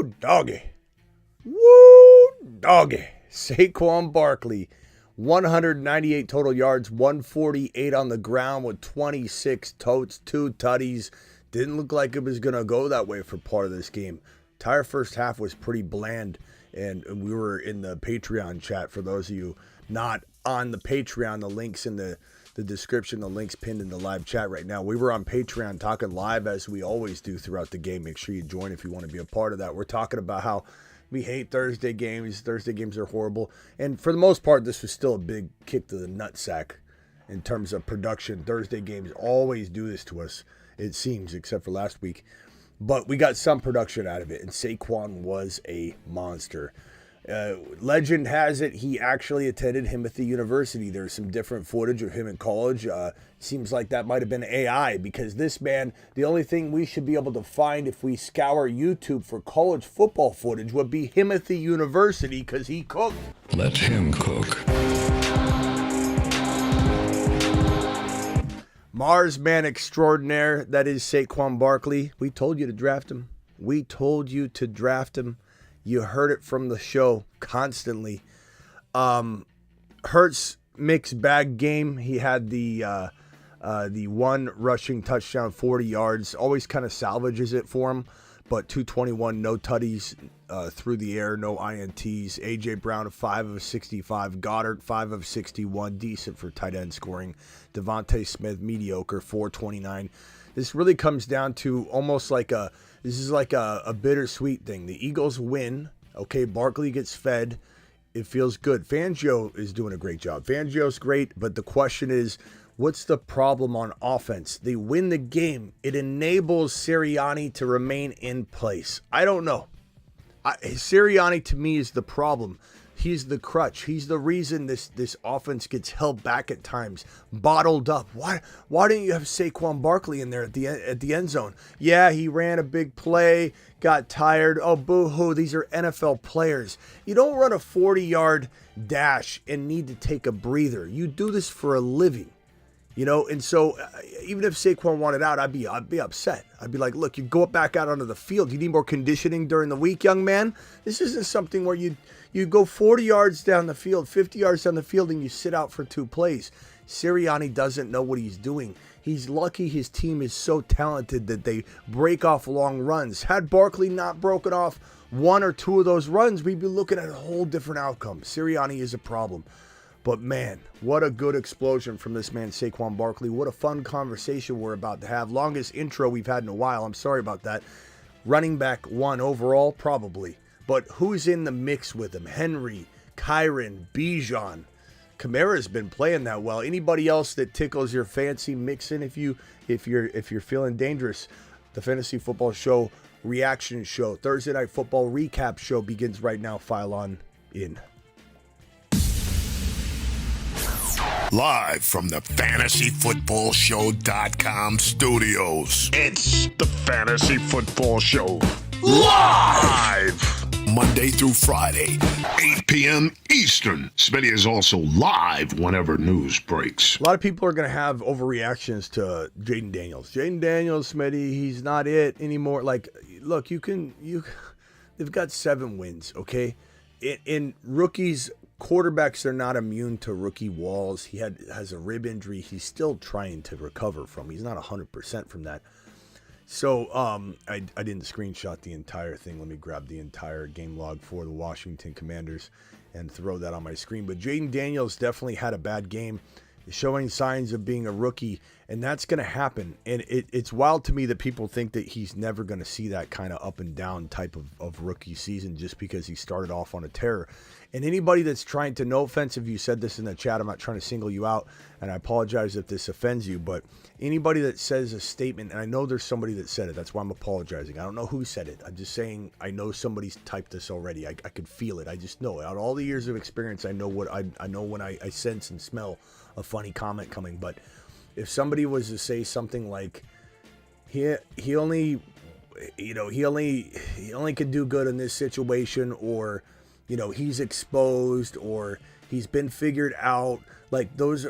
Doggy. Woo, doggy. Saquon Barkely, 198 total yards, 148 on the ground with 26 totes, 2 tutties. Didn't look like it was going to go that way for part of this game. Entire first half was pretty bland, and we were in the Patreon chat. For those of you not on the Patreon, the link's in the description, the link's pinned in the live chat right now. We were on Patreon talking live as we always do throughout the game. Make sure you join if you want to be a part of that. We're talking about how we hate Thursday games. Thursday games are horrible. And for the most part, this was still a big kick to the nutsack in terms of production. Thursday games always do this to us, it seems, except for last week. But we got some production out of it, and Saquon was a monster. Legend has it he actually attended Himothy University. There's some different footage of him in college. Seems like that might have been AI, because this man, the only thing we should be able to find if we scour YouTube for college football footage would be Himothy University, because he cooked. Let him cook. Mars man extraordinaire, that is Saquon Barkely. We told you to draft him. We told you to draft him. You heard it from the show constantly. Hurts mixed bag game. He had the one rushing touchdown, 40 yards. Always kind of salvages it for him. But 221, no tutties through the air, no INTs. A.J. Brown, 5 of 65. Goddard, 5 of 61. Decent for tight end scoring. Devontae Smith, mediocre, 429. This really comes down to almost like a bittersweet thing. The Eagles win. Okay, Barkley gets fed. It feels good. Fangio is doing a great job. Fangio's great, but the question is, what's the problem on offense? They win the game. It enables Sirianni to remain in place. I don't know. Sirianni, to me, is the problem. He's the crutch. He's the reason this offense gets held back at times, bottled up. Why didn't you have Saquon Barkley in there at the end zone? Yeah, he ran a big play, got tired. Oh, boo-hoo, these are NFL players. You don't run a 40-yard dash and need to take a breather. You do this for a living. You know, and so even if Saquon wanted out, I'd be upset. I'd be like, look, you go back out onto the field. You need more conditioning during the week, young man. This isn't something where you go 40 yards down the field, 50 yards down the field, and you sit out for 2 plays. Sirianni doesn't know what he's doing. He's lucky his team is so talented that they break off long runs. Had Barkley not broken off 1 or 2 of those runs, we'd be looking at a whole different outcome. Sirianni is a problem. But man, what a good explosion from this man, Saquon Barkley. What a fun conversation we're about to have. Longest intro we've had in a while. I'm sorry about that. Running back 1 overall, probably. But who's in the mix with him? Henry, Kyren, Bijan. Kamara's been playing that well. Anybody else that tickles your fancy, mix in if you're feeling dangerous. The Fantasy Football Show reaction show, Thursday Night Football recap show begins right now. File on in. Live from the FantasyFootballShow.com studios. It's the Fantasy Football Show. Live! Monday through Friday, 8 p.m. Eastern. Smitty is also live whenever news breaks. A lot of people are going to have overreactions to Jayden Daniels. Jayden Daniels, Smitty, he's not it anymore. Like, look, they've got 7 wins, okay? In rookies, quarterbacks are not immune to rookie walls. He has a rib injury he's still trying to recover from. He's not 100% from that. So I didn't screenshot the entire thing. Let me grab the entire game log for the Washington Commanders and throw that on my screen. But Jayden Daniels definitely had a bad game, showing signs of being a rookie, and that's going to happen. And it's wild to me that people think that he's never going to see that kind of up and down type of rookie season just because he started off on a tear. And anybody that's trying to, no offense if you said this in the chat, I'm not trying to single you out, and I apologize if this offends you, but anybody that says a statement, and I know there's somebody that said it, that's why I'm apologizing. I don't know who said it. I'm just saying I know somebody's typed this already. I could feel it. I just know it. Out of all the years of experience, I know what I know when I sense and smell a funny comment coming. But if somebody was to say something like, he only could do good in this situation, or he's exposed, or he's been figured out. Like those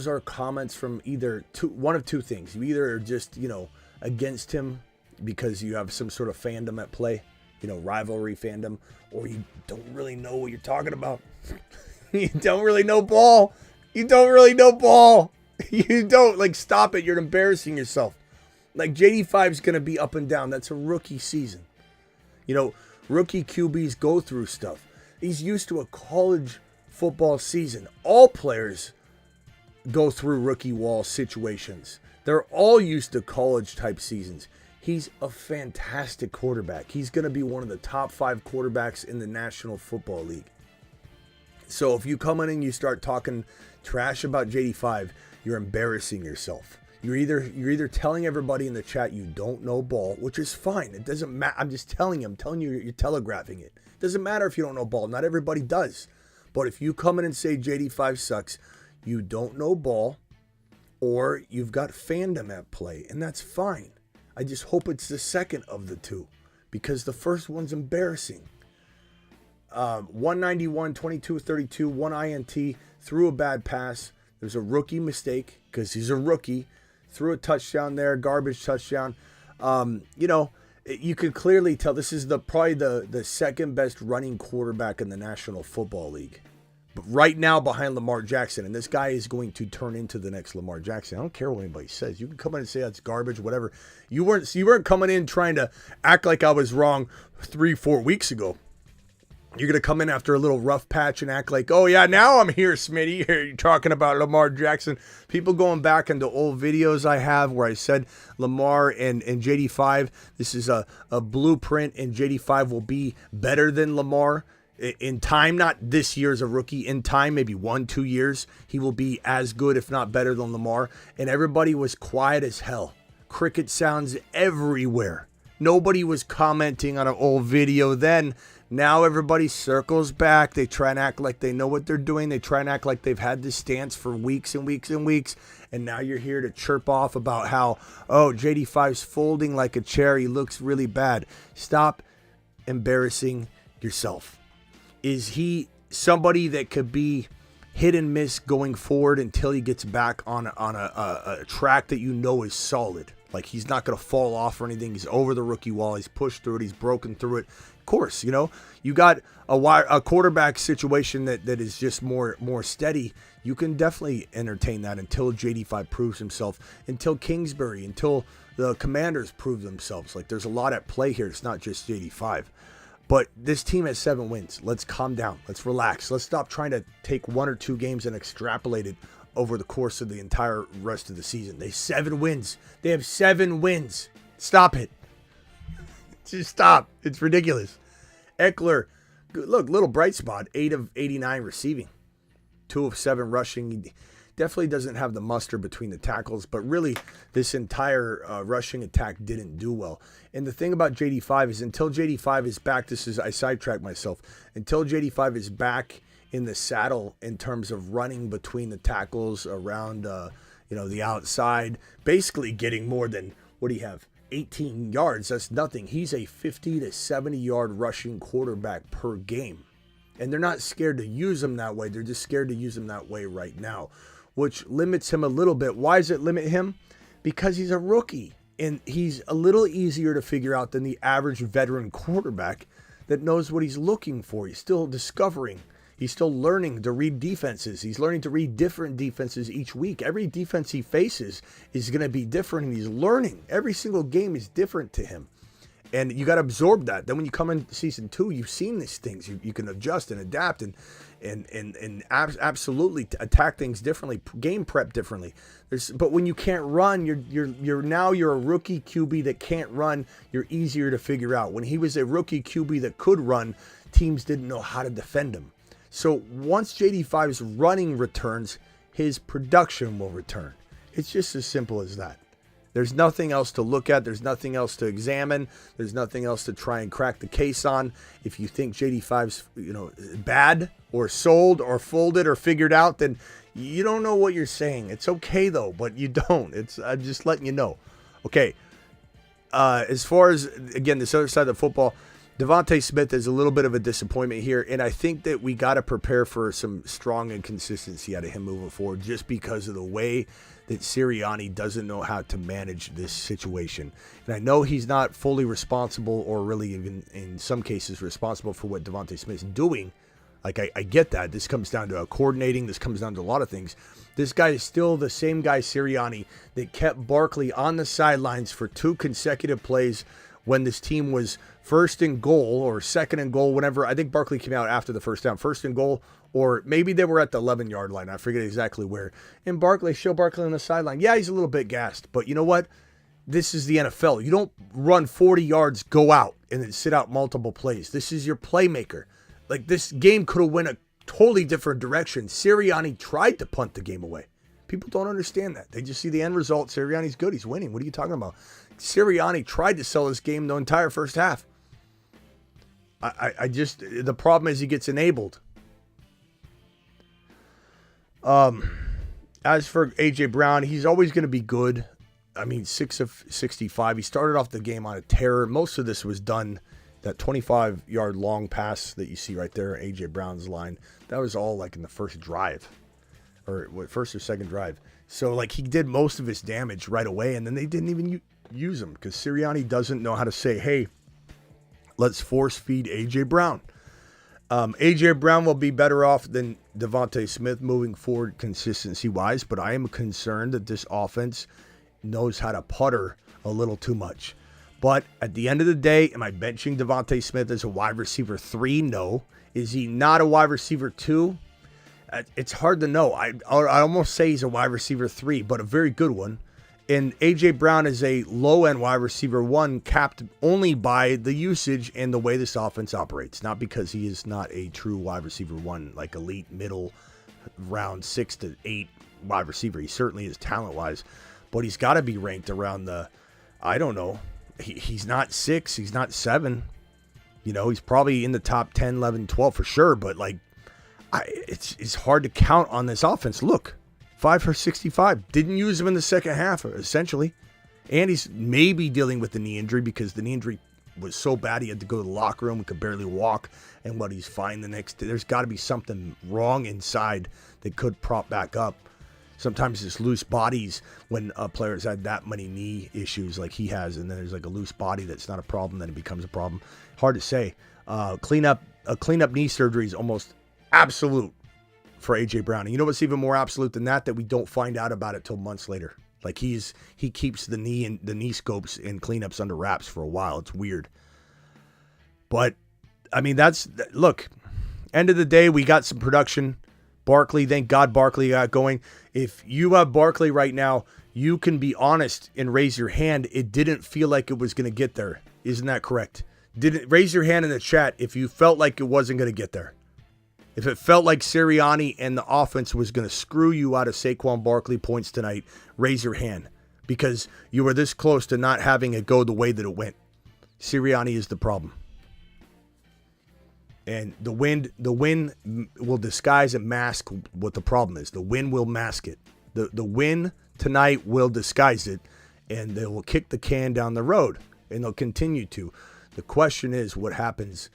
are comments from either one of two things. You either are just, against him because you have some sort of fandom at play, rivalry fandom, or you don't really know what you're talking about. You don't really know ball. You don't really know ball. You don't. Like, stop it. You're embarrassing yourself. Like, JD5's going to be up and down. That's a rookie season. Rookie QBs go through stuff. He's used to a college football season. All players go through rookie wall situations. They're all used to college type seasons. He's a fantastic quarterback. He's going to be one of the top 5 quarterbacks in the National Football League. So if you come in and you start talking trash about JD5, you're embarrassing yourself. You're either telling everybody in the chat you don't know ball, which is fine. It doesn't matter. I'm just telling you. I'm telling you, you're telegraphing it. It doesn't matter if you don't know ball. Not everybody does. But if you come in and say JD5 sucks, you don't know ball, or you've got fandom at play, and that's fine. I just hope it's the second of the two, because the first one's embarrassing. 191, 22-32, 1 INT, threw a bad pass. There's a rookie mistake because he's a rookie. Threw a touchdown there, garbage touchdown. You could clearly tell this is probably the second best running quarterback in the National Football League. But right now behind Lamar Jackson, and this guy is going to turn into the next Lamar Jackson. I don't care what anybody says. You can come in and say that's garbage, whatever. You weren't coming in trying to act like I was wrong 3-4 weeks ago. You're going to come in after a little rough patch and act like, oh, yeah, now I'm here, Smitty. You're talking about Lamar Jackson. People going back into old videos I have where I said Lamar and JD5, this is a blueprint, and JD5 will be better than Lamar in time. Not this year as a rookie. In time, maybe 1-2 years, he will be as good, if not better than Lamar. And everybody was quiet as hell. Cricket sounds everywhere. Nobody was commenting on an old video then. Now everybody circles back. They try and act like they know what they're doing. They try and act like they've had this stance for weeks and weeks and weeks. And now you're here to chirp off about how, oh, JD5's folding like a chair. He looks really bad. Stop embarrassing yourself. Is he somebody that could be hit and miss going forward until he gets back on a track that you know is solid? Like, he's not going to fall off or anything. He's over the rookie wall. He's pushed through it. He's broken through it. Of course, you got a quarterback situation that is just more steady. You can definitely entertain that until JD5 proves himself, until Kingsbury, until the Commanders prove themselves. Like, there's a lot at play here. It's not just JD5. But this team has 7 wins. Let's calm down. Let's relax. Let's stop trying to take 1 or 2 games and extrapolate it over the course of the entire rest of the season. They have 7 wins. They have 7 wins. Stop it. Just stop. It's ridiculous. Eckler, look, little bright spot. 8 of 89 receiving. 2 of 7 rushing. He definitely doesn't have the muster between the tackles, but really this entire rushing attack didn't do well. And the thing about JD5 is until JD5 is back, I sidetracked myself. Until JD5 is back in the saddle in terms of running between the tackles around, the outside, basically getting more than, what do you have? 18 yards. That's nothing. He's a 50 to 70 yard rushing quarterback per game. And they're not scared to use him that way. They're just scared to use him that way right now, which limits him a little bit. Why does it limit him? Because he's a rookie and he's a little easier to figure out than the average veteran quarterback that knows what he's looking for. He's still discovering. He's still learning to read defenses. He's learning to read different defenses each week. Every defense he faces is going to be different, and he's learning. Every single game is different to him. And you got to absorb that. Then when you come in season 2, you've seen these things. You can adjust and adapt and absolutely attack things differently, game prep differently. But when you can't run, you're a rookie QB that can't run. You're easier to figure out. When he was a rookie QB that could run, teams didn't know how to defend him. So once JD5's running returns, his production will return. It's just as simple as that. There's nothing else to look at. There's nothing else to examine. There's nothing else to try and crack the case on. If you think JD5's, bad or sold or folded or figured out, then you don't know what you're saying. It's okay though, but you don't. I'm just letting you know. Okay. As far as, again, this other side of the football, Devontae Smith is a little bit of a disappointment here, and I think that we got to prepare for some strong inconsistency out of him moving forward just because of the way that Sirianni doesn't know how to manage this situation. And I know he's not fully responsible or really even in some cases responsible for what Devontae Smith's doing. Like, I get that. This comes down to coordinating. This comes down to a lot of things. This guy is still the same guy, Sirianni, that kept Barkley on the sidelines for 2 consecutive plays when this team was first and goal or second and goal, whenever. I think Barkley came out after the first down. First and goal, or maybe they were at the 11-yard line. I forget exactly where. And Barkley on the sideline. Yeah, he's a little bit gassed. But you know what? This is the NFL. You don't run 40 yards, go out, and then sit out multiple plays. This is your playmaker. Like, this game could have went a totally different direction. Sirianni tried to punt the game away. People don't understand that. They just see the end result. Sirianni's good. He's winning. What are you talking about? Sirianni tried to sell this game the entire first half. The problem is he gets enabled. As for A.J. Brown, he's always going to be good. I mean, 6 of 65. He started off the game on a tear. Most of this was done. That 25-yard long pass that you see right there, A.J. Brown's line, that was all like in the first drive, or first or second drive. So like he did most of his damage right away, and then they didn't even use him because Sirianni doesn't know how to say, hey, let's force feed A.J. Brown. A.J. Brown will be better off than Devontae Smith moving forward consistency-wise, but I am concerned that this offense knows how to putter a little too much. But at the end of the day, am I benching Devontae Smith as a wide receiver 3? No. Is he not a wide receiver 2? It's hard to know. I almost say he's a wide receiver 3, but a very good one. And A.J. Brown is a low-end wide receiver 1, capped only by the usage and the way this offense operates. Not because he is not a true wide receiver 1, like elite middle round 6 to 8 wide receiver. He certainly is talent-wise. But he's got to be ranked around the, I don't know, he's not 6, he's not 7. You know, he's probably in the top 10, 11, 12 for sure. But, like, it's hard to count on this offense. Look, 5 for 65. Didn't use him in the second half, essentially. And he's maybe dealing with the knee injury because the knee injury was so bad he had to go to the locker room and could barely walk. And what, he's fine the next day. There's got to be something wrong inside that could prop back up. Sometimes it's loose bodies when players had that many knee issues like he has, and then there's like a loose body that's not a problem, then it becomes a problem. Hard to say. Cleanup knee surgery is almost absolute for A.J. Brown. And you know what's even more absolute than that? That we don't find out about it till months later. Like he keeps the knee scopes and cleanups under wraps for a while. It's weird. But I mean, look. End of the day, we got some production. Barkley, thank God Barkley got going. If you have Barkley right now, you can be honest and raise your hand. It didn't feel like it was going to get there. Isn't that correct? Raise your hand in the chat if you felt like it wasn't going to get there. If it felt like Sirianni and the offense was going to screw you out of Saquon Barkley points tonight, raise your hand. Because you were this close to not having it go the way that it went. Sirianni is the problem. And the wind will disguise and mask what the problem is. The wind will mask it. The wind tonight will disguise it, and they will kick the can down the road, and they'll continue to. The question is what happens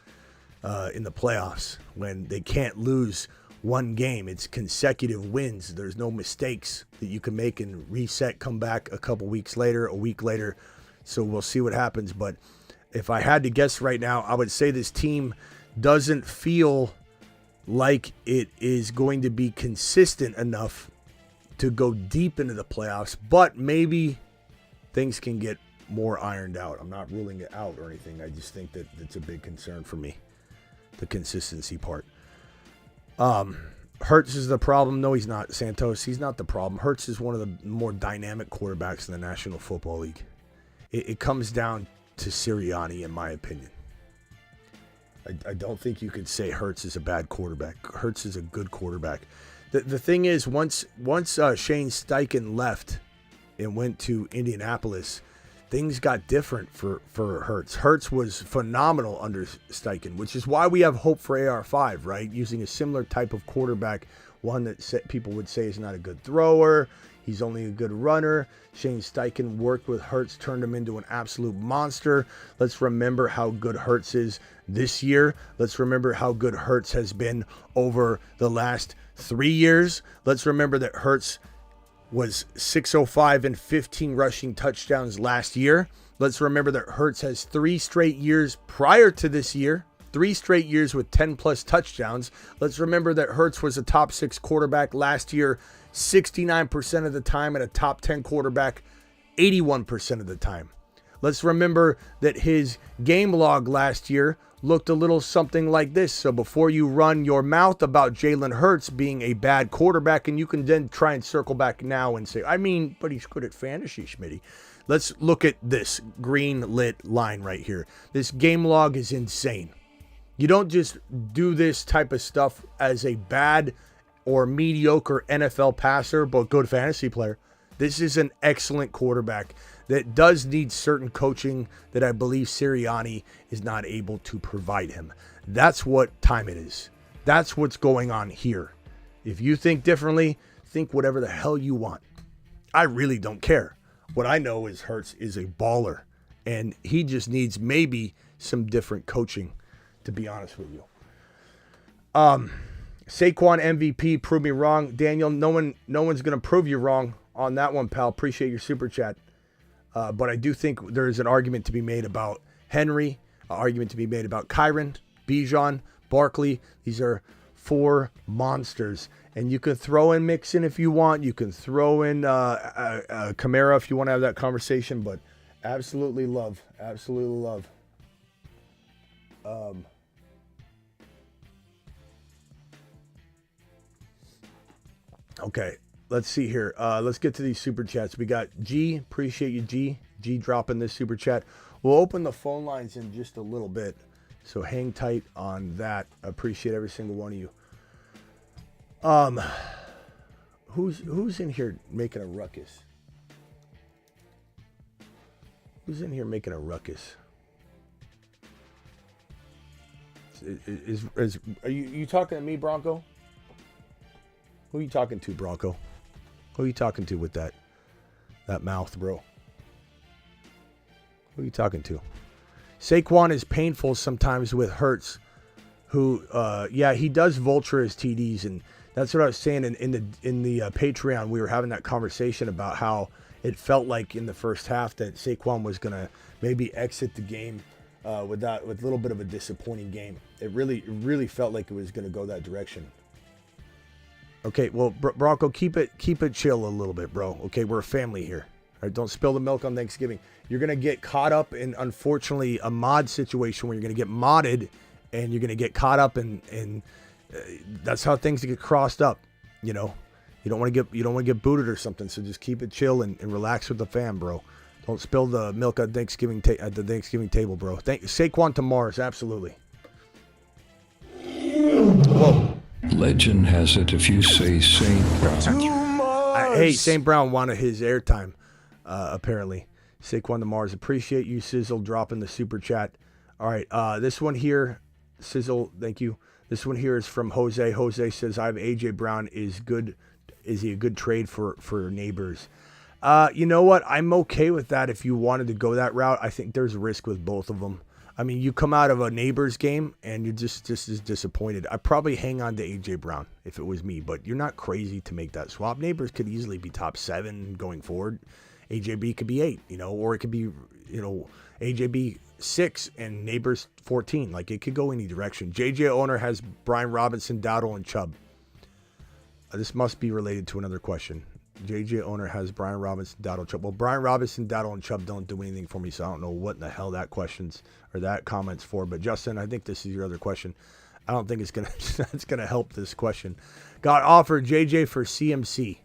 in the playoffs when they can't lose one game. It's consecutive wins. There's no mistakes that you can make and reset, come back a couple weeks later, a week later. So we'll see what happens. But if I had to guess right now, I would say this team doesn't feel like it is going to be consistent enough to go deep into the playoffs, but maybe things can get more ironed out. I'm not ruling it out or anything. I just think that it's a big concern for me, the consistency part. Hurts is the problem. No, he's not. Santos, he's not the problem. Hurts is one of the more dynamic quarterbacks in the National Football League. It comes down to Sirianni, in my opinion. I don't think you could say Hurts is a bad quarterback. Hurts is a good quarterback. The thing is, once Shane Steichen left and went to Indianapolis, things got different for Hurts. Hurts was phenomenal under Steichen, which is why we have hope for AR5, right? Using a similar type of quarterback, one that people would say is not a good thrower. He's only a good runner. Shane Steichen worked with Hurts, turned him into an absolute monster. Let's remember how good Hurts is this year. Let's remember how good Hurts has been over the last 3 years. Let's remember that Hurts was 605 and 15 rushing touchdowns last year. Let's remember that Hurts has 3 straight years prior to this year. 3 straight years with 10-plus touchdowns. Let's remember that Hurts was a top 6 quarterback last year 69% of the time, and a top 10 quarterback 81% of the time. Let's remember that his game log last year looked a little something like this. So before you run your mouth about Jalen Hurts being a bad quarterback, and you can then try and circle back now and say, but he's good at fantasy, Smitty. Let's look at this green lit line right here. This game log is insane. You don't just do this type of stuff as a bad or mediocre NFL passer, but good fantasy player. This is an excellent quarterback that does need certain coaching that I believe Sirianni is not able to provide him. That's what time it is. That's what's going on here. If you think differently, think whatever the hell you want. I really don't care. What I know is Hurts is a baller, and he just needs maybe some different coaching, to be honest with you. Saquon MVP, prove me wrong. Daniel, no one's going to prove you wrong on that one, pal. Appreciate your super chat. But I do think there's an argument to be made about Henry, an argument to be made about Kyren, Bijan, Barkley. These are 4 monsters. And you can throw in Mixon if you want. You can throw in Kamara if you want to have that conversation. But absolutely love. Absolutely love. Okay, let's see here. Let's get to these super chats. We got G. Appreciate you, G. G dropping this super chat. We'll open the phone lines in just a little bit, so hang tight on that. I appreciate every single one of you. Who's in here making a ruckus? Who's in here making a ruckus? Are you talking to me, Bronco? Who are you talking to, Bronco? Who are you talking to with that mouth, bro? Who are you talking to? Saquon is painful sometimes with Hurts, who, he does vulture his TDs, and that's what I was saying in the Patreon. We were having that conversation about how it felt like in the first half that Saquon was gonna maybe exit the game with a little bit of a disappointing game. It really felt like it was gonna go that direction. Okay, well, Bronco, keep it chill a little bit, bro. Okay, we're a family here. All right, don't spill the milk on Thanksgiving. You're going to get caught up in, unfortunately, a mod situation where you're going to get modded, and you're going to get caught up in that's how things get crossed up, you know. You don't want to get booted or something, so just keep it chill and relax with the fam, bro. Don't spill the milk at Thanksgiving at the Thanksgiving table, bro. Saquon to Mars, absolutely. Whoa. Legend has it if you say St. Brown. Hey, St. Brown wanted his airtime, apparently. Saquon to Mars. Appreciate you, Sizzle, dropping the super chat. All right, this one here, Sizzle, thank you. This one here is from Jose. Jose says, I have A.J. Brown. Is he a good trade for Neighbors? You know what? I'm okay with that if you wanted to go that route. I think there's risk with both of them. I mean, you come out of a Neighbors game and you're just as disappointed. I'd probably hang on to A.J. Brown if it was me, but you're not crazy to make that swap. Neighbors could easily be top 7 going forward. AJB could be 8, or it could be, AJB 6 and Neighbors 14. Like, it could go any direction. JJ owner has Brian Robinson, Dowdle, and Chubb. This must be related to another question. JJ owner has Brian Robinson, Dowdle, Chubb. Well, Brian Robinson, Dowdle, and Chubb don't do anything for me, so I don't know what in the hell that comment's for. But Justin, I think this is your other question. I don't think it's gonna help this question. Got offered JJ for CMC.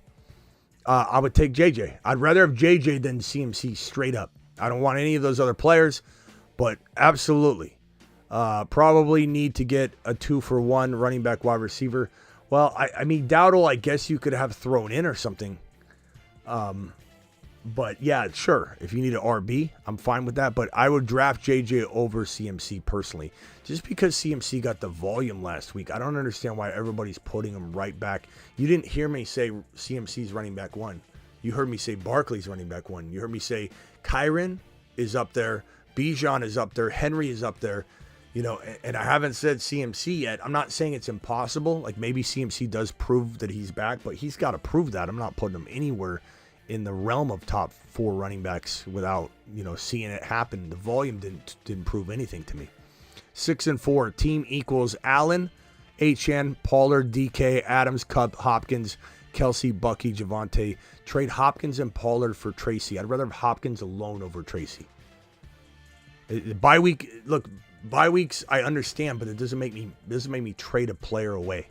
I would take JJ. I'd rather have JJ than CMC straight up. I don't want any of those other players, but absolutely. Probably need to get a 2-for-1 running back wide receiver. Well, I mean, Dowdle, I guess you could have thrown in or something. But yeah, sure. If you need an RB, I'm fine with that. But I would draft JJ over CMC personally. Just because CMC got the volume last week, I don't understand why everybody's putting him right back. You didn't hear me say CMC's running back 1. You heard me say Barkley's running back 1. You heard me say Kyren is up there. Bijan is up there. Henry is up there. You know, and I haven't said CMC yet. I'm not saying it's impossible. Like, maybe CMC does prove that he's back, but he's got to prove that. I'm not putting him anywhere in the realm of top 4 running backs without, you know, seeing it happen. The volume didn't prove anything to me. 6 and 4. Team equals Allen, HN, Pollard, DK, Adams, Cup, Hopkins, Kelsey, Bucky, Javonte. Trade Hopkins and Pollard for Tracy. I'd rather have Hopkins alone over Tracy. Bye weeks I understand, but it doesn't make me trade a player away.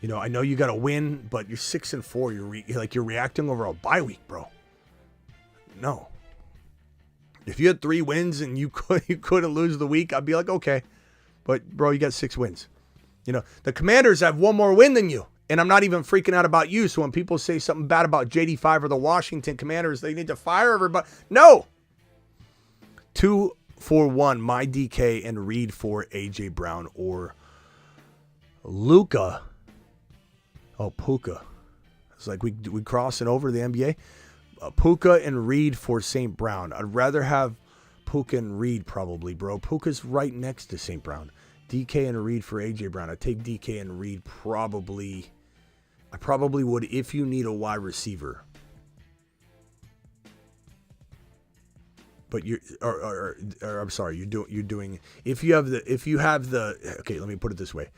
You know, I know you got to win, but you're 6 and 4. You're reacting over a bye week, bro. No. If you had 3 wins and you couldn't lose the week, I'd be like, okay. But bro, you got 6 wins. You know, the Commanders have 1 more win than you. And I'm not even freaking out about you. So when people say something bad about JD5 or the Washington Commanders, they need to fire everybody. No. 2 for 1, my DK and Reed for AJ Brown or Luka. Oh, Puka. It's like we crossing over the NBA. Puka and Reed for St. Brown. I'd rather have Puka and Reed probably, bro. Puka's right next to St. Brown. DK and Reed for AJ Brown. I'd take DK and Reed probably. I probably would if you need a wide receiver. But I'm sorry, you're doing if you have the okay, let me put it this way.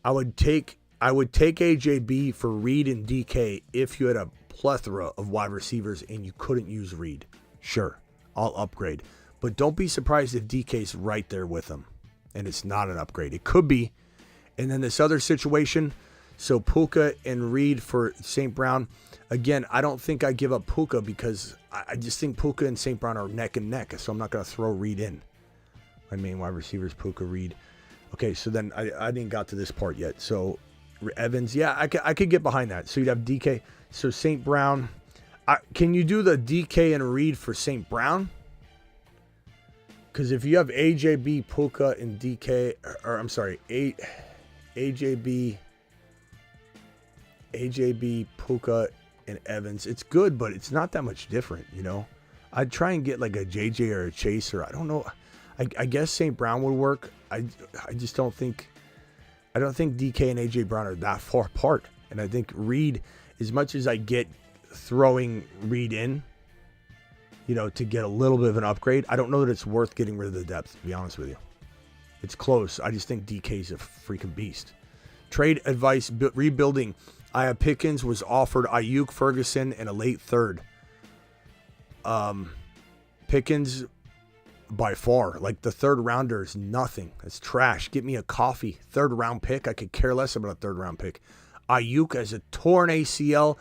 I would take AJB for Reed and DK if you had a plethora of wide receivers and you couldn't use Reed. Sure, I'll upgrade. But don't be surprised if DK's right there with them and it's not an upgrade. It could be. And then this other situation, so Puka and Reed for St. Brown. Again, I don't think I give up Puka because I just think Puka and St. Brown are neck and neck, so I'm not going to throw Reed in. My main wide receivers, Puka, Reed. Okay, so then I didn't got to this part yet. So Evans, yeah, I could get behind that. So you'd have DK. So St. Brown. Can you do the DK and Reed for St. Brown? Because if you have AJB, Puka, and DK, or I'm sorry, AJB, Puka, and Evans, it's good, but it's not that much different, you know? I'd try and get like a JJ or a Chaser. I don't know. I guess St. Brown would work. I just don't think DK and AJ Brown are that far apart. And I think Reed, as much as I get throwing Reed in, you know, to get a little bit of an upgrade, I don't know that it's worth getting rid of the depth, to be honest with you. It's close. I just think DK's a freaking beast. Trade advice, rebuilding. I have Pickens was offered Ayuk, Ferguson, and a late third. Pickens, by far, like the third rounder is nothing. It's trash. Get me a coffee. 3rd round pick. I could care less about a 3rd round pick. Ayuk has a torn ACL,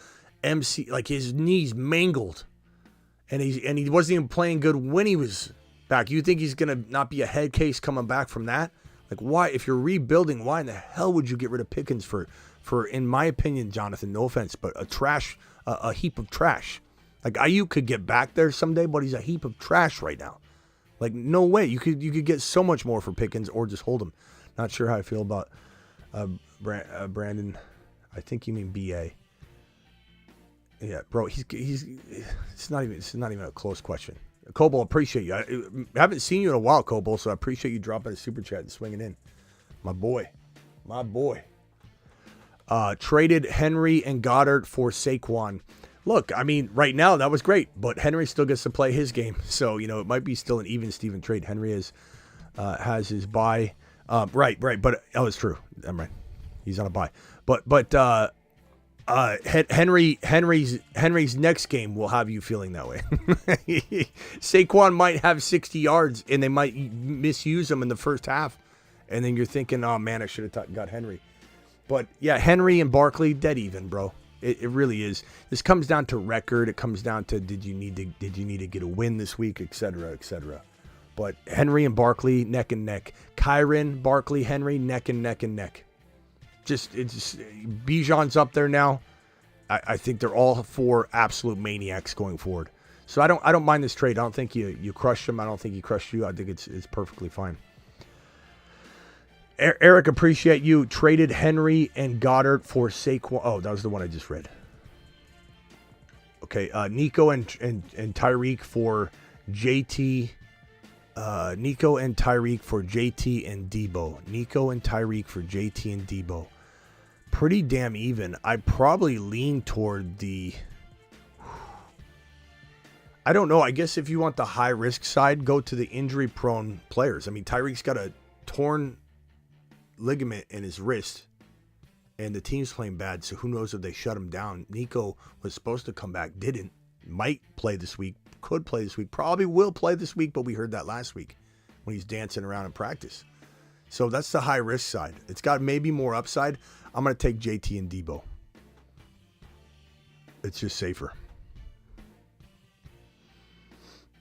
like his knees mangled, and he wasn't even playing good when he was back. You think he's gonna not be a head case coming back from that? Like, why? If you're rebuilding, why in the hell would you get rid of Pickens for in my opinion, Jonathan, no offense, but a heap of trash. Like Ayuk could get back there someday, but he's a heap of trash right now. Like, no way. You could get so much more for Pickens or just hold him. Not sure how I feel about Brandon. I think you mean BA. Yeah, bro. It's not even a close question. Kobo, appreciate you. I haven't seen you in a while, Kobo, so I appreciate you dropping a super chat and swinging in. My boy. Traded Henry and Goddard for Saquon. Look, I mean, right now that was great, but Henry still gets to play his game, so you know it might be still an even Steven trade. Henry has his bye, right, but it's true. I'm right, he's on a bye, but Henry's next game will have you feeling that way. Saquon might have 60 yards and they might misuse him in the first half, and then you're thinking, oh man, I should have got Henry. But yeah, Henry and Barkley dead even, bro. It really is. This comes down to record. It comes down to did you need to get a win this week, et cetera, et cetera. But Henry and Barkley neck and neck. Kyren, Barkley, Henry neck and neck and neck. It's Bijan's up there now. I think they're all 4 absolute maniacs going forward. So I don't mind this trade. I don't think you crushed him. I don't think he crushed you. I think it's perfectly fine. Eric, appreciate you. Traded Henry and Goddard for Saquon. Oh, that was the one I just read. Okay, Nico and Tyreek for JT. Nico and Tyreek for JT and Debo. Nico and Tyreek for JT and Debo. Pretty damn even. I probably lean toward the... I don't know. I guess if you want the high-risk side, go to the injury-prone players. I mean, Tyreek's got a torn ligament in his wrist, and the team's playing bad, so who knows if they shut him down. Nico was supposed to come back, didn't. Might play this week, could play this week, probably will play this week, but we heard that last week when he's dancing around in practice. So that's the high-risk side. It's got maybe more upside. I'm going to take JT and Debo. It's just safer.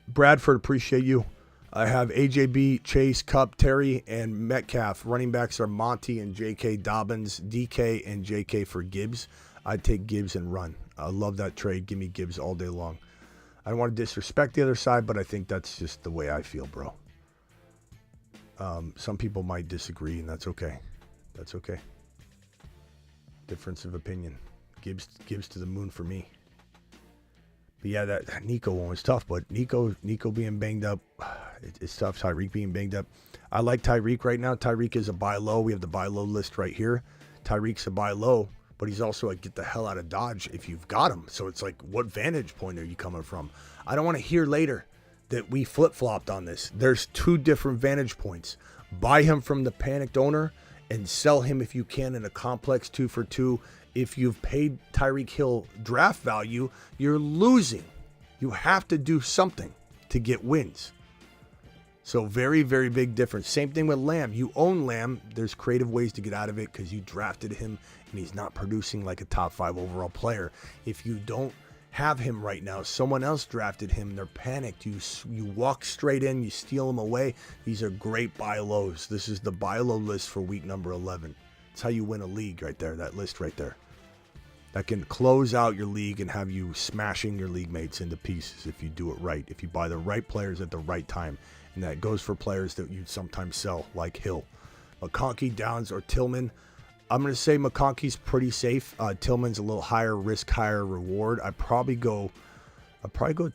Bradford, appreciate you. I have AJB, Chase, Cup, Terry, and Metcalf. Running backs are Monty and JK, Dobbins, DK, and JK for Gibbs. I'd take Gibbs and run. I love that trade. Give me Gibbs all day long. I don't want to disrespect the other side, but I think that's just the way I feel, bro. Some people might disagree, and that's okay. That's okay. Difference of opinion. Gibbs to the moon for me. But yeah, that Nico one was tough, but Nico being banged up, it's tough. Tyreek being banged up. I like Tyreek right now. Tyreek is a buy low. We have the buy low list right here. Tyreek's a buy low, but he's also a get the hell out of Dodge if you've got him. So it's like, what vantage point are you coming from? I don't want to hear later that we flip-flopped on this. There's two different vantage points. Buy him from the panicked owner and sell him if you can in a complex 2-for-2. If you've paid Tyreek Hill draft value, you're losing. You have to do something to get wins. So very, very big difference. Same thing with Lamb. You own Lamb. There's creative ways to get out of it because you drafted him and he's not producing like a top 5 overall player. If you don't have him right now, someone else drafted him, they're panicked. You walk straight in, you steal him away. These are great buy lows. This is the buy low list for week number 11. It's how you win a league right there, that list right there. That can close out your league and have you smashing your league mates into pieces if you do it right, if you buy the right players at the right time. And that goes for players that you sometimes sell, like Hill. McConkey, Downs, or Tillman. I'm going to say McConkey's pretty safe. Tillman's a little higher risk, higher reward. I'll probably go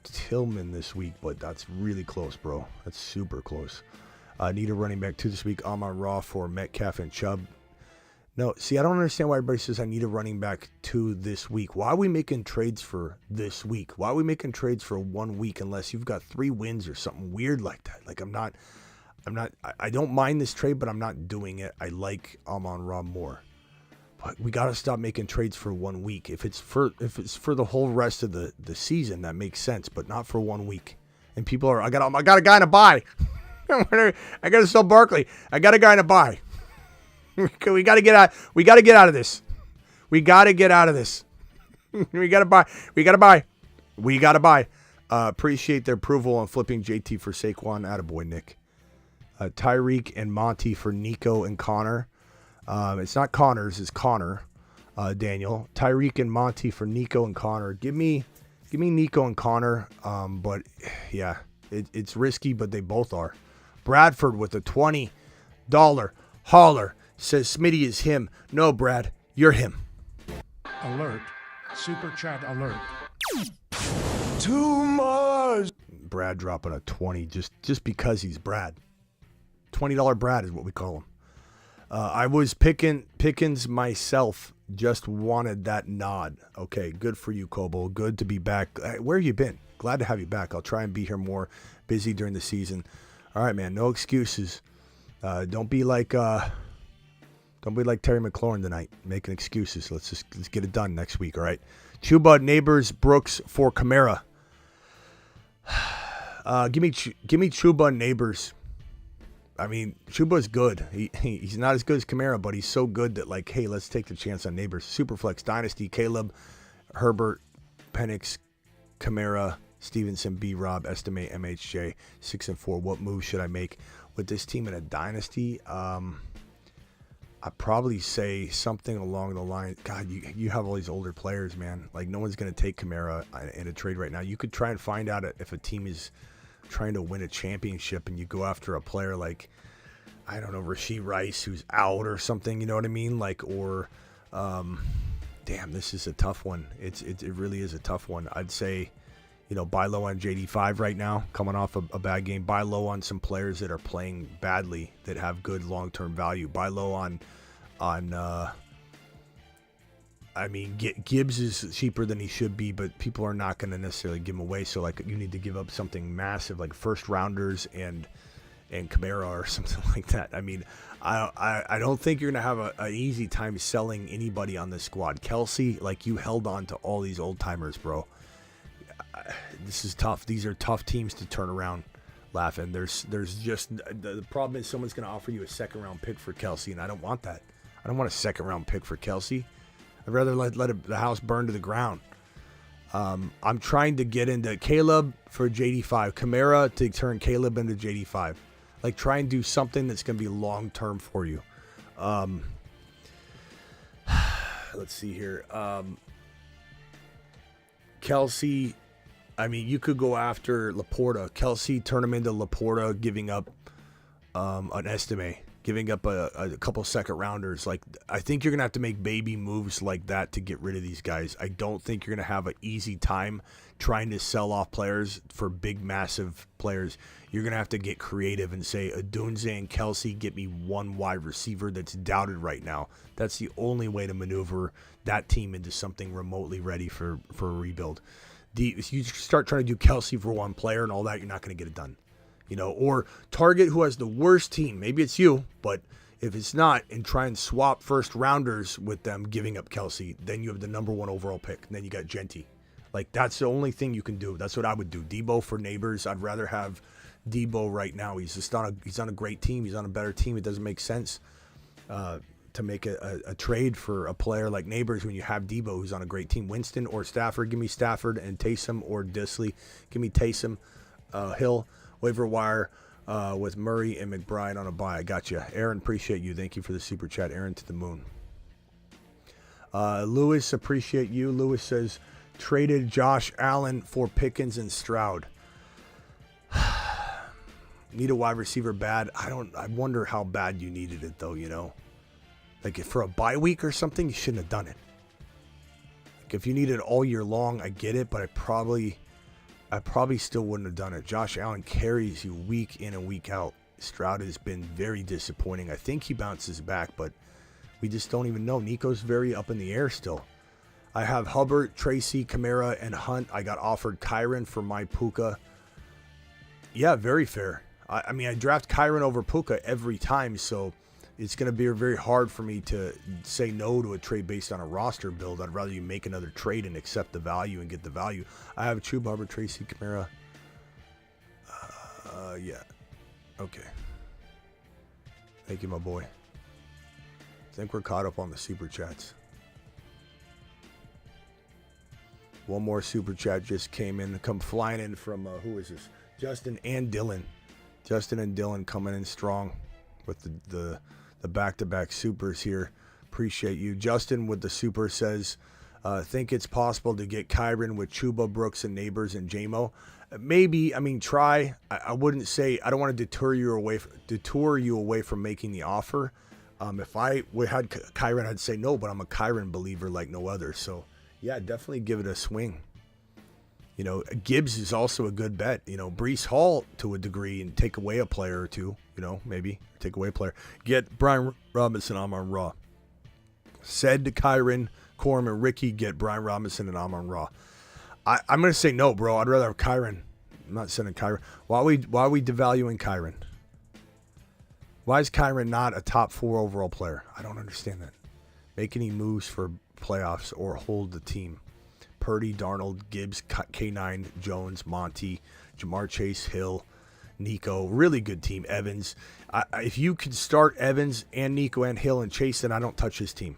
Tillman this week, but that's really close, bro. That's super close. Need a running back 2 this week. Amon-Ra for Metcalf and Chubb. No, see, I don't understand why everybody says I need a running back 2 this week. Why are we making trades for this week? Why are we making trades for 1 week unless you've got 3 wins or something weird like that? Like I don't mind this trade, but I'm not doing it. I like Amon-Ra more. But we got to stop making trades for 1 week. If it's for the whole rest of the season, that makes sense, but not for 1 week. And people are, I got a guy in a buy. I got to sell Barkley. I got a guy in a buy. We got to get out. We got to get out of this. We got to get out of this. We got to buy. We got to buy. We got to buy. Appreciate their approval on flipping JT for Saquon. Attaboy, Nick. Tyreek and Monty for Nico and Connor. It's not Connors, it's Connor. Daniel. Tyreek and Monty for Nico and Connor. Give me Nico and Connor. But yeah, it's risky, but they both are. Bradford with a $20 hauler. Says Smitty is him. No, Brad, you're him. Alert. Super chat alert. Too much. Brad dropping a 20 just because he's Brad. $20 Brad is what we call him. I was Pickens myself. Just wanted that nod. Okay, good for you, Kobo. Good to be back. Where have you been? Glad to have you back. I'll try and be here more. Busy during the season. All right, man. No excuses. Don't be like Terry McLaurin tonight, making excuses. Let's get it done next week. All right. Chuba, Neighbors, Brooks for Kamara. Give me Chuba, Neighbors. I mean, Chuba's good. He's not as good as Kamara, but he's so good that, like, hey, let's take the chance on Neighbors. Superflex, Dynasty, Caleb, Herbert, Penix, Kamara, Stevenson, B-Rob, Estimate, MHJ, 6-4. What move should I make with this team in a Dynasty? I'd probably say something along the line. God, you have all these older players, man. Like, no one's going to take Kamara in a trade right now. You could try and find out if a team is trying to win a championship and you go after a player like, I don't know, Rashee Rice, who's out or something, you know what I mean? Like, or Damn, this is a tough one. It really is a tough one. I'd say, buy low on JD5 right now, coming off a bad game. Buy low on some players that are playing badly that have good long-term value. Buy low on Gibbs is cheaper than he should be, but people are not going to necessarily give him away. So, like, you need to give up something massive, like first-rounders and Kamara or something like that. I mean, I don't think you're going to have an easy time selling anybody on this squad. Kelsey, like, you held on to all these old-timers, bro. This is tough. These are tough teams to turn around, laughing. There's just the problem is someone's going to offer you a second-round pick for Kelsey, and I don't want that. I don't want a second-round pick for Kelsey. I'd rather let the house burn to the ground. I'm trying to get into Caleb for JD5. Kamara to turn Caleb into JD5. Like, try and do something that's going to be long-term for you. Let's see here. Kelsey, I mean, you could go after Laporta. Kelsey, turn him into Laporta, giving up an Estime. Giving up a couple second-rounders. Like, I think you're going to have to make baby moves like that to get rid of these guys. I don't think you're going to have an easy time trying to sell off players for big, massive players. You're going to have to get creative and say, Adunze and Kelsey, get me one wide receiver that's doubted right now. That's the only way to maneuver that team into something remotely ready for a rebuild. If you start trying to do Kelsey for one player and all that, you're not going to get it done. Or target who has the worst team. Maybe it's you, but if it's not, and try and swap first rounders with them giving up Kelsey, then you have the number 1 overall pick. And then you got Genty. Like, that's the only thing you can do. That's what I would do. Debo for Neighbors. I'd rather have Debo right now. He's on a great team. He's on a better team. It doesn't make sense to make a trade for a player like Neighbors when you have Debo, who's on a great team. Winston or Stafford. Give me Stafford, and Taysom or Disley. Give me Taysom. Hill. Waiver wire with Murray and McBride on a bye. I got you. Aaron, appreciate you. Thank you for the super chat. Aaron to the moon. Lewis, appreciate you. Lewis says, traded Josh Allen for Pickens and Stroud. Need a wide receiver bad. I wonder how bad you needed it, though, Like, if for a bye week or something, you shouldn't have done it. Like, if you need it all year long, I get it, but I probably still wouldn't have done it. Josh Allen carries you week in and week out. Stroud has been very disappointing. I think he bounces back, but we just don't even know. Nico's very up in the air still. I have Hubbard, Tracy, Kamara, and Hunt. I got offered Kyren for my Puka. Yeah, very fair. I mean, I draft Kyren over Puka every time, so it's going to be very hard for me to say no to a trade based on a roster build. I'd rather you make another trade and accept the value and get the value. I have Chuba, Hubbard, Tracy, Kamara. Yeah. Okay. Thank you, my boy. I think we're caught up on the super chats. One more super chat just came in. Come flying in from, who is this? Justin and Dylan. Justin and Dylan coming in strong with the back-to-back supers here. Appreciate you. Justin with the super says, think it's possible to get Kyren with Chuba, Brooks, and Neighbors and JMO. Maybe. I mean, try. I wouldn't say. I don't want to detour you away from making the offer. If I had Kyren, I'd say no, but I'm a Kyren believer like no other. So, yeah, definitely give it a swing. Gibbs is also a good bet. Breece Hall to a degree and take away a player or two. Maybe take away a player. Get Brian Robinson, Amon Ra. Said to Kyren, Corum, and Ricky, get Brian Robinson and Amon Ra. I'm going to say no, bro. I'd rather have Kyren. I'm not sending Kyren. Why are we devaluing Kyren? Why is Kyren not a top 4 overall player? I don't understand that. Make any moves for playoffs or hold the team. Purdy, Darnold, Gibbs, K9, Jones, Monty, Jamar Chase, Hill, Nico. Really good team. Evans. If you could start Evans and Nico and Hill and Chase, then I don't touch his team.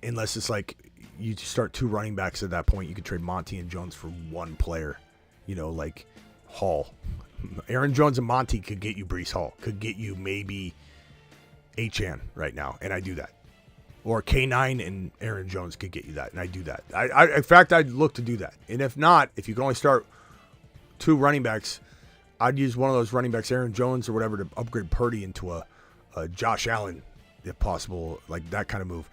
Unless it's like you start 2 running backs at that point. You could trade Monty and Jones for one player. Like Hall. Aaron Jones and Monty could get you Breece Hall. Could get you maybe Achane right now. And I do that. Or K9 and Aaron Jones could get you that, and I do that. In fact, I'd look to do that. And if not, if you can only start 2 running backs, I'd use one of those running backs, Aaron Jones or whatever, to upgrade Purdy into a Josh Allen, if possible, like that kind of move.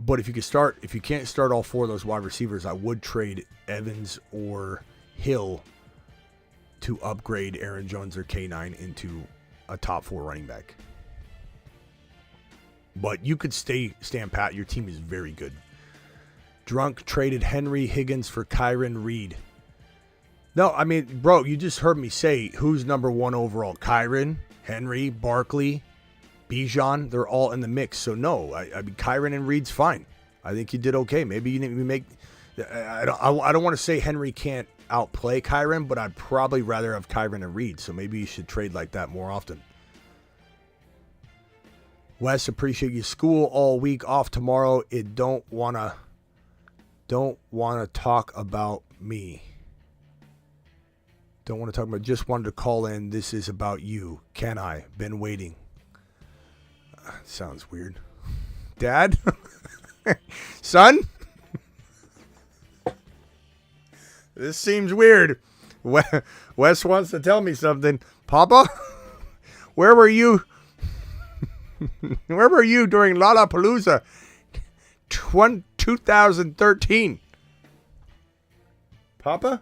But if you can't start all 4 of those wide receivers, I would trade Evans or Hill to upgrade Aaron Jones or K9 into a top 4 running back. But you could stand pat. Your team is very good. Drunk traded Henry Higgins for Kyren Reed. No, I mean, bro, you just heard me say who's number 1 overall. Kyren, Henry, Barkley, Bijan, they're all in the mix. So, no, I mean, Kyren and Reed's fine. I think you did okay. Maybe you didn't make – I don't want to say Henry can't outplay Kyren, but I'd probably rather have Kyren and Reed. So maybe you should trade like that more often. Wes, appreciate you. School all week, off tomorrow. Don't want to talk about me. Don't want to talk about, just wanted to call in. This is about you. Can I? Been waiting. Sounds weird. Dad? Son? This seems weird. Wes wants to tell me something. Papa? Where were you? Where were you during Lollapalooza 2013? Papa?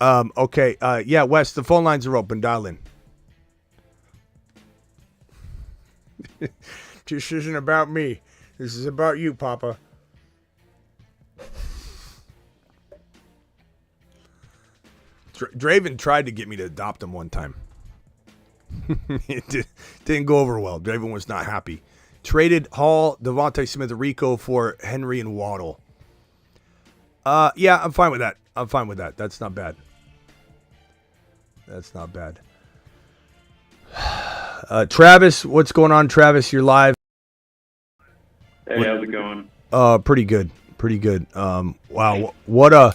Okay. Yeah, Wes, the phone lines are open. Dial in. This isn't about me. This is about you, Papa. Draven tried to get me to adopt him one time. It didn't go over well. Draven was not happy. Traded Hall, Devontae Smith, Rico for Henry and Waddle. Yeah, I'm fine with that. That's not bad. Travis, what's going on, Travis? You're live. Hey, how's it going? Pretty good. Wow, what a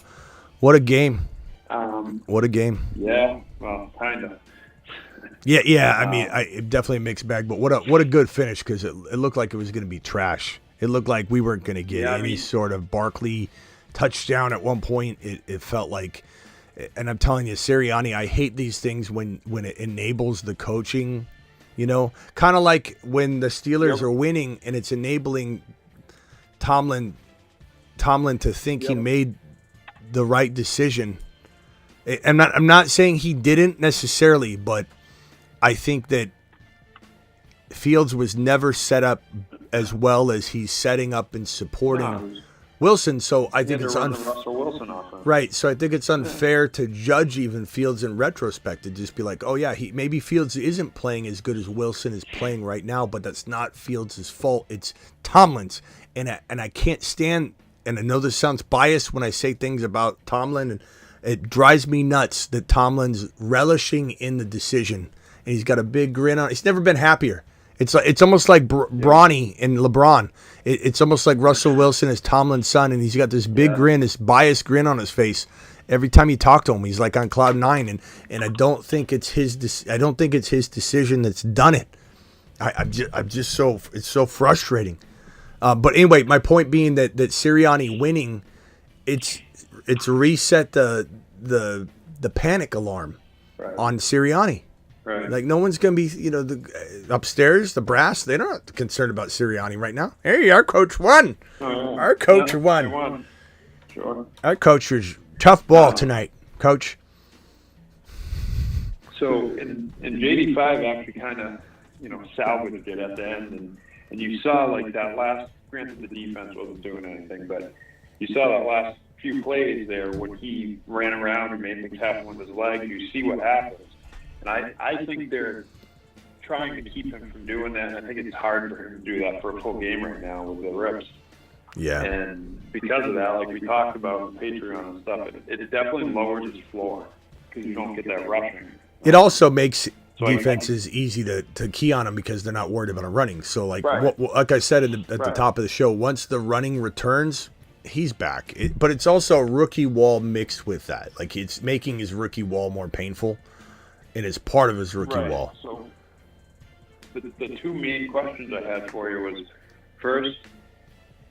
game. What a game. Yeah, well, kind of. Yeah. I mean, it definitely a mixed bag, but what a good finish, because it looked like it was going to be trash. It looked like we weren't going to get any sort of Barkley touchdown at one point. It felt like, and I'm telling you, Sirianni, I hate these things when it enables the coaching, kind of like when the Steelers are winning and it's enabling Tomlin to think he made the right decision. I'm not saying he didn't necessarily, but I think that Fields was never set up as well as he's setting up and supporting Wilson. So I think it's right. So I think it's unfair to judge even Fields in retrospect, to just be like, oh yeah, maybe Fields isn't playing as good as Wilson is playing right now, but that's not Fields' fault. It's Tomlin's, and I can't stand. And I know this sounds biased when I say things about Tomlin, and it drives me nuts that Tomlin's relishing in the decision. And he's got a big grin on. He's never been happier. It's almost like Bronny and LeBron. It's almost like Russell Wilson is Tomlin's son, and he's got this big grin, this biased grin on his face. Every time you talk to him, he's like on cloud 9, and I don't think it's his decision that's done it. It's so frustrating. But anyway, my point being that Sirianni winning, it's reset the panic alarm on Sirianni. Right. Like, no one's going to be, the upstairs, the brass, they're not concerned about Sirianni right now. Hey, our coach won. Our coach won. Sure. Our coach was tough ball tonight, coach. So, and JD5 actually kind of, salvaged it at the end. And you saw, like, that last, granted the defense wasn't doing anything, but you saw that last few plays there when he ran around and made things happen with his leg. You see what happens. And I think they're trying to keep him from doing that. And I think it's hard for him to do that for a full game right now with the rips. Yeah. And because of that, like we talked about on Patreon and stuff, it definitely lowers his floor because you don't get that rushing. It also makes defenses easy to key on him because they're not worried about him running. So, like like I said at the top of the show, once the running returns, he's back. But it's also a rookie wall mixed with that. Like, it's making his rookie wall more painful. And it's part of his rookie wall. So the two main questions I had for you was, first,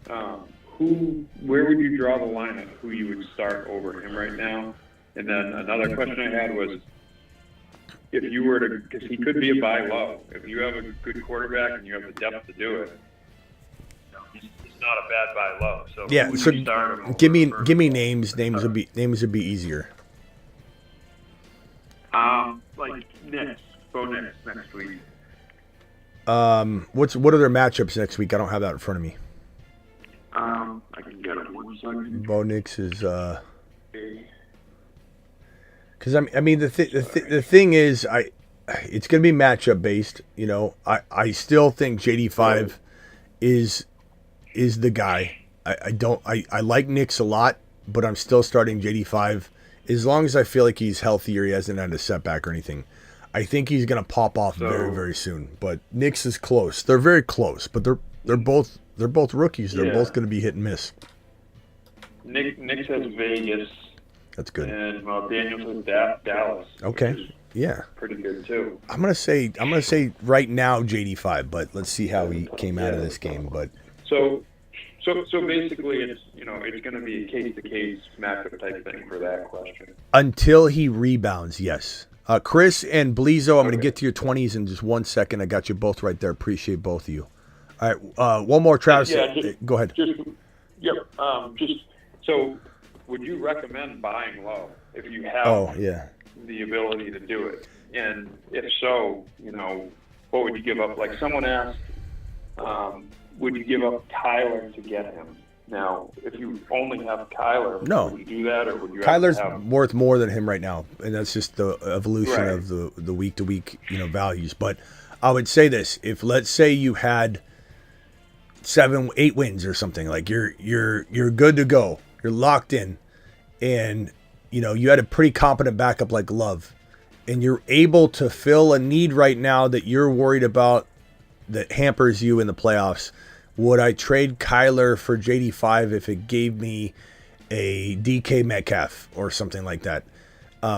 where would you draw the line of who you would start over him right now? And then another question I had was, if you were to, because he could be a buy low, if you have a good quarterback and you have the depth to do it, he's not a bad buy low. So Yeah, who would so you start him over give me for- names. Names would be easier. Like Knicks, Bo Nix next week. What are their matchups next week? I don't have that in front of me. I can get it 1 second. Bo Nix is because I mean the thing is it's gonna be matchup based. You know, I still think JD5 is the guy. I like Nix a lot, but I'm still starting JD5 as long as I feel like he's healthy or he hasn't had a setback or anything. I think he's gonna pop off very, very soon. But Nix is close. They're very close, but they're both rookies. They're both gonna be hit and miss. Nix has Vegas. That's good. And Daniels has Dallas. Okay. Yeah. Pretty good too. I'm gonna say right now JD5, but let's see how he came out of this game. But So basically, it's going to be a case-to-case matchup type thing for that question. until he rebounds, yes. Chris and Bleezo, I'm going to get to your 20s in just 1 second. I got you both right there. Appreciate both of you. All right, one more, Travis. Go ahead. So, would you recommend buying low if you have the ability to do it? And if so, what would you give up? Like someone asked, would you give up Kyler to get him? Now, if you only have Kyler, No. would you do that, or would you Kyler's have worth more than him right now, and that's just the evolution of the week-to-week values. But I would say this: if let's say you had 7-8 wins or something, like you're good to go, you're locked in, and you had a pretty competent backup like Love, and you're able to fill a need right now that you're worried about that hampers you in the playoffs. Would I trade Kyler for JD5 if it gave me a DK Metcalf or something like that?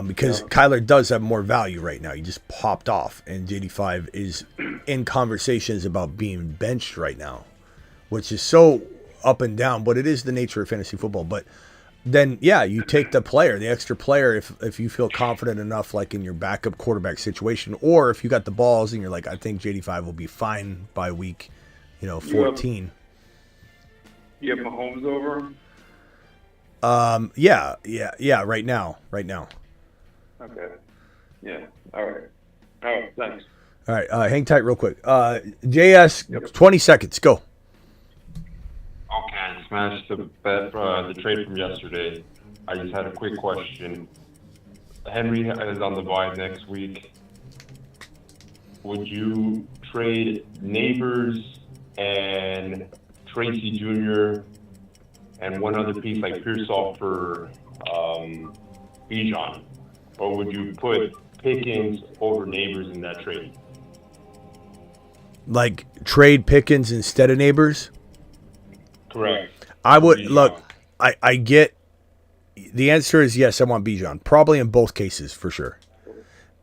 Because Kyler does have more value right now. He just popped off, and JD5 is in conversations about being benched right now, which is so up and down, but it is the nature of fantasy football. But then, you take the player, the extra player, if you feel confident enough, like in your backup quarterback situation, or if you got the balls and you're like, I think JD5 will be fine by week 14. You have Mahomes over him? Yeah. Right now. Okay. Yeah. All right. Thanks. All right. Hang tight, real quick. JS, 20 seconds. Go. Okay, smashed the bet, the trade from yesterday. I just had a quick question. Henry is on the bye next week. Would you trade Neighbors and Tracy Jr. and one other piece like Pearsall for Bijan? Or would you put Pickens over Neighbors in that trade? Like trade Pickens instead of Neighbors? Correct. I would Bijan. look. I get the answer is yes. I want Bijan, probably in both cases for sure.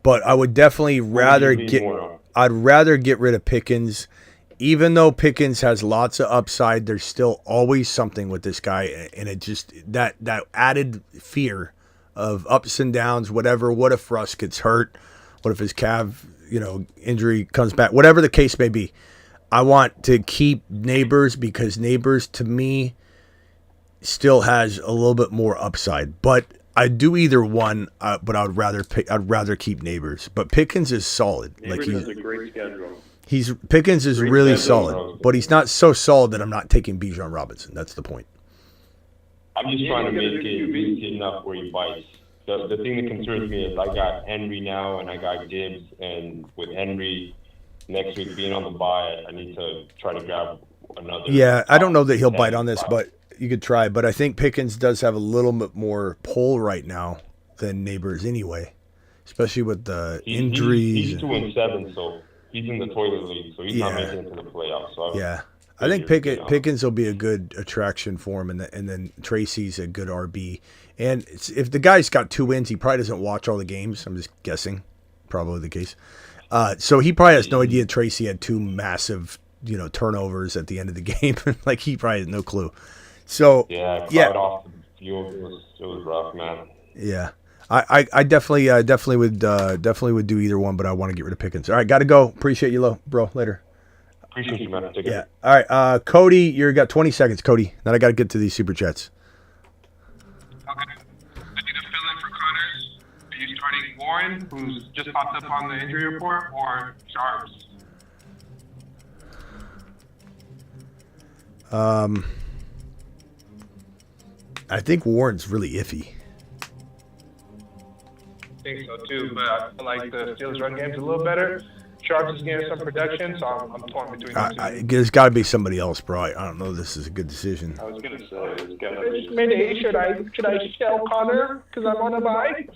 But I would definitely rather get. I'd rather get rid of Pickens, even though Pickens has lots of upside. There's still always something with this guy, and it just that added fear of ups and downs. Whatever. What if Russ gets hurt? What if his calf, injury comes back? Whatever the case may be. I want to keep Neighbors because Neighbors, to me, still has a little bit more upside. But I'd do either one. But I'd rather keep Neighbors. But Pickens is solid. Neighbors has a great schedule. Pickens is really solid, but he's not so solid that I'm not taking Bijan Robinson. That's the point. I'm just trying to make it easy enough where he bites. The thing that concerns me is I got Henry now and I got Gibbs, and with Henry next week being on the bye, I need to try to grab another. Yeah, I don't know that he'll bite on this, but you could try. But I think Pickens does have a little bit more pull right now than Neighbors anyway, especially with the injuries. He's 2-7, so he's in the toilet league, so he's not making it to the playoffs. So I think Pickens will be a good attraction for him, and then Tracy's a good RB. And if the guy's got 2 wins, he probably doesn't watch all the games. I'm just guessing, probably the case. So he probably has no idea Tracy had 2 massive, turnovers at the end of the game. Like he probably has no clue. So off the field. It was rough, man. Yeah, I definitely would do either one, but I want to get rid of Pickens. All right, got to go. Appreciate you, bro. Later. Appreciate you, man. Take Yeah. it. All right. Cody, you got 20 seconds, Cody. Then I got to get to these super chats. Okay. I need to fill in for Connors. Are you starting Warren, who's just popped up on the injury report, or Sharps? I think Warren's really iffy. I think so too, but I feel like the Steelers' run game's a little better. Sharps is getting some production, so I'm torn between the two. There's got to be somebody else, bro. I don't know. This is a good decision. I was gonna say it's gotta be. Smitty, should I sell Connor because I'm on a buy?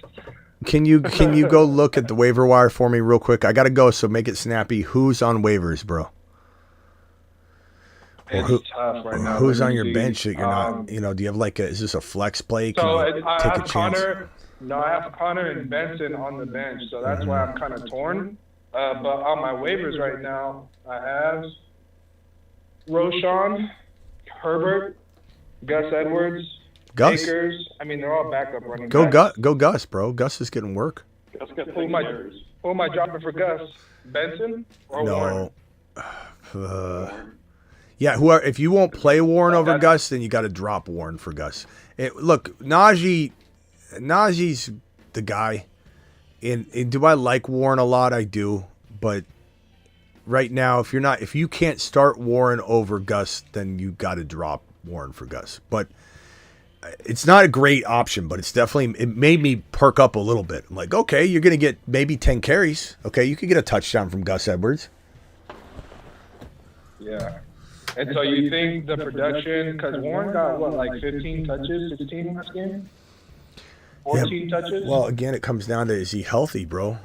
Can you go look at the waiver wire for me real quick? I got to go, so make it snappy. Who's on waivers, bro? It's tough right now. Who's Let on me your see. bench that you're not? Do you have is this a flex play? Can So you I take a have chance? Connor. No, I have Connor and Benson on the bench, so that's why I'm kind of torn. But on my waivers right now, I have Roshan, Herbert, Gus Edwards, Gus? Akers. I mean, they're all backup running Go backs. Gus, bro. Gus is getting work. Gus got Who am I- years. Who am I dropping for Gus? Benson or Warren? No. Yeah, if you won't play Warren over Gus, then you got to drop Warren for Gus. Look, Najee's the guy. And do I like Warren a lot? I do, but right now, if you can't start Warren over Gus, then you got to drop Warren for Gus. But it's not a great option, but it made me perk up a little bit. I'm like, okay, you're gonna get maybe 10 carries. Okay, you could get a touchdown from Gus Edwards. Yeah. And so you think the production, because Warren got, 15 touches, 16 last game? 14 touches? Well, again, it comes down to, is he healthy, bro?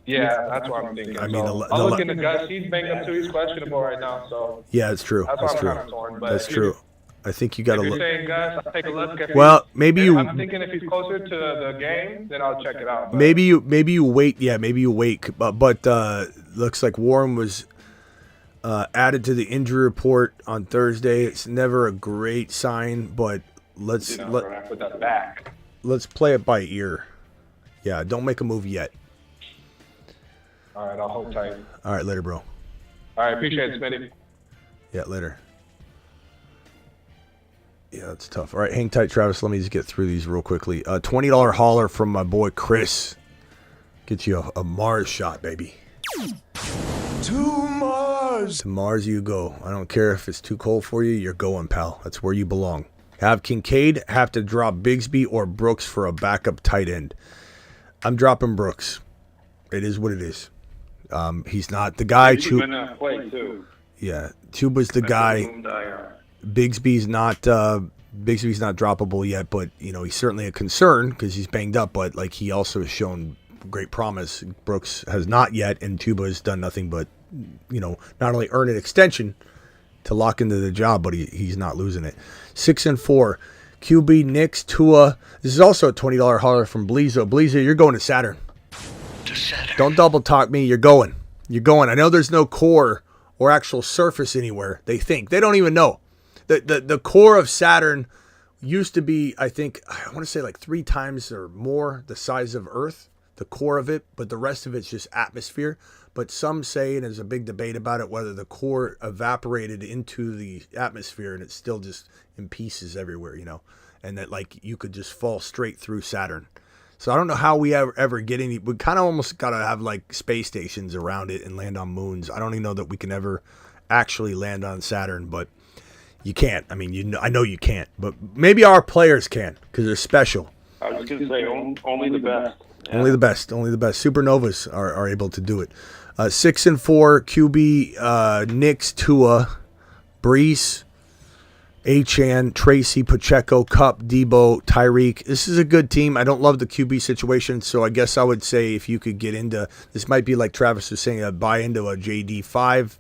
Yeah, that's what I'm thinking. I mean, I'll look into Gus. He's banged up too. He's questionable right now, so. Yeah, it's true. That's why I'm kind of torn. But That's true. I think you got to If you're look. saying Gus, I'll take a look. Well, maybe you. I'm thinking if he's closer to the game, then I'll check it out. But Maybe you wait. Yeah, maybe you wait. But looks like Warren was added to the injury report on Thursday. It's never a great sign, but let's with that back. let's play it by ear. Yeah, don't make a move yet. All right, I'll hold tight. All right, later, bro. All right, appreciate it, Smitty. Yeah, later. Yeah, that's tough. All right, hang tight, Travis. Let me just get through these real quickly. $20 hauler from my boy Chris. Get you a Mars shot, baby. To Mars. To Mars you go. I don't care if it's too cold for you. You're going, pal. That's where you belong. Have Kincaid, have to drop Bigsby or Brooks for a backup tight end. I'm dropping Brooks. It is what it is. He's not the guy. He's gonna play too. Yeah, Chuba's the guy. Bigsby's not droppable yet, but he's certainly a concern because he's banged up. But he also has shown great promise. Brooks has not yet, and Tuba has done nothing but not only earn an extension to lock into the job, but he's not losing it. 6-4, QB Knicks Tua. This is also a $20 hauler from Bleezo. Bleezo, you're going to Saturn. Don't double talk me. You're going. I know there's no core or actual surface anywhere. They don't even know. The core of Saturn used to be, I want to say 3 times or more the size of Earth, the core of it, but the rest of it's just atmosphere. But some say, and there's a big debate about it, whether the core evaporated into the atmosphere and it's still just in pieces everywhere, and that you could just fall straight through Saturn. So I don't know how we ever get any. We kind of almost got to have space stations around it and land on moons. I don't even know that we can ever actually land on Saturn, but you can't. I mean, I know you can't, but maybe our players can because they're special. I was going to say only the best. Yeah. Only the best. Supernovas are able to do it. 6-4 QB Knicks Tua, Brees, Achane, Tracy, Pacheco, Cup, Debo, Tyreek. This is a good team. I don't love the QB situation, so I guess I would say if you could get into this, might be like Travis was saying, buy into a JD5.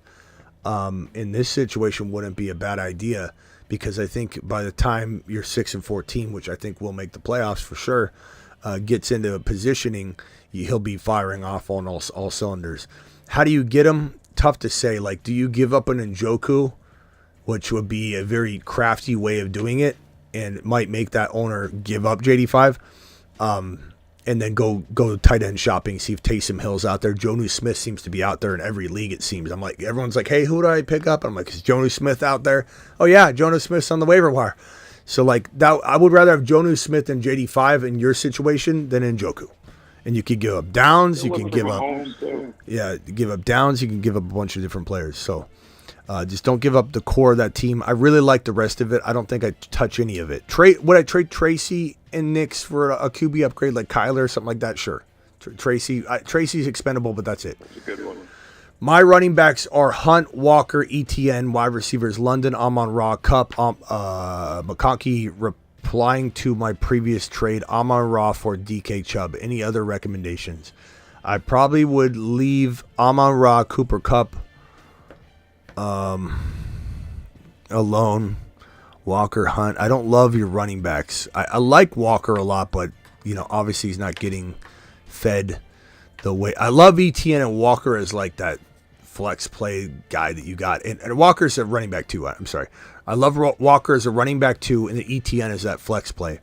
In this situation, wouldn't be a bad idea because I think by the time you're 6-14, which I think will make the playoffs for sure, gets into positioning, he'll be firing off on all cylinders. How do you get him? Tough to say. Do you give up an Njoku, which would be a very crafty way of doing it and might make that owner give up JD5? and then go tight end shopping, see if Taysom Hill's out there. Jonnu Smith seems to be out there in every league, it seems. I'm like, everyone's like, hey, who do I pick up? I'm like, is Jonnu Smith out there? Oh, yeah, Jonnu Smith's on the waiver wire. So, like, that, I would rather have Jonnu Smith and JD5 in your situation than in Njoku. And you could give up downs. You can give up downs. You can give up a bunch of different players. So, just don't give up the core of that team. I really like the rest of it. I don't think I'd touch any of it. Would I trade Tracy and Nix for a QB upgrade like Kyler or something like that? Sure. Tracy's expendable, but that's it. That's a good one. My running backs are Hunt, Walker, ETN. Wide receivers, London, Amon-Ra, Kupp, McConkey. Replying to my previous trade, Amon-Ra for DK Chubb. Any other recommendations? I probably would leave Amon-Ra, Cooper Kupp alone. Walker, Hunt. I don't love your running backs. I like Walker a lot, but obviously he's not getting fed the way. I love ETN and Walker as like that flex play guy that you got, and Walker's a running back too. I'm sorry. I love Walker as a running back too, and the ETN is that flex play.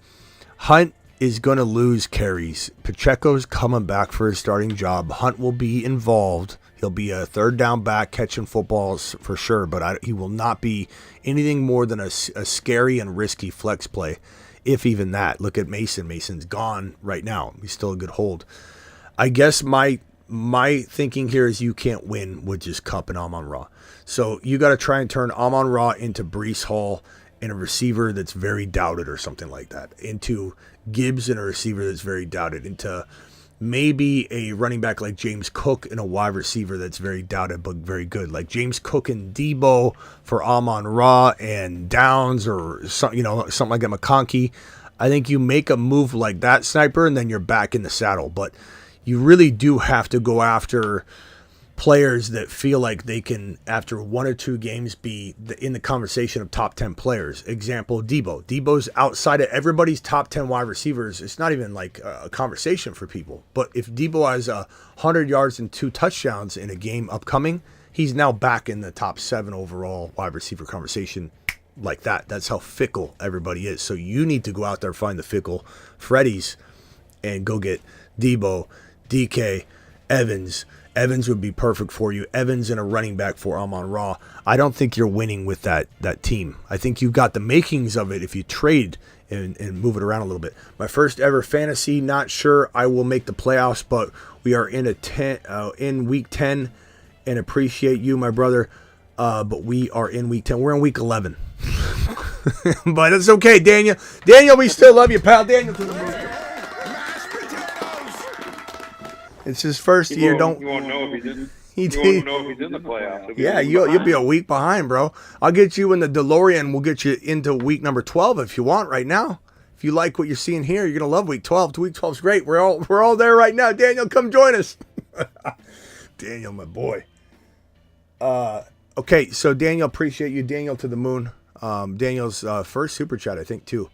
Hunt is going to lose carries. Pacheco's coming back for his starting job. Hunt will be involved. He'll be a third down back catching footballs for sure, but he will not be anything more than a scary and risky flex play, if even that. Look at Mason. Mason's gone right now. He's still a good hold. I guess my thinking here is you can't win with just Kupp and Amon-Ra. So you got to try and turn Amon-Ra into Breece Hall and a receiver that's very doubted or something like that, into Gibbs and a receiver that's very doubted, into maybe a running back like James Cook and a wide receiver that's very doubted but very good, like James Cook and Debo for Amon-Ra and Downs or something like that, McConkey. I think you make a move like that, Sniper, and then you're back in the saddle. But you really do have to go after players that feel like they can, after one or two games, be in the conversation of top 10 players. Example, Debo. Debo's outside of everybody's top 10 wide receivers. It's not even like a conversation for people. But if Debo has 100 yards and 2 touchdowns in a game upcoming, he's now back in the top 7 overall wide receiver conversation like that. That's how fickle everybody is. So you need to go out there, find the fickle Freddies, and go get Debo, DK, Evans. Evans would be perfect for you. Evans and a running back for Amon-Ra. I don't think you're winning with that team. I think you've got the makings of it if you trade and move it around a little bit. My first ever fantasy, not sure I will make the playoffs, but we are in week 10 and appreciate you, my brother. But we are in week 10. We're in week 11. But it's okay, Daniel. Daniel, we still love you, pal. Daniel to the moon. It's his first year. You won't know if he's in. You won't know if he's in the playoffs. Yeah, you'll be a week behind, bro. I'll get you in the DeLorean. We'll get you into week number 12 if you want right now. If you like what you're seeing here, you're gonna love week 12. Week 12 is great. We're all there right now. Daniel, come join us. Daniel, my boy. Okay, so Daniel, appreciate you. Daniel to the moon. Daniel's first super chat, I think, too.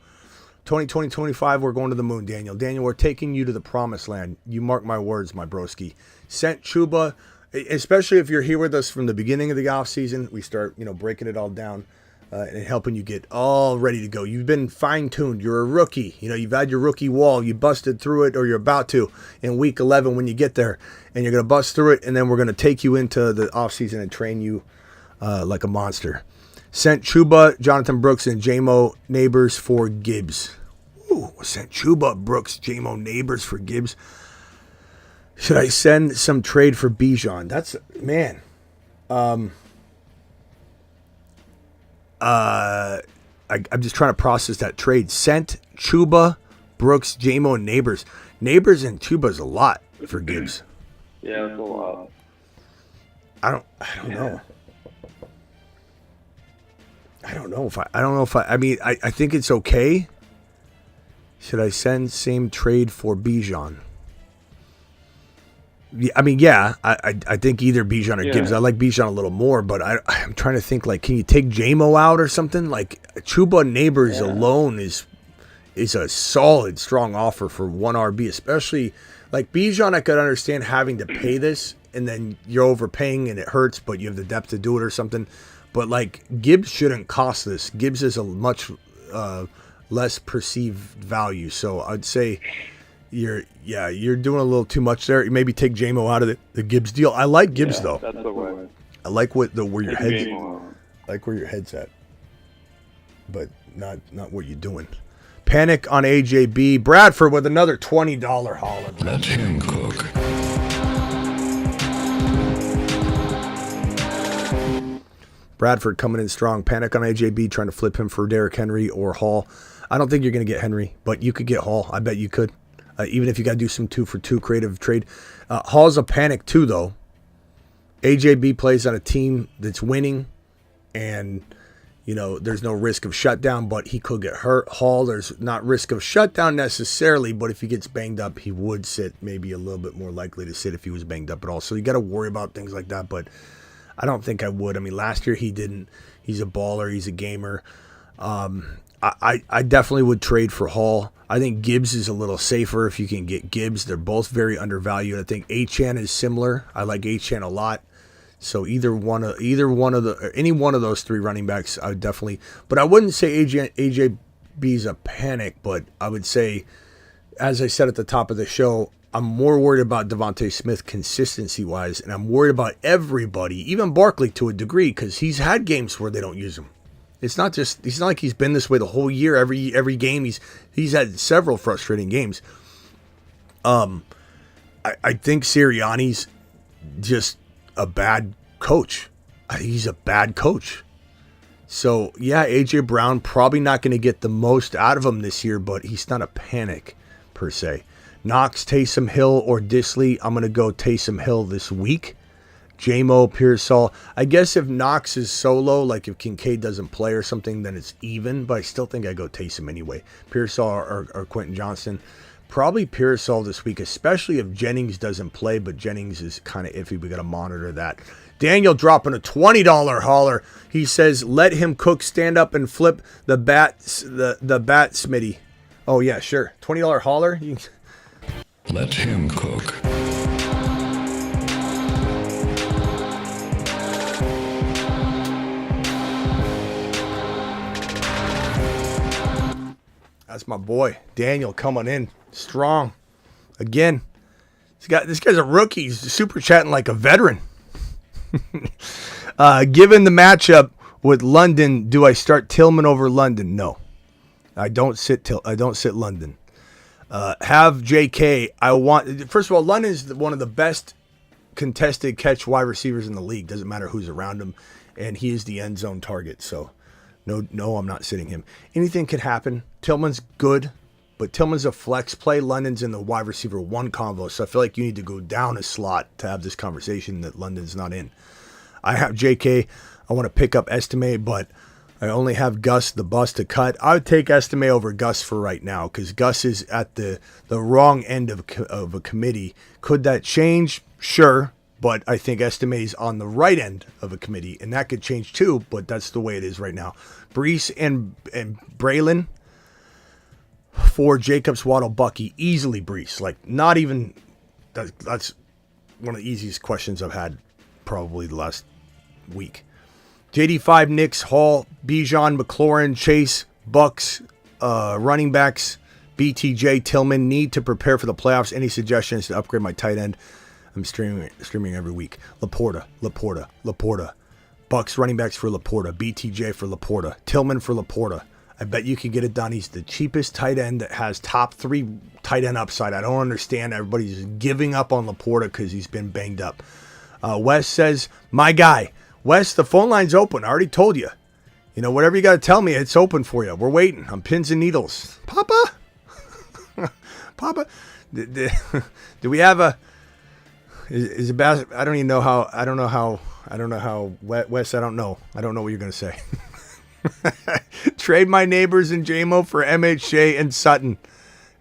2025, we're going to the moon, Daniel. Daniel, we're taking you to the promised land. You mark my words, my broski. Sent Chuba, especially if you're here with us from the beginning of the offseason, we start, breaking it all down and helping you get all ready to go. You've been fine-tuned. You're a rookie. You've had your rookie wall. You busted through it, or you're about to in week 11 when you get there, and you're going to bust through it, and then we're going to take you into the offseason and train you like a monster. Sent Chuba, Jonathan Brooks, and J-Mo Neighbors for Gibbs. Ooh, sent Chuba, Brooks, J-Mo Neighbors for Gibbs. Should I send some trade for Bijan? That's, man. I'm just trying to process that trade. Sent Chuba, Brooks, J-Mo, Neighbors. Neighbors and Chuba's a lot for Gibbs. Yeah, that's a lot. I don't know. I don't know if I think it's okay. Should I send same trade for Bijan? Yeah, I think either Bijan or Gibbs. I like Bijan a little more, but I'm trying to think, like, can you take J-Mo out or something? Like, Chuba Neighbors alone is a solid, strong offer for one RB, especially, like, Bijan, I could understand having to pay this, and then you're overpaying and it hurts, but you have the depth to do it or something. But, like, Gibbs shouldn't cost this. Gibbs is a much less perceived value. So I'd say You're doing a little too much there. Maybe take JMO out of the Gibbs deal. I like Gibbs though. That's the way. I like where your head's JMO. like where your head's at, but not what you're doing. Panic on AJB. Bradford with another $20 hauler. Let him cook. Bradford coming in strong. Panic on AJB, trying to flip him for Derrick Henry or Hall. I don't think you're going to get Henry, but you could get Hall. I bet you could. Even if you got to do some 2-for-2 creative trade. Hall's a panic too, though. AJB plays on a team that's winning, and there's no risk of shutdown, but he could get hurt. Hall, there's not risk of shutdown necessarily, but if he gets banged up, he would sit, maybe a little bit more likely to sit if he was banged up at all. So you got to worry about things like that, but I don't think I would. I mean, last year he didn't. He's a baller. He's a gamer. I definitely would trade for Hall. I think Gibbs is a little safer if you can get Gibbs. They're both very undervalued. I think Achane is similar. I like Achane a lot. So any one of those three running backs, I would definitely. But I wouldn't say AJB's a panic. But I would say, as I said at the top of the show, I'm more worried about Devontae Smith consistency-wise, and I'm worried about everybody, even Barkley to a degree, because he's had games where they don't use him. It's not like he's been this way the whole year. Every game he's had several frustrating games. I think Sirianni's just a bad coach. He's a bad coach. So yeah, AJ Brown probably not going to get the most out of him this year, but he's not a panic per se. Knox, Taysom Hill, or Disley. I'm going to go Taysom Hill this week. JMO, Pearsall. I guess if Knox is solo, like if Kincaid doesn't play or something, then it's even. But I still think I go Taysom anyway. Pearsall or Quentin Johnston. Probably Pearsall this week, especially if Jennings doesn't play. But Jennings is kind of iffy. We got to monitor that. Daniel dropping a $20 hauler. He says, "Let him cook. Stand up and flip the bat. The bat, Smitty." Oh yeah, sure. $20 hauler. Let him cook. That's my boy Daniel coming in strong again. This guy's a rookie. He's super chatting like a veteran. Given the matchup with London, do I start Tillman over London? No, I don't sit London. Have JK. First of all, London is one of the best contested catch wide receivers in the league. Doesn't matter who's around him, and he is the end zone target. So, no, I'm not sitting him. Anything could happen. Tillman's good, but Tillman's a flex play. London's in the wide receiver 1 convo, so I feel like you need to go down a slot to have this conversation that London's not in. I have JK. I want to pick up Estime, but I only have Gus the bust to cut. I would take Estime over Gus for right now because Gus is at the wrong end of a committee. Could that change? Sure, but I think Estime's on the right end of a committee, and that could change too, but that's the way it is right now. Brees and Braylon for Jacobs, Waddle, Bucky. Easily Brees. Like, not even... That's one of the easiest questions I've had probably the last week. JD5, Knicks, Hall, Bijan, McLaurin, Chase, Bucks, running backs, BTJ, Tillman. Need to prepare for the playoffs. Any suggestions to upgrade my tight end? I'm streaming every week. Laporta. Bucks running backs for Laporta. BTJ for Laporta. Tillman for Laporta. I bet you can get it done. He's the cheapest tight end that has top 3 tight end upside. I don't understand. Everybody's giving up on Laporta because he's been banged up. Wes says, my guy. Wes, the phone line's open. I already told you. Whatever you got to tell me, it's open for you. We're waiting. I'm pins and needles. Papa? Papa? Do we have a... Is it bad? I don't know how, Wes, I don't know what you're going to say. Trade my Neighbors and JMO for MHJ and Sutton.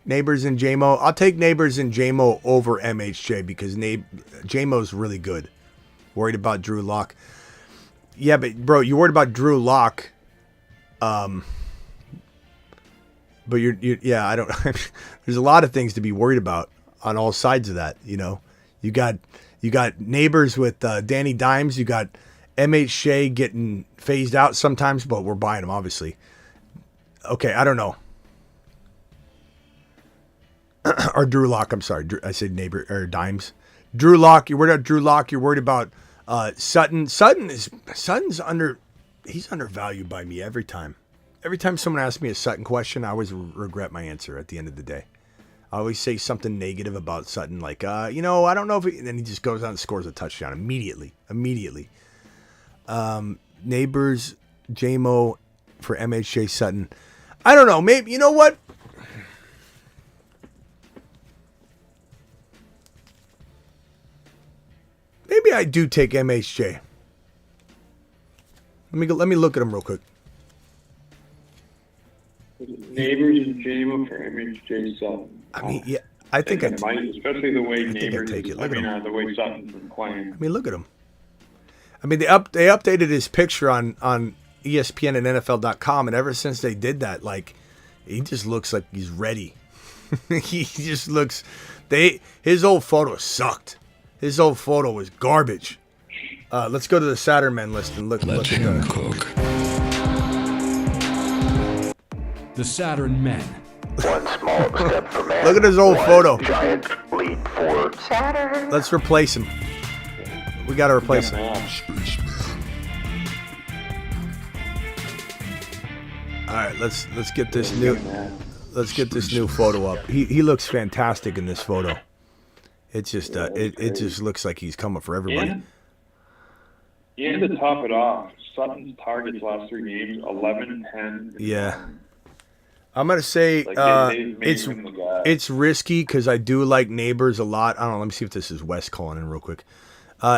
Neighbors and JMO. I'll take Neighbors and JMO over MHJ because JMO's really good. Worried about Drew Lock. Yeah, but bro, you're worried about Drew Lock. But yeah, I don't. There's a lot of things to be worried about on all sides of that. You got Neighbors with Danny Dimes. You got MHJ getting phased out sometimes, but we're buying him obviously. Okay, I don't know. or Drew Lock. I'm sorry. I said neighbor or Dimes. Drew Lock. You're worried about Drew Lock. You're worried about Sutton. Sutton's he's undervalued by me every time. Every time someone asks me a Sutton question, I always regret my answer at the end of the day. I always say something negative about Sutton, like, I don't know if and then he just goes out and scores a touchdown immediately. Neighbors, JMO for MHJ Sutton. I don't know. Maybe, you know what? Maybe I do take MHJ. Let me look at him real quick. Neighbors and JMO for MHJ Sutton. I mean, yeah, I think I might, especially the way Neighbors. take it. The way Sutton's been playing. I mean, look at him. I mean, they updated his picture on ESPN and NFL.com, and ever since they did that, like, he just looks like he's ready. He just looks. His old photo sucked. His old photo was garbage. Let's go to the Saturn Men list and look. Let him cook. The Saturn Men. One small step for man. Look at his old photo. Giant leap for Saturn. Let's replace him. We got to replace him. All right, let's get this new photo up. He looks fantastic in this photo. It's just it just looks like he's coming for everybody. And to top it off, Sutton's targets last 3 games, 11, 10. Yeah. I'm going to say it's risky because I do like Neighbors a lot. I don't know. Let me see if this is Wes calling in real quick.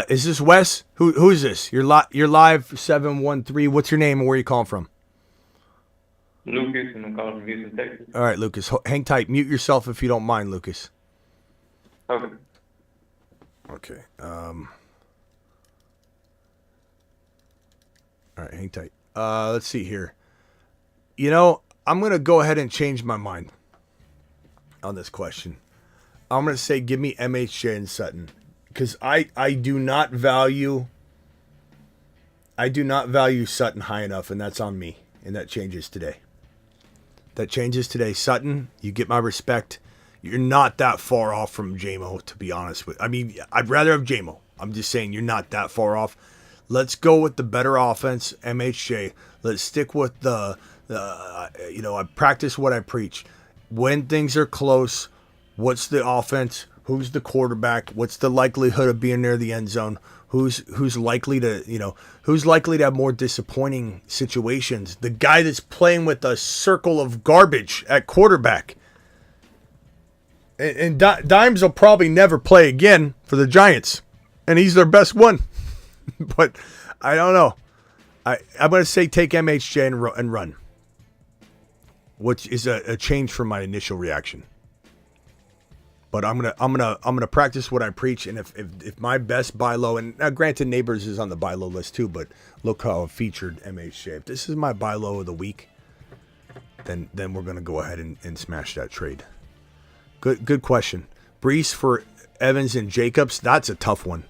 Is this Wes? Who is this? You're live 713. What's your name and where are you calling from? Lucas, and I'm calling from Houston, Texas. All right, Lucas. Hang tight. Mute yourself if you don't mind, Lucas. Okay. Okay. All right, hang tight. Let's see here. I'm going to go ahead and change my mind on this question. I'm going to say give me MHJ and Sutton because I do not value Sutton high enough, and that's on me, and that changes today. Sutton, you get my respect. You're not that far off from JMO, to be honest with you. I mean, I'd rather have JMO. I'm just saying you're not that far off. Let's go with the better offense, MHJ. Let's stick with I practice what I preach. When things are close, what's the offense? Who's the quarterback? What's the likelihood of being near the end zone? Who's likely to have more disappointing situations? The guy that's playing with a circle of garbage at quarterback. And Dimes will probably never play again for the Giants, and he's their best one. But I don't know. I'm going to say take MHJ and run, which is a change from my initial reaction. But I'm gonna practice what I preach, and if my best buy low, and now granted Neighbors is on the buy low list too, but look how I've featured MHJ. If this is my buy low of the week, then we're gonna go ahead and smash that trade. Good question. Brees for Evans and Jacobs. That's a tough one.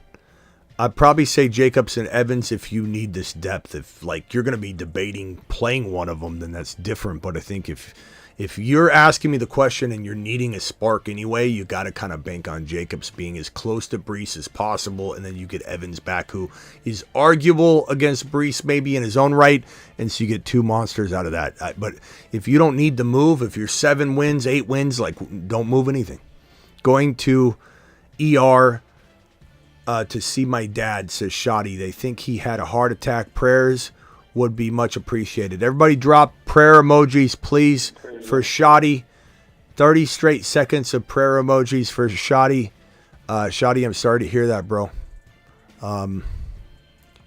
I'd probably say Jacobs and Evans if you need this depth. If you're going to be debating playing one of them, then that's different. But I think if you're asking me the question and you're needing a spark anyway, you got to kind of bank on Jacobs being as close to Brees as possible, and then you get Evans back, who is arguable against Brees maybe in his own right, and so you get 2 monsters out of that. But if you don't need to move, if you're 7 wins, 8 wins, don't move anything. Going to ER to see my dad, says Shoddy. They think he had a heart attack. Prayers would be much appreciated. Everybody drop prayer emojis, please, for Shoddy. 30 straight seconds of prayer emojis for Shoddy. Shoddy, I'm sorry to hear that, bro.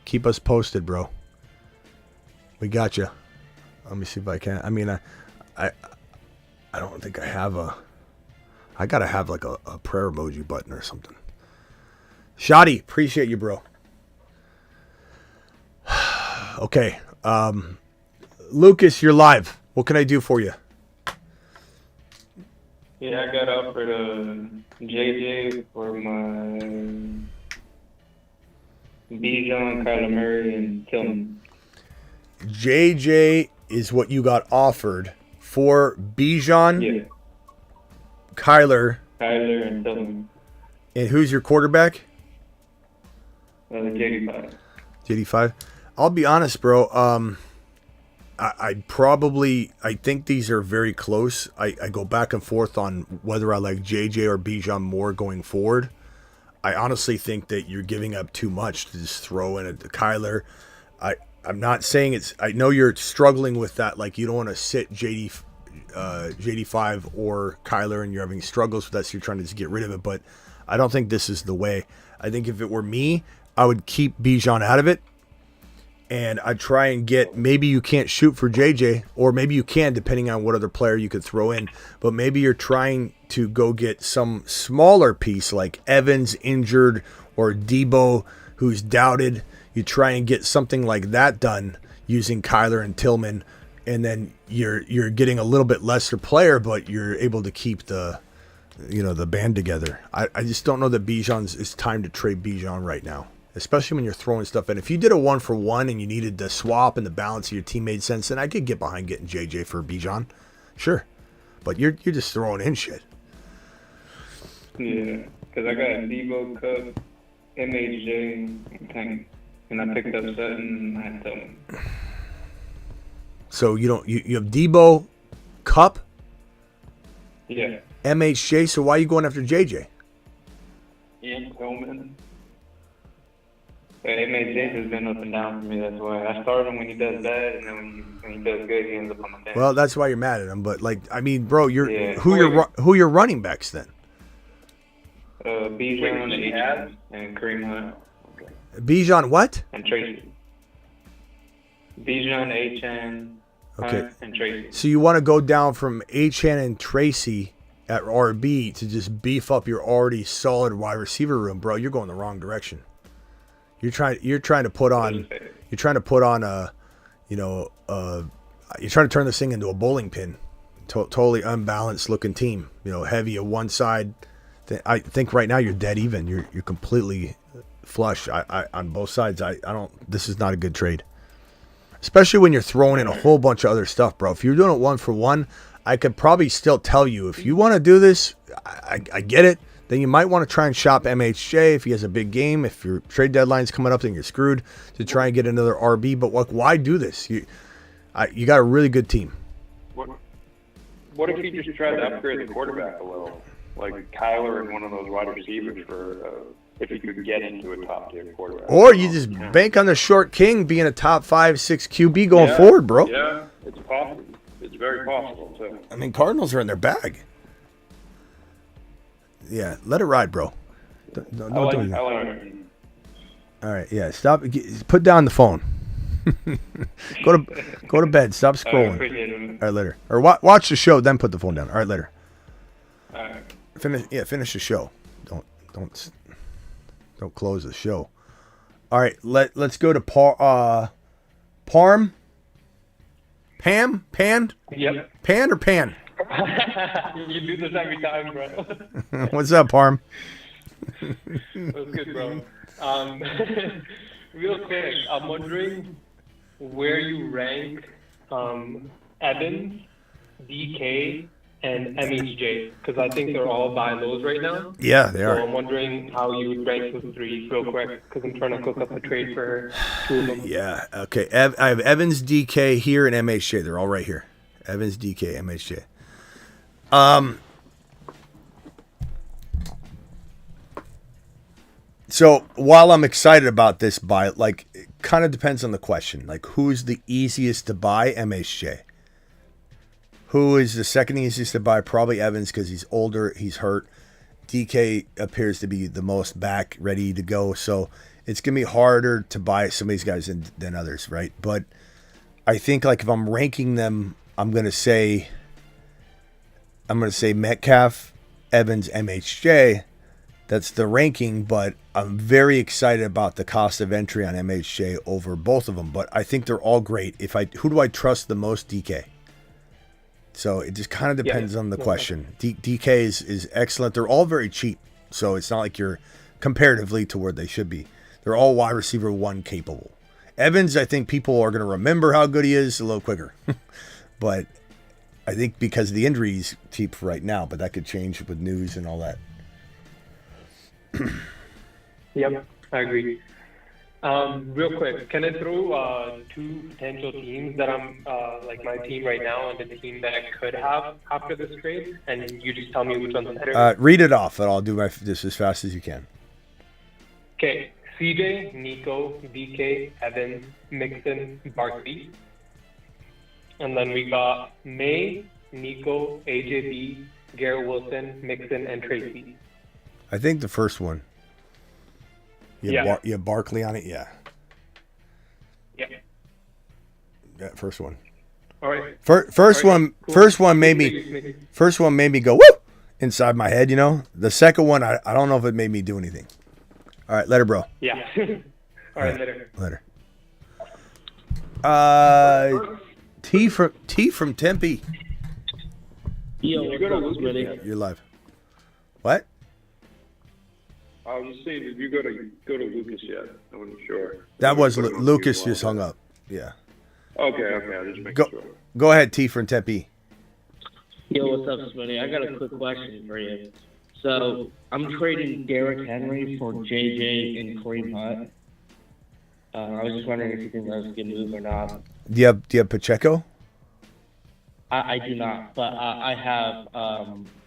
Keep us posted, bro. We got you. Let me see if I can. I mean, I don't think I have I got to have like a prayer emoji button or something. Shoddy, appreciate you, bro. Okay. Lucas, you're live. What can I do for you? Yeah, I got offered a JJ for my Bijan, Kyler Murray, and Tillman. JJ is what you got offered for Bijan, Yeah. Kyler. Kyler and Tillman. And who's your quarterback? JD5. JD5. I'll be honest, bro. I think these are very close. I go back and forth on whether I like JJ or Bijan more going forward. I honestly think that you're giving up too much to just throw in a Kyler. I'm not saying it's. I know you're struggling with that. Like you don't want to sit JD5 or Kyler, and you're having struggles with that, so you're trying to just get rid of it. But I don't think this is the way. I think if it were me, I would keep Bijan out of it. And I'd try and get, maybe you can't shoot for JJ, or maybe you can, depending on what other player you could throw in. But maybe you're trying to go get some smaller piece like Evans injured or Debo who's doubted. You try and get something like that done using Kyler and Tillman, and then you're getting a little bit lesser player, but you're able to keep the band together. I just don't know that it's time to trade Bijan right now. Especially when you're throwing stuff in. If you did a 1-for-1 and you needed the swap and the balance of your team made sense, then I could get behind getting JJ for Bijan. Sure. But you're just throwing in shit. Yeah, because I got Debo, Cup, MHJ, and I picked up Sutton and I had Tillman. So you have Debo, Cup, Yeah. MHJ, so why are you going after JJ? Ian Tillman. MHJ has been up and down for me. That's why I started him when he does bad, and then when he does good, he ends up on my bench. Well, that's why you're mad at him. But bro, who Yeah. your running backs then? Bijan and Kareem Hunt. Okay. Bijan what? And Tracy. Bijan, H.N. Okay. Hunt, and Tracy. So you want to go down from H.N. and Tracy at RB to just beef up your already solid wide receiver room, bro? You're going the wrong direction. You're trying to put on you're trying to turn this thing into a bowling pin. Totally unbalanced looking team. Heavy on one side. I think right now you're dead even. You're completely flush. I on both sides. I don't. This is not a good trade. Especially when you're throwing in a whole bunch of other stuff, bro. If you're doing it 1-for-1, I could probably still tell you if you want to do this. I get it. Then you might want to try and shop MHJ if he has a big game. If your trade deadline's coming up, then you're screwed to try and get another RB. But why do this? You got a really good team. What if you just tried to upgrade the quarterback a little, like Kyler and one of those wide receivers for if you could get into a top tier quarterback? Or you just bank on the short king being a top 5-6 QB going forward, bro. Yeah, it's possible. It's very possible too. I mean, Cardinals are in their bag. Yeah, let it ride, bro. Don't do anything. All right, yeah. Stop. Put down the phone. Go to bed. Stop scrolling. All right, later. Or watch the show, then put the phone down. All right, later. All right. Finish the show. Don't close the show. All right, let's go to Parm. Pan? Yep. Pan or Pan? You do this every time, bro. What's up, Parm? What's good, bro? Real quick, I'm wondering where you rank Evans, DK, and MHJ, because I think they're all buy lows right now. Yeah, they are. So I'm wondering how you would rank those three real quick, because I'm trying to cook up a trade for two of them. Yeah, okay. I have Evans, DK here, and MHJ. They're all right here. Evans, DK, MHJ. So while I'm excited about this buy, it kind of depends on the question. Like, who's the easiest to buy? MHJ. Who is the second easiest to buy? Probably Evans, because he's older, he's hurt. DK appears to be the most back, ready to go. So it's gonna be harder to buy some of these guys than others, right? But I think if I'm ranking them, I'm gonna say Metcalf, Evans, MHJ. That's the ranking, but I'm very excited about the cost of entry on MHJ over both of them. But I think they're all great. Who do I trust the most? DK. So it just kind of depends on the question. DK is excellent. They're all very cheap, so it's not like you're comparatively to where they should be. They're all wide receiver 1 capable. Evans, I think people are going to remember how good he is a little quicker, but I think because the injury he's cheap for right now, but that could change with news and all that. Yep, I agree. Real quick, can I throw 2 potential teams that I'm like my team right now and the team that I could have after this trade, and you just tell me which one's better? Read it off, and I'll do this as fast as you can. Okay, CJ, Nico, DK, Evans, Mixon, Barkley. And then we got May, Nico, AJB, Garrett Wilson, Mixon, and Tracy. I think the first one. You have Barkley on it? Yeah. Yeah. Yeah, first one. All right. First one made me go, woo, inside my head, you know? The second one, I don't know if it made me do anything. All right, later, bro. Yeah. All right, later. Later. T from Tempe. Yo, You're live. What? I was just saying, did you go to Lucas yet? I wasn't sure. That was Lucas just hung up. Yeah. Okay. I just making sure. Go ahead, T from Tempe. Yo, what's up, Smitty? I got a quick question for you. So, I'm trading Derrick Henry for JJ and Kareem Hunt. I was just wondering if you think that was a good move or not. Do you have Pacheco? I do not, but I have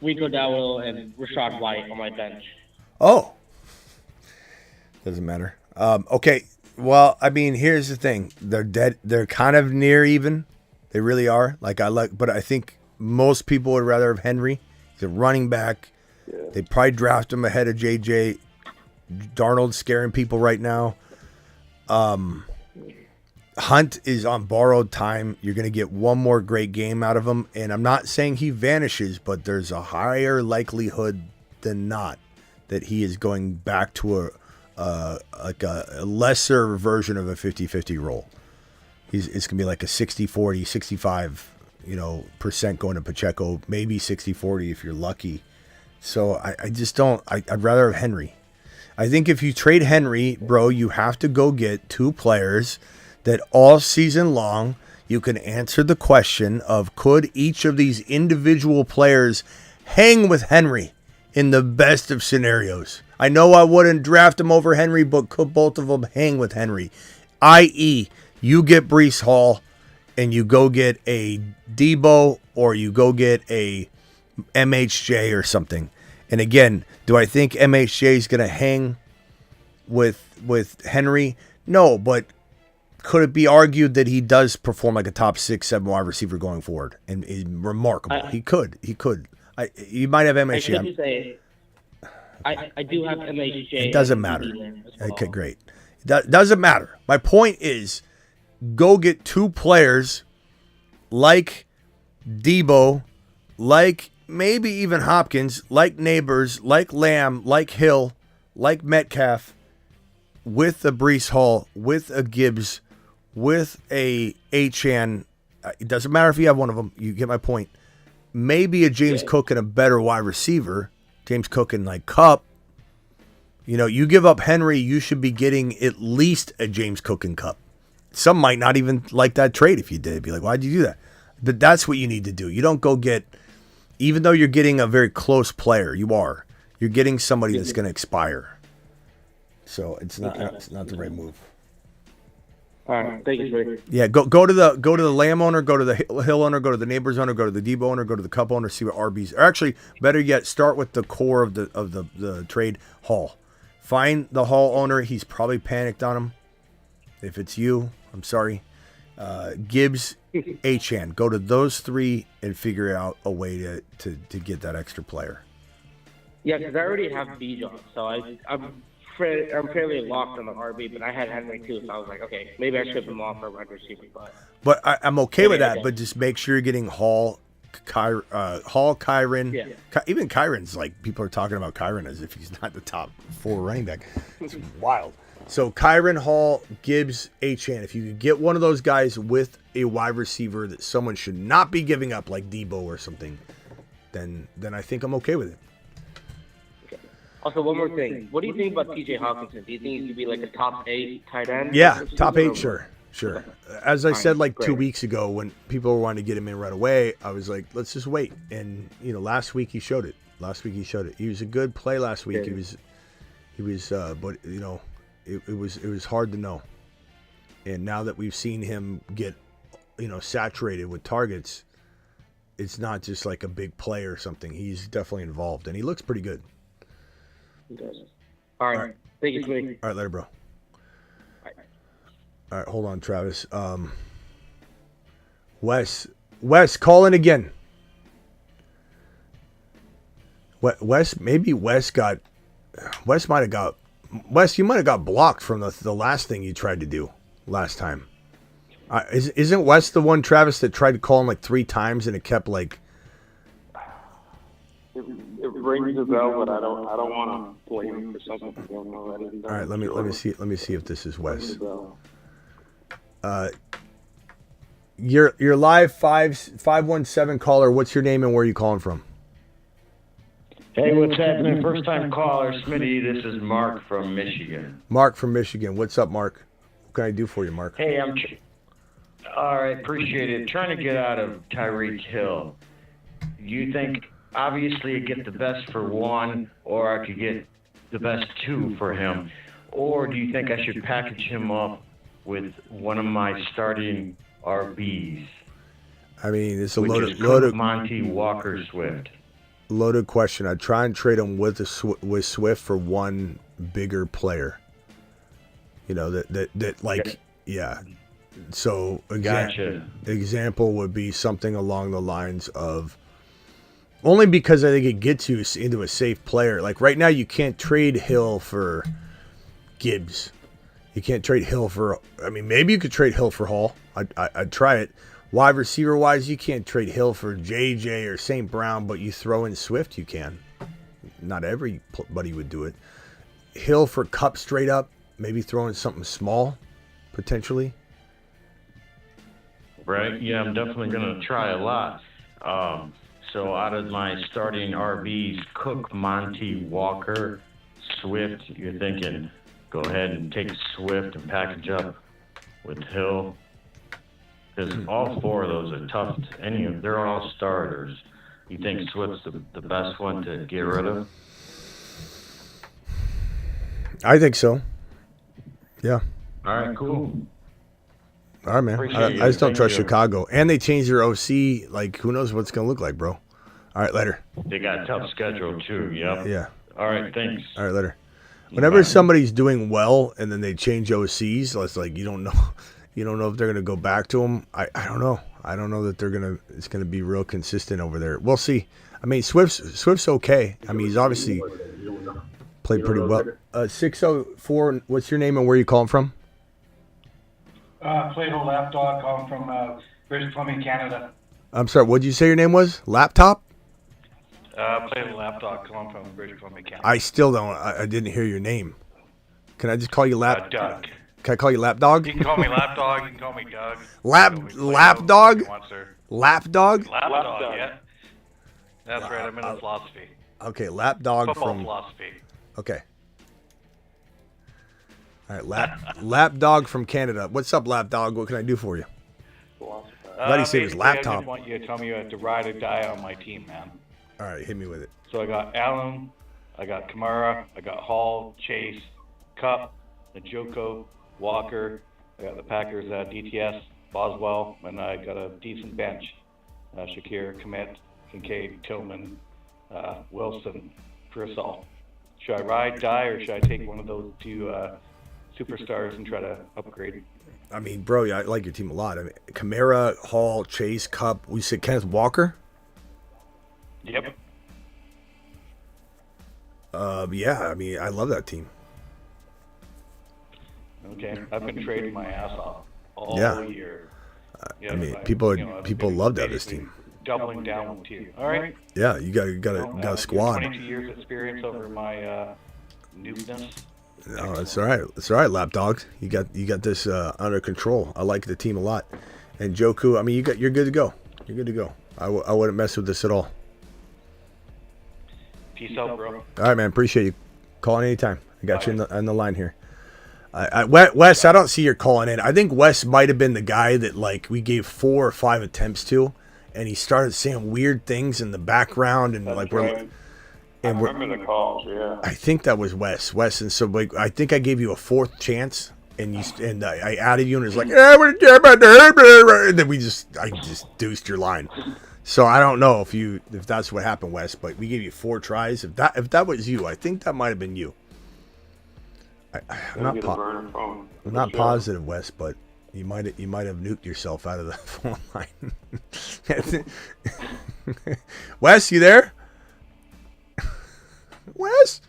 Rico Dowdle and Rashad White on my bench. Oh. Doesn't matter. Okay. Well, I mean, here's the thing. They're dead. They're kind of near even. They really are. But I think most people would rather have Henry. He's a running back. Yeah. They probably draft him ahead of JJ. Darnold's scaring people right now. Hunt is on borrowed time. You're going to get one more great game out of him. And I'm not saying he vanishes, but there's a higher likelihood than not that he is going back to a lesser version of a 50-50 role. It's going to be like a 60-40, 65, percent going to Pacheco, maybe 60-40 if you're lucky. So I just don't. I'd rather have Henry. I think if you trade Henry, bro, you have to go get 2 players that all season long you can answer the question of could each of these individual players hang with Henry in the best of scenarios. I know I wouldn't draft him over Henry, but could both of them hang with Henry? I.e., you get Breece Hall and you go get a Debo or you go get a MHJ or something. And again, do I think MHJ is going to hang with Henry? No, but could it be argued that he does perform like a top 6-7 wide receiver going forward and is remarkable? He could. You might have MHJ. I do have MHJ. It doesn't matter. Okay, great. Doesn't matter. My point is, go get 2 players like Debo, like maybe even Hopkins, like Neighbors, like Lamb, like Hill, like Metcalf, with a Breece Hall, with a Gibbs, with a Achane. It doesn't matter if you have one of them. You get my point. Maybe a James Cook and a better wide receiver. James Cook and like Kupp. You give up Henry, you should be getting at least a James Cook and Kupp. Some might not even like that trade if you did. Be like, why'd you do that? But that's what you need to do. You don't go get, even though you're getting a very close player, you're getting somebody that's going to expire. So it's not the right move. All right, thank you, sir. Yeah, go to the Lamb owner, go to the Hill owner, go to the Neighbors owner, go to the Debo owner, go to the Kupp owner, see what RBs. Or actually, better yet, start with the core of the trade. Hall. Find the Hall owner. He's probably panicked on him. If it's you, I'm sorry. Gibbs, Achane. Go to those 3 and figure out a way to get that extra player. Yeah, because I already have Bijan, so I'm fairly locked on the RB, but I had Henry too, so I was like, okay, maybe I ship him off for a wide receiver. But I'm okay with that. But just make sure you're getting Hall, Kyren. Yeah. Even Kyren's like, people are talking about Kyren as if he's not the top 4 running back. It's wild. So Kyren, Hall, Gibbs, Achane. If you could get one of those guys with a wide receiver that someone should not be giving up, like Debo or something, then I think I'm okay with it. Also, one more thing. What do you think about TJ Hawkinson? Do you think he could be like a top 8 tight end? Yeah, top 8, sure. Sure. As I said like 2 great. weeks ago when people were wanting to get him in right away, I was like, let's just wait. And last week he showed it. He was a good play last week. Yeah. He was but it was hard to know. And now that we've seen him get saturated with targets, it's not just like a big play or something. He's definitely involved and he looks pretty good. He does. All right. Thank you, Smitty. All right, later, bro. All right, hold on, Travis. Wes, call in again. Wes you might have got blocked from the last thing you tried to do last time. Isn't Wes the one, Travis, that tried to call him like 3 times and it kept like? It rings a bell, but I don't want to blame him for something I don't know. All right, let me see if this is Wes. You're live 517 caller. What's your name and where are you calling from? Hey, what's happening? First time caller, Smitty. This is Mark from Michigan. Mark from Michigan. What's up, Mark? What can I do for you, Mark? Hey, all right, appreciate it. Trying to get out of Tyreek Hill. You think, obviously, I get the best for 1, or I could get the best 2 for him? Or do you think I should package him up with one of my starting RBs? I mean, it's a loaded Monty Walker Swift. Loaded question. I'd try and trade him with Swift for one bigger player. Yeah. So example would be something along the lines of, only because I think it gets you into a safe player. Like right now, you can't trade Hill for Gibbs. You can't trade Hill for. I mean, maybe you could trade Hill for Hall. I'd try it. Wide receiver wise, you can't trade Hill for JJ or St. Brown, but you throw in Swift, you can. Not everybody would do it. Hill for Cup straight up. Maybe throw in something small, potentially. Right. Yeah, I'm definitely going to try a lot. So out of my starting RBs, Cook, Monty, Walker, Swift, you're thinking go ahead and take Swift and package up with Hill. Because all 4 of those are tough. They're all starters. You think Swift's the best one to get rid of? I think so. Yeah. All right, cool. All right, man. I just don't trust Chicago. And they changed their OC. Like, who knows what it's going to look like, bro. All right, later. They got a tough schedule, too. Yep. Yeah. All right, thanks. All right, later. Whenever somebody's doing well and then they change OCs, it's like you don't know if they're going to go back to them. I don't know. I don't know that it's going to be real consistent over there. We'll see. I mean, Swift's okay. I mean, he's obviously played pretty well. 604, what's your name and where are you calling from? Plato Lapdog, calling from British Columbia, Canada. I'm sorry, what did you say your name was? Laptop? Plato Lapdog, calling from British Columbia, Canada. I still don't. I didn't hear your name. Can I just call you Doug. Can I call you Lapdog? You can call me Lapdog. You can call me Doug. Lapdog? Lapdog? Lapdog, yeah. That's right. I'm in philosophy. Okay, Lapdog Football from philosophy. Okay. All right, Lapdog from Canada. What's up, Lapdog? What can I do for you? Glad he said his laptop. I just want you to tell me you have to ride or die on my team, man. All right, hit me with it. So I got Allen, I got Kamara, I got Hall, Chase, Cup, Njoku, Walker. I got the Packers DTS, Boswell, and I got a decent bench. Shakir, Komet, Kincaid, Tillman, Wilson, Pearsall. Should I ride, die, or should I take one of those 2 superstars and try to upgrade? I mean, bro, I like your team a lot. I mean, Kamara, Hall, Chase, Cup. We said Kenneth Walker? Yep. Yeah, I mean, I love that team. Okay, I've been trading my ass off all year. I mean, people love that this team. Doubling down with you. All right. Yeah, you got a squad. 22 years experience over my noobness. No, that's all right. It's all right, Lapdog. You got this under control. I like the team a lot. And Joku, I mean, you're good to go. You're good to go. I wouldn't mess with this at all. Peace out, bro. All right, man. Appreciate you calling anytime. I got you on the line here. Wes, I don't see you're calling in. I think Wes might have been the guy that like we gave 4 or 5 attempts to, and he started saying weird things in the background, and That's like right. I remember the calls, yeah. I think that was Wes, and so like I think I gave you a 4th chance, and I added you, and it's like, and then I just deuced your line. So I don't know if that's what happened, Wes, but we gave you 4 tries. If that was you, I think that might have been you. I'm not positive, Wes, but you might have nuked yourself out of the phone line. Wes, you there? Wes?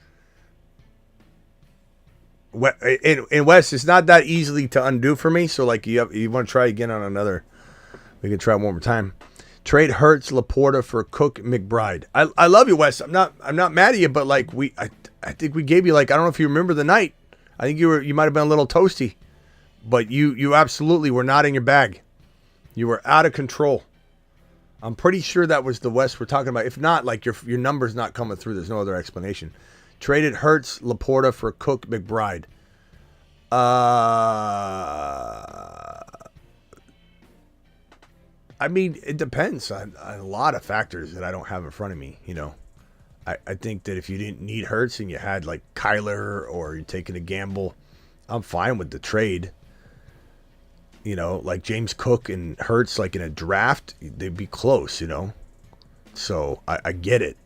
And Wes, it's not that easily to undo for me. So like you want to try again on another. We can try one more time. Trade Hurts, Laporta for Cook, McBride. I love you, Wes. I'm not mad at you, but like I think we gave you like, I don't know if you remember the night. I think you might have been a little toasty, but you absolutely were not in your bag. You were out of control. I'm pretty sure that was the West we're talking about. If not, like your number's not coming through. There's no other explanation. Traded Hurts, Laporta for Cook, McBride. I mean, it depends on a lot of factors that I don't have in front of me, you know. I think that if you didn't need Hurts and you had like Kyler or you're taking a gamble, I'm fine with the trade. You know, like James Cook and Hurts, like in a draft, they'd be close, you know. So I get it.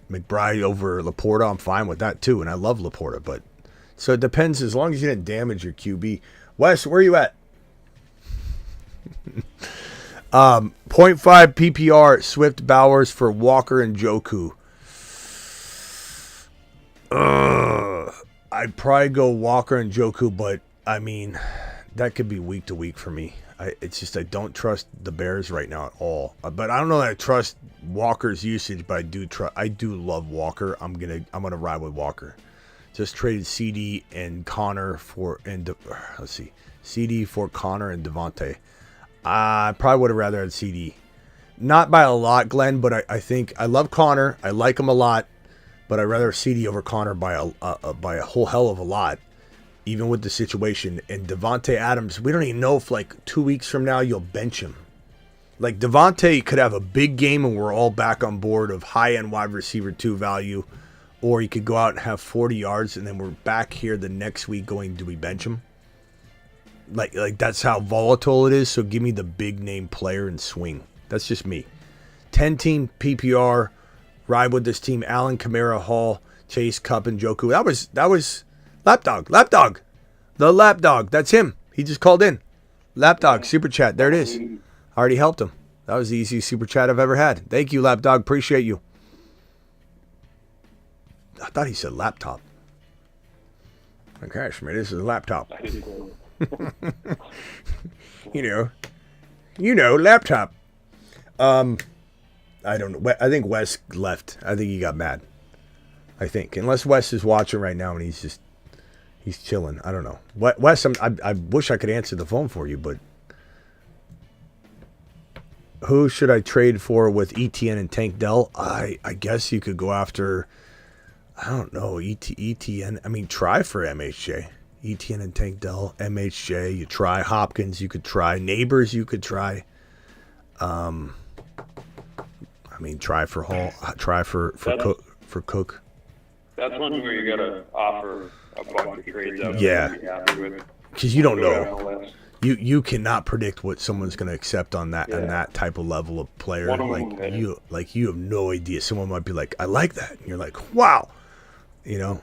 McBride over Laporta, I'm fine with that too. And I love Laporta, but so it depends as long as you didn't damage your QB. Wes, where are you at? 0.5 PPR, Swift Bowers for Walker and Joku. I'd probably go Walker and Joku, but I mean, that could be week to week for me. It's just I don't trust the Bears right now at all. But I don't know that I trust Walker's usage, but I do love Walker. I'm gonna ride with Walker. Just traded CD and Connor for CD for Connor and Devontae. I probably would have rather had CD. Not by a lot, Glenn, but I think I love Connor. I like him a lot, but I'd rather have CD over Connor by a whole hell of a lot, even with the situation. And Devontae Adams, we don't even know if like 2 weeks from now you'll bench him. Like Devontae could have a big game and we're all back on board of high-end wide receiver 2 value, or he could go out and have 40 yards and then we're back here the next week going, do we bench him? Like that's how volatile it is. So give me the big name player and swing. That's just me. 10-team PPR, ride with this team. Allen, Kamara, Hall, Chase, Kupp, and Joku. That was Lapdog. The Lapdog. That's him. He just called in. Lapdog, super chat. There it is. I already helped him. That was the easiest super chat I've ever had. Thank you, Lapdog. Appreciate you. I thought he said laptop. Okay, Schmidt, this is a laptop. you know, laptop. I don't know. I think Wes left. I think he got mad. I think, unless Wes is watching right now and he's chilling. I don't know. Wes, I wish I could answer the phone for you, but who should I trade for with ETN and Tank Dell? I guess you could go after, I don't know, ETN. I mean, try for MHJ. ETN and Tank Dell, MHJ. You try Hopkins. You could try Neighbors. You could try. I mean, try for Hall. Try for Cook. That's one where you gotta offer a bunch of trades out. Yeah, because you don't know. You cannot predict what someone's going to accept on that type of level of player. Like you have no idea. Someone might be like, I like that, and you're like, wow, you know.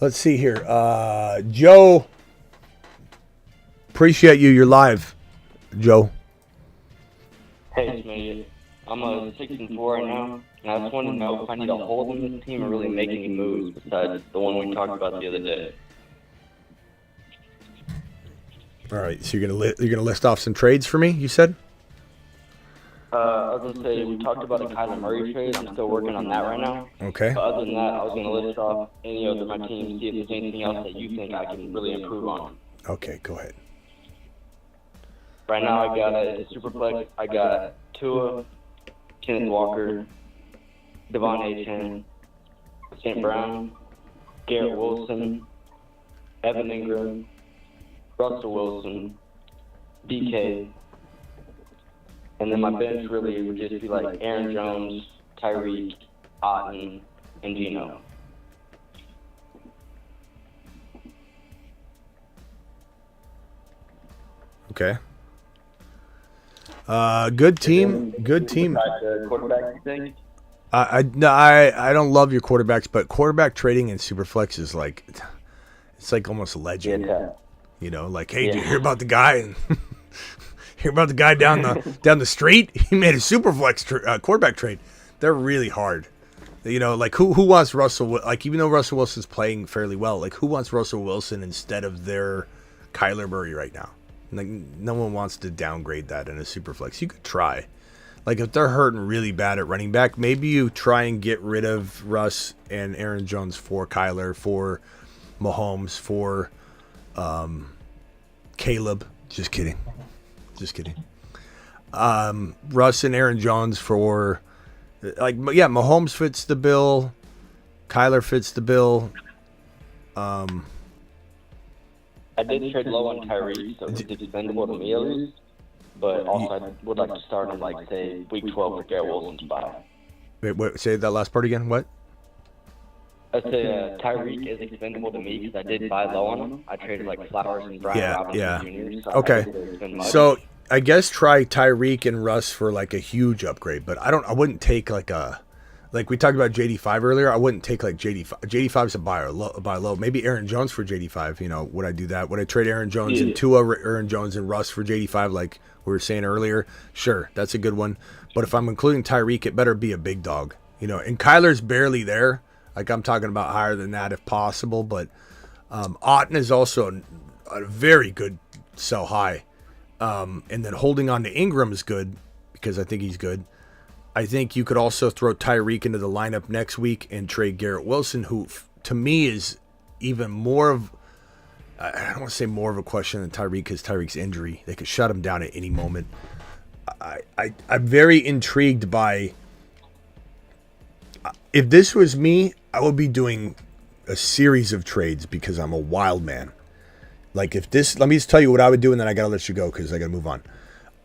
Let's see here. Joe, appreciate you. You're live, Joe. Hey, Smitty. I'm a 6-4 right now, and I just want to know if I need to hold in this team or really make any moves besides the one we talked about the other day. All right, so you're gonna list off some trades for me. You said. I was gonna say we talked about a Kyler Murray trade. I'm still working on that right now. Okay. But other than that, I was gonna list off any other my team, see if there's anything else that you think I can really improve on. Okay, go ahead. Right now, I got a Superflex. I got Tua, Kenneth Walker, Devon Achane, St. Brown, Garrett Wilson, Evan Ingram, Russell Wilson, DK, and then my bench really would just be like Aaron Jones, Tyreek, Otten, and Geno. Okay. Good team. Good team. Quarterback, you think? No, I don't love your quarterbacks, but quarterback trading in Superflex is like, it's like almost legend. Yeah. You know, like, hey, did you hear about the guy? And hear about the guy down the street? He made a Superflex quarterback trade. They're really hard. You know, like who wants Russell? Like, even though Russell Wilson's playing fairly well, like who wants Russell Wilson instead of their Kyler Murray right now? Like, no one wants to downgrade that in a Superflex. You could try. Like, if they're hurting really bad at running back, maybe you try and get rid of Russ and Aaron Jones for Kyler, for Mahomes, for Caleb. Just kidding. Russ and Aaron Jones for, like, yeah, Mahomes fits the bill. Kyler fits the bill. I did trade low on Tyreek, so he's expendable to me at least. But also, I would like to start him, like, say, week 12 for Garrett Wilson's bye. Wait, say that last part again. What? I'd say Tyreek is expendable to me because I did buy low on him. I traded, like, Flowers and Brian Robinson Jr. So Okay. So I guess try Tyreek and Russ for, like, a huge upgrade. But I wouldn't take, like, like we talked about JD5 earlier. I wouldn't take, like, JD5. JD5's a buy low. Maybe Aaron Jones for JD5. You know, would I do that? Would I trade Aaron Jones and Tua, Aaron Jones and Russ for JD5 like we were saying earlier? Sure, that's a good one. But if I'm including Tyreek, it better be a big dog. You know, and Kyler's barely there. Like, I'm talking about higher than that if possible. But Otten is also a very good sell high. And then holding on to Ingram is good because I think he's good. I think you could also throw Tyreek into the lineup next week and trade Garrett Wilson, who to me is even more of, I don't want to say more of a question than Tyreek because Tyreek's injury. They could shut him down at any moment. I'm very intrigued by, if this was me, I would be doing a series of trades because I'm a wild man. Like, if this, let me just tell you what I would do and then I got to let you go because I got to move on.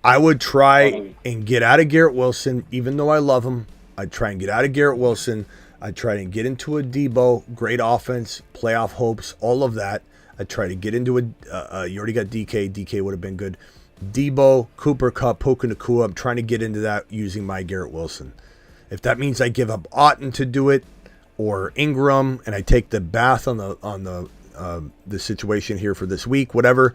I would try and get out of Garrett Wilson, even though I love him. I'd try and get out of Garrett Wilson. I'd try and get into a Debo, great offense, playoff hopes, all of that. I'd try to get into you already got DK. DK would have been good. Debo, Cooper Kupp, Puka Nacua. I'm trying to get into that using my Garrett Wilson. If that means I give up Otten to do it, or Ingram, and I take the bath on the situation here for this week, whatever.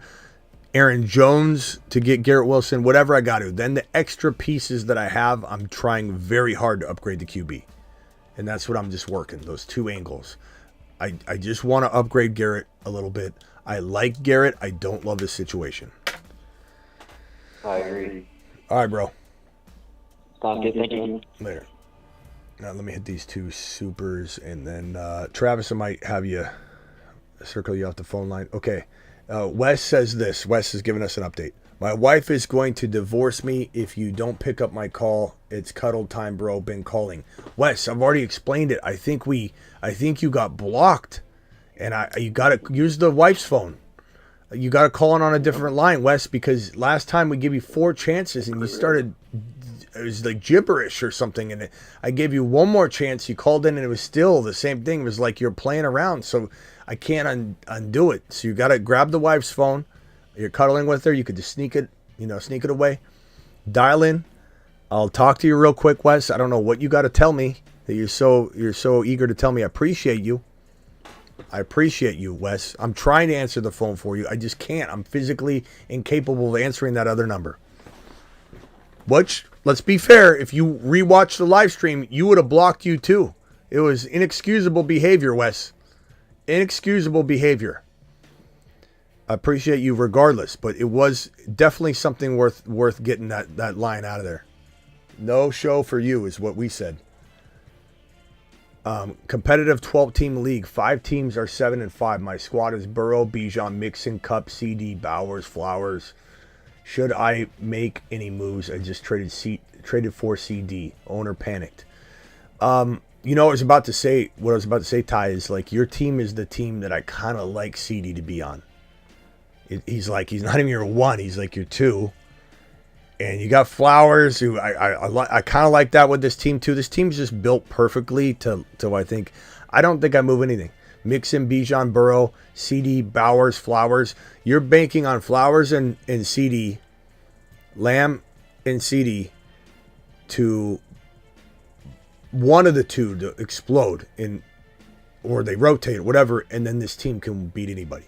Aaron Jones to get Garrett Wilson, whatever I got to. Then the extra pieces that I have, I'm trying very hard to upgrade the QB. And that's what I'm just working, those two angles. I just want to upgrade Garrett a little bit. I like Garrett. I don't love his situation. I agree. All right, bro. Sounds good. Thank you. Later. Now let me hit these two supers, and then Travis, I might have you circle you off the phone line. Okay. Wes says this. Wes is giving us an update. My wife is going to divorce me if you don't pick up my call. It's cuddle time, bro. Been calling. Wes, I've already explained it. I think you got blocked, and you got to use the wife's phone. You got to call in on a different line, Wes, because last time we gave you 4 chances and you started, it was like gibberish or something, and I gave you one more chance. You called in and it was still the same thing. It was like you're playing around, so I can't undo it. So you got to grab the wife's phone. You're cuddling with her. You could just sneak it away. Dial in. I'll talk to you real quick, Wes. I don't know what you got to tell me that you're so eager to tell me. I appreciate you. I appreciate you, Wes. I'm trying to answer the phone for you. I just can't. I'm physically incapable of answering that other number. Which, let's be fair, if you rewatch the live stream, you would have blocked you too. It was inexcusable behavior, Wes. Inexcusable behavior. I appreciate you regardless, but it was definitely something worth getting that line out of there. No show for you is what we said. Competitive 12-team league. 5 teams are 7-5. My squad is Burrow, Bijan, Mixon, Kupp, CD, Bowers, Flowers, Should I make any moves? I just traded for CD. Owner panicked. You know, what I was about to say, Ty, is like your team is the team that I kind of like CD to be on. He's not even your 1. He's like your 2. And you got Flowers, who I kind of like that with this team too. This team's just built perfectly to I don't think I move anything. Mixon, Bijan, Burrow, CD, Bowers, Flowers. You're banking on Flowers and CD, Lamb and CD to one of the two to explode or they rotate, whatever, and then this team can beat anybody.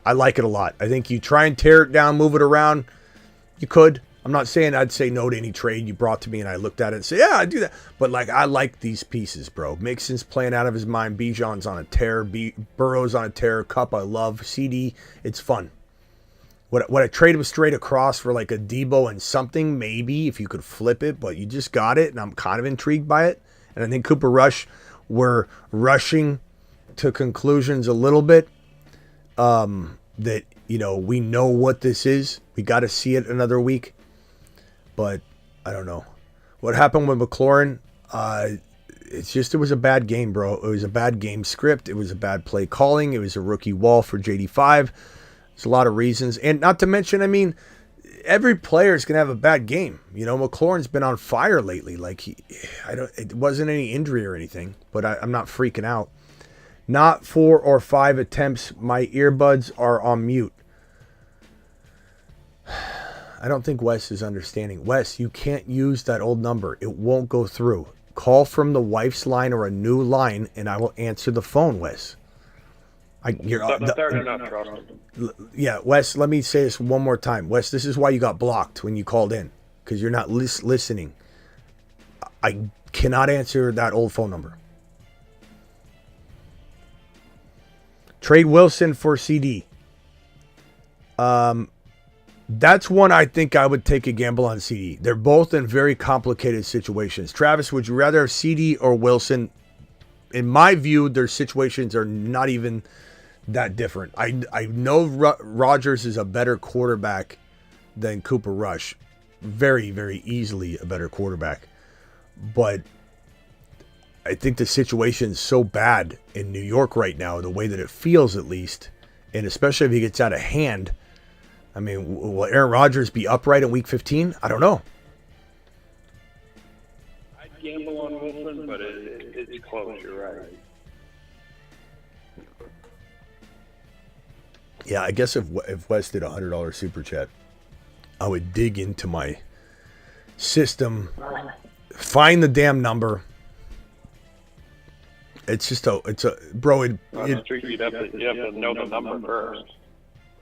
I like it a lot. I think you try and tear it down, move it around. You could. I'm not saying I'd say no to any trade you brought to me and I looked at it and say, yeah, I'd do that. But, I like these pieces, bro. Mixon's playing out of his mind. Bijan's on a tear. Burrow's on a tear. Cup, I love. CD, it's fun. What I traded was straight across for, a Debo and something, maybe, if you could flip it. But you just got it, and I'm kind of intrigued by it. And I think Cooper Rush, we're rushing to conclusions a little bit. That, we know what this is. We got to see it another week. But I don't know. What happened with McLaurin, it was a bad game, bro. It was a bad game script. It was a bad play calling. It was a rookie wall for JD5. There's a lot of reasons. And not to mention, every player is going to have a bad game. McLaurin's been on fire lately. It wasn't any injury or anything, but I'm not freaking out. Not 4 or 5 attempts. My earbuds are on mute. I don't think Wes is understanding. Wes, you can't use that old number. It won't go through. Call from the wife's line or a new line, and I will answer the phone, Wes. Yeah, Wes, let me say this one more time. Wes, this is why you got blocked when you called in, because you're not listening. I cannot answer that old phone number. Trade Wilson for CD. That's one I think I would take a gamble on CD. They're both in very complicated situations. Travis, would you rather have CD or Wilson? In my view, their situations are not even that different. I know Rodgers is a better quarterback than Cooper Rush. Very, very easily a better quarterback. But I think the situation is so bad in New York right now, the way that it feels at least, and especially if he gets out of hand. Will Aaron Rodgers be upright in Week 15? I don't know. I'd gamble on Wilson, but it's close. You're right. Yeah, I guess if Wes did a $100 super chat, I would dig into my system, find the damn number. It's just bro. You'd have to know the number first.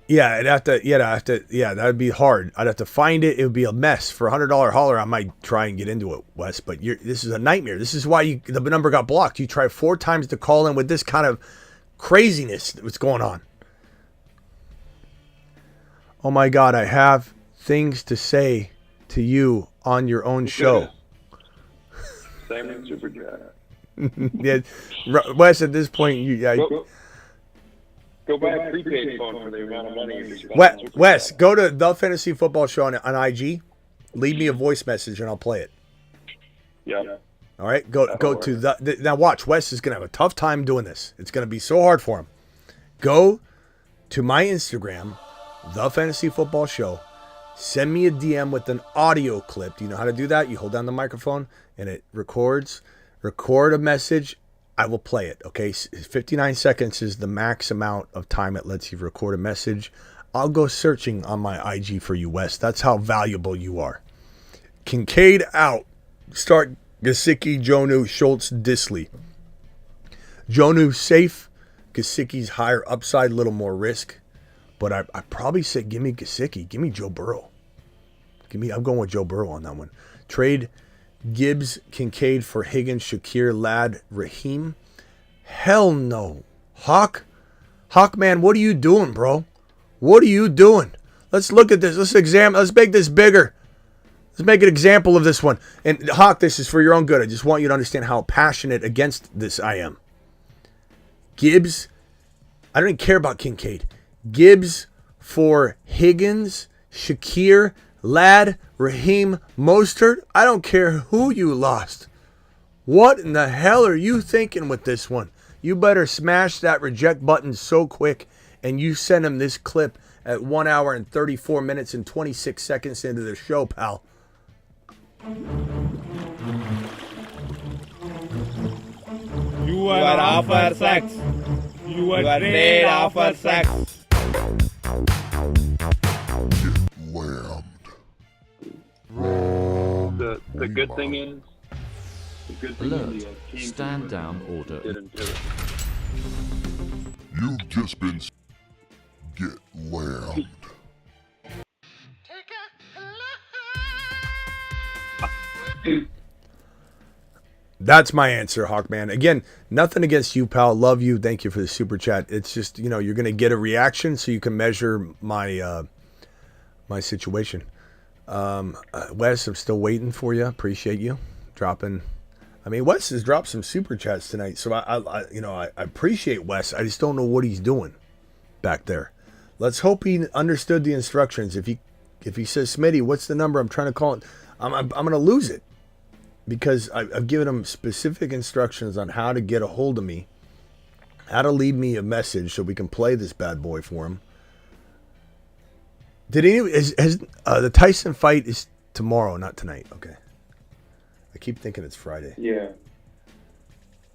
Yeah, that would be hard. I'd have to find it. It would be a mess. For a $100 hauler, I might try and get into it, Wes. But this is a nightmare. This is why the number got blocked. You tried 4 times to call in with this kind of craziness that's going on. Oh my God, I have things to say to you on your own show. Same in Super Chat. Yeah, Wes. At this point, Go buy a prepaid phone for the amount of money you spend. Wes, go to the Fantasy Football Show on IG. Leave me a voice message and I'll play it. Yeah. All right. Go to now. Watch. Wes is gonna have a tough time doing this. It's gonna be so hard for him. Go to my Instagram, the Fantasy Football Show. Send me a DM with an audio clip. Do you know how to do that? You hold down the microphone and it records. Record a message. I will play it, okay? 59 seconds is the max amount of time it lets you record a message. I'll go searching on my IG for you, Wes. That's how valuable you are. Kincaid out. Start Gesicki, Jonnu, Schultz, Disley. Jonnu safe. Gesicki's higher upside, little more risk. But I probably say give me Gesicki. Give me Joe Burrow. I'm going with Joe Burrow on that one. Trade Gibbs, Kincaid for Higgins, Shakir, Ladd, Raheem. Hell no. Hawk, man, what are you doing, bro? What are you doing? Let's look at this. Let's make this bigger. Let's make an example of this one. And Hawk, this is for your own good. I just want you to understand how passionate against this I am. Gibbs, I don't even care about Kincaid. Gibbs for Higgins, Shakir, Ladd, Raheem Mostert. I don't care who you lost. What in the hell are you thinking with this one? You better smash that reject button so quick, and you send him this clip at 1 hour and 34 minutes and 26 seconds into the show, pal. You are off for sex. You are made off for sex. The good thing is, Alert. Stand down order. You've just been get lammed. That's my answer, Hawkman. Again, nothing against you, pal. Love you. Thank you for the super chat. It's just, you're going to get a reaction so you can measure my my situation. Wes, I'm still waiting for you. Appreciate you dropping. I mean, Wes has dropped some super chats tonight, so I appreciate Wes. I just don't know what he's doing back there. Let's hope he understood the instructions. If he says, Smitty, what's the number I'm trying to call it? I'm going to lose it. Because I've given him specific instructions on how to get a hold of me, how to leave me a message so we can play this bad boy for him. The Tyson fight is tomorrow, not tonight? Okay. I keep thinking it's Friday. Yeah.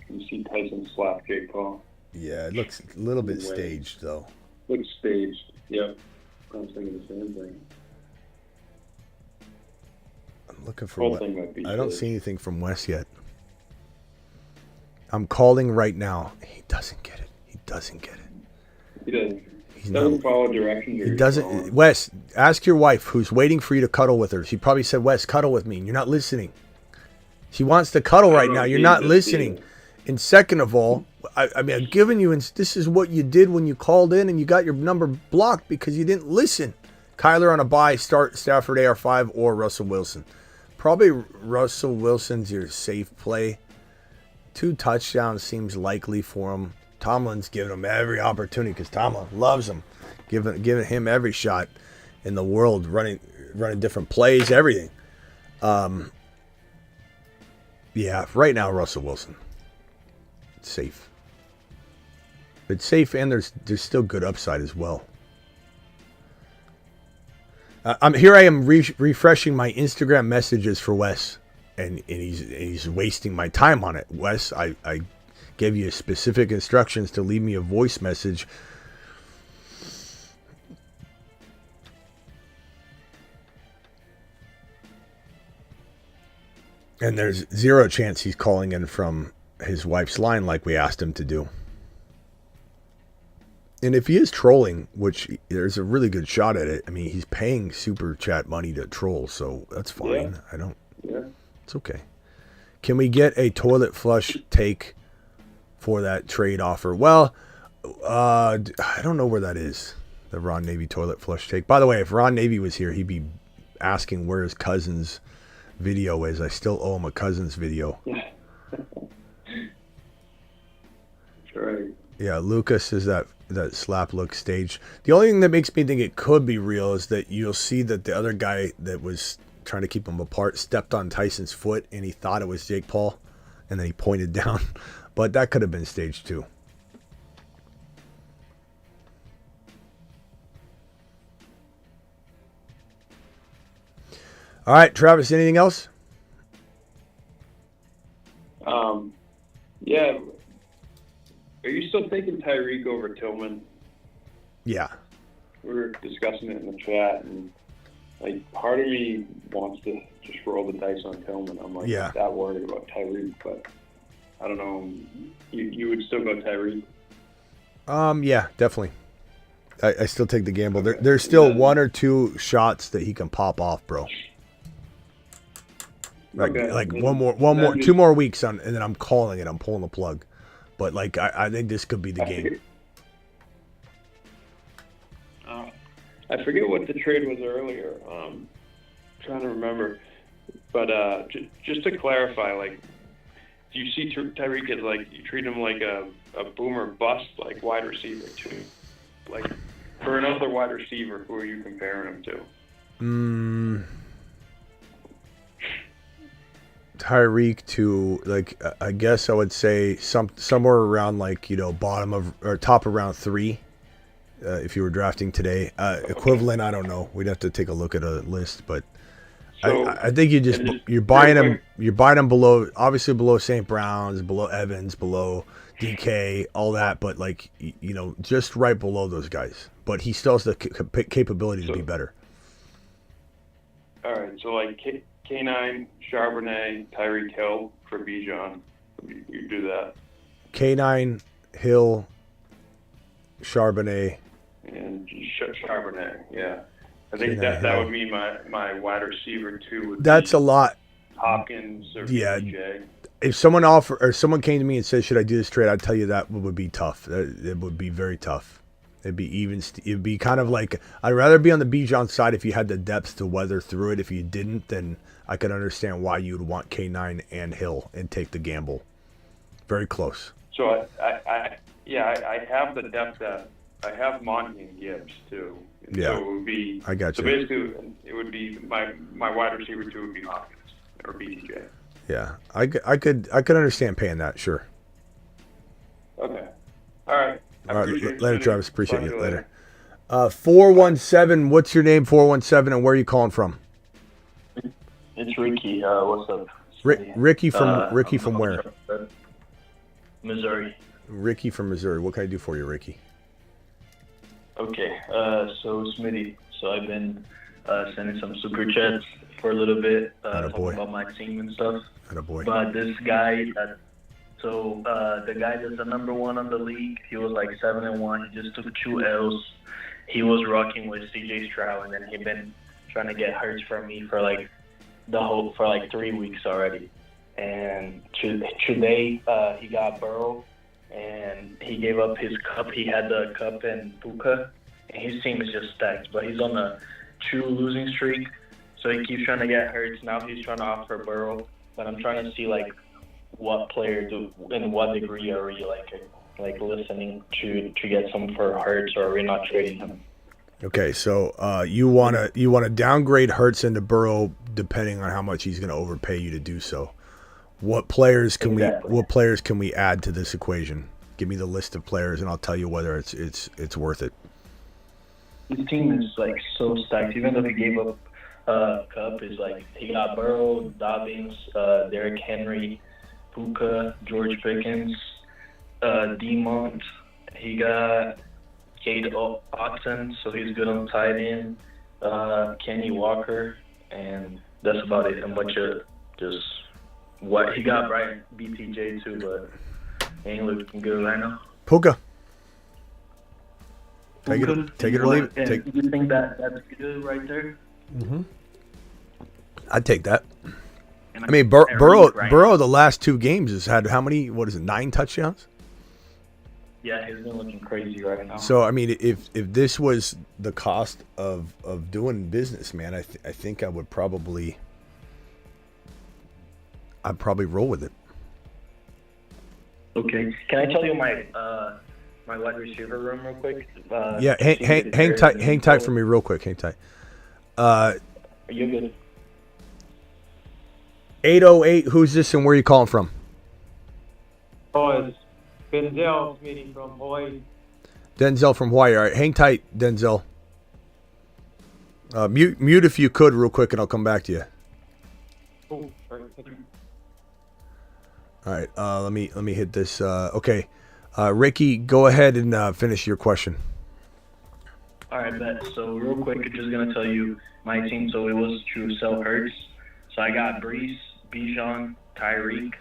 You see Tyson slap Jake Paul. Yeah, it looks a little bit staged, though. Looks staged. Yep. I was thinking the same thing. I'm looking for what? I don't see anything from Wes yet. I'm calling right now. He doesn't get it. He doesn't get it. He doesn't. He doesn't follow directions. He doesn't. Wes, ask your wife who's waiting for you to cuddle with her. She probably said, Wes, cuddle with me. And you're not listening. She wants to cuddle right now. You're not listening. And second of all, I mean, I've given you, and this is what you did when you called in and you got your number blocked because you didn't listen. Kyler on a bye, start Stafford AR5 or Russell Wilson. Probably Russell Wilson's your safe play. 2 touchdowns seems likely for him. Tomlin's giving him every opportunity because Tomlin loves him. Giving him every shot in the world, running different plays, everything. Yeah, right now Russell Wilson. It's safe. It's safe, and there's still good upside as well. Here I am refreshing my Instagram messages for Wes, and he's wasting my time on it. Wes, I gave you specific instructions to leave me a voice message. And there's 0 chance he's calling in from his wife's line like we asked him to do. And if he is trolling, which there's a really good shot at it, I mean, he's paying super chat money to troll, so that's fine. Yeah. It's okay. Can we get a toilet flush take for that trade offer? Well, I don't know where that is, the Ron Navy toilet flush take. By the way, if Ron Navy was here, he'd be asking where his cousin's video is. I still owe him a cousin's video. Right. Yeah, Lucas says that slap look staged. The only thing that makes me think it could be real is that you'll see that the other guy that was trying to keep them apart stepped on Tyson's foot and he thought it was Jake Paul and then he pointed down. But that could have been staged too. All right, Travis, anything else? Yeah. Are you still taking Tyreek over Tillman? Yeah. We were discussing it in the chat, and like part of me wants to just roll the dice on Tillman. I'm like that worried about Tyreek, but I don't know. You would still go Tyreek? Yeah, definitely. I still take the gamble. There's still 1 or 2 shots that he can pop off, bro. Like 2 more weeks on, and then I'm calling it. I'm pulling the plug. But like I think this could be the game. I forget what the trade was earlier. Trying to remember, but just to clarify, like, do you see Tyreek as like you treat him like a boomer bust, like wide receiver too? Like for another wide receiver, who are you comparing him to? Tyreek to, like, I guess I would say somewhere around, like, bottom of or top of round 3. If you were drafting today, equivalent, I don't know. We'd have to take a look at a list, but I think you're buying them. You're buying them below, obviously below St. Brown's, below Evans, below DK, all that, but like just right below those guys. But he still has the capability to be better. All right, so like K9, Charbonnet, Tyreek Hill for Bijan. You do that. K9, Hill, Charbonnet. And Charbonnet, yeah. I think that would be my wide receiver too. That's a lot. Hopkins or DJ. If someone came to me and said, "Should I do this trade?" I'd tell you that would be tough. It would be very tough. It'd be kind of like, I'd rather be on the Bijan side if you had the depth to weather through it. If you didn't, then I could understand why you would want K9 and Hill and take the gamble. Very close. So I have the depth that I have Monty and Gibbs too. Yeah. So it would be. I got you. So basically, it would be my wide receiver two would be Hopkins or BTJ. Yeah, I could understand paying that. Sure. Okay. All right. All right. Later, Travis. Appreciate you. Later. 417. What's your name? 417, and where are you calling from? It's Ricky. What's up? Ricky from where? Missouri. Ricky from Missouri. What can I do for you, Ricky? Okay. So Smitty. So I've been sending some super chats for a little bit, talking about my team and stuff. But this guy, the guy that's the number one on the league, he was like 7-1. He just took 2 L's. He was rocking with CJ Stroud, and then he'd been trying to get hurts from me for like 3 weeks already. And today he got Burrow, and he gave up his cup. He had the cup and Puka, and his team is just stacked. But he's on a 2 losing streak, so he keeps trying to get hurt. Now he's trying to offer Burrow, but I'm trying to see like what player in what degree are we like listening to get some for Hurts, or are we not trading him? Okay, so you wanna downgrade Hurts into Burrow depending on how much he's going to overpay you to do so. What players can we add to this equation? Give me the list of players, and I'll tell you whether it's worth it. His team is like so stacked. Even though he gave up Cup, is like he got Burrow, Dobbins, Derrick Henry, Puka, George Pickens, Demont. He got Cade Otton, so he's good on tight end. Kenny Walker, and that's about it. And bunch of just what he got, right? BTJ too, but he ain't looking good right now. Puka. Take it or leave it. You think that's good right there? Mm-hmm. I'd take that. I mean, Burrow the last 2 games has had how many? 9 touchdowns? Yeah, he's been looking crazy right now. So I mean, if this was the cost of doing business, man, I think I'd probably roll with it. Okay, can I tell you my my wide receiver room real quick? Yeah, hang tight for me real quick. Hang tight. Are you good? 808. Who's this and where are you calling from? Oh, it's Denzel Smitty from Hawaii. Denzel from Hawaii. All right, hang tight, Denzel. Mute if you could real quick, and I'll come back to you. Cool. All right, thank you. All right, let me hit this. Okay, Ricky, go ahead and finish your question. All right, bet. So real quick, I'm just gonna tell you my team. So it was to sell Hurts. So I got Brees, Bijan, Tyreek,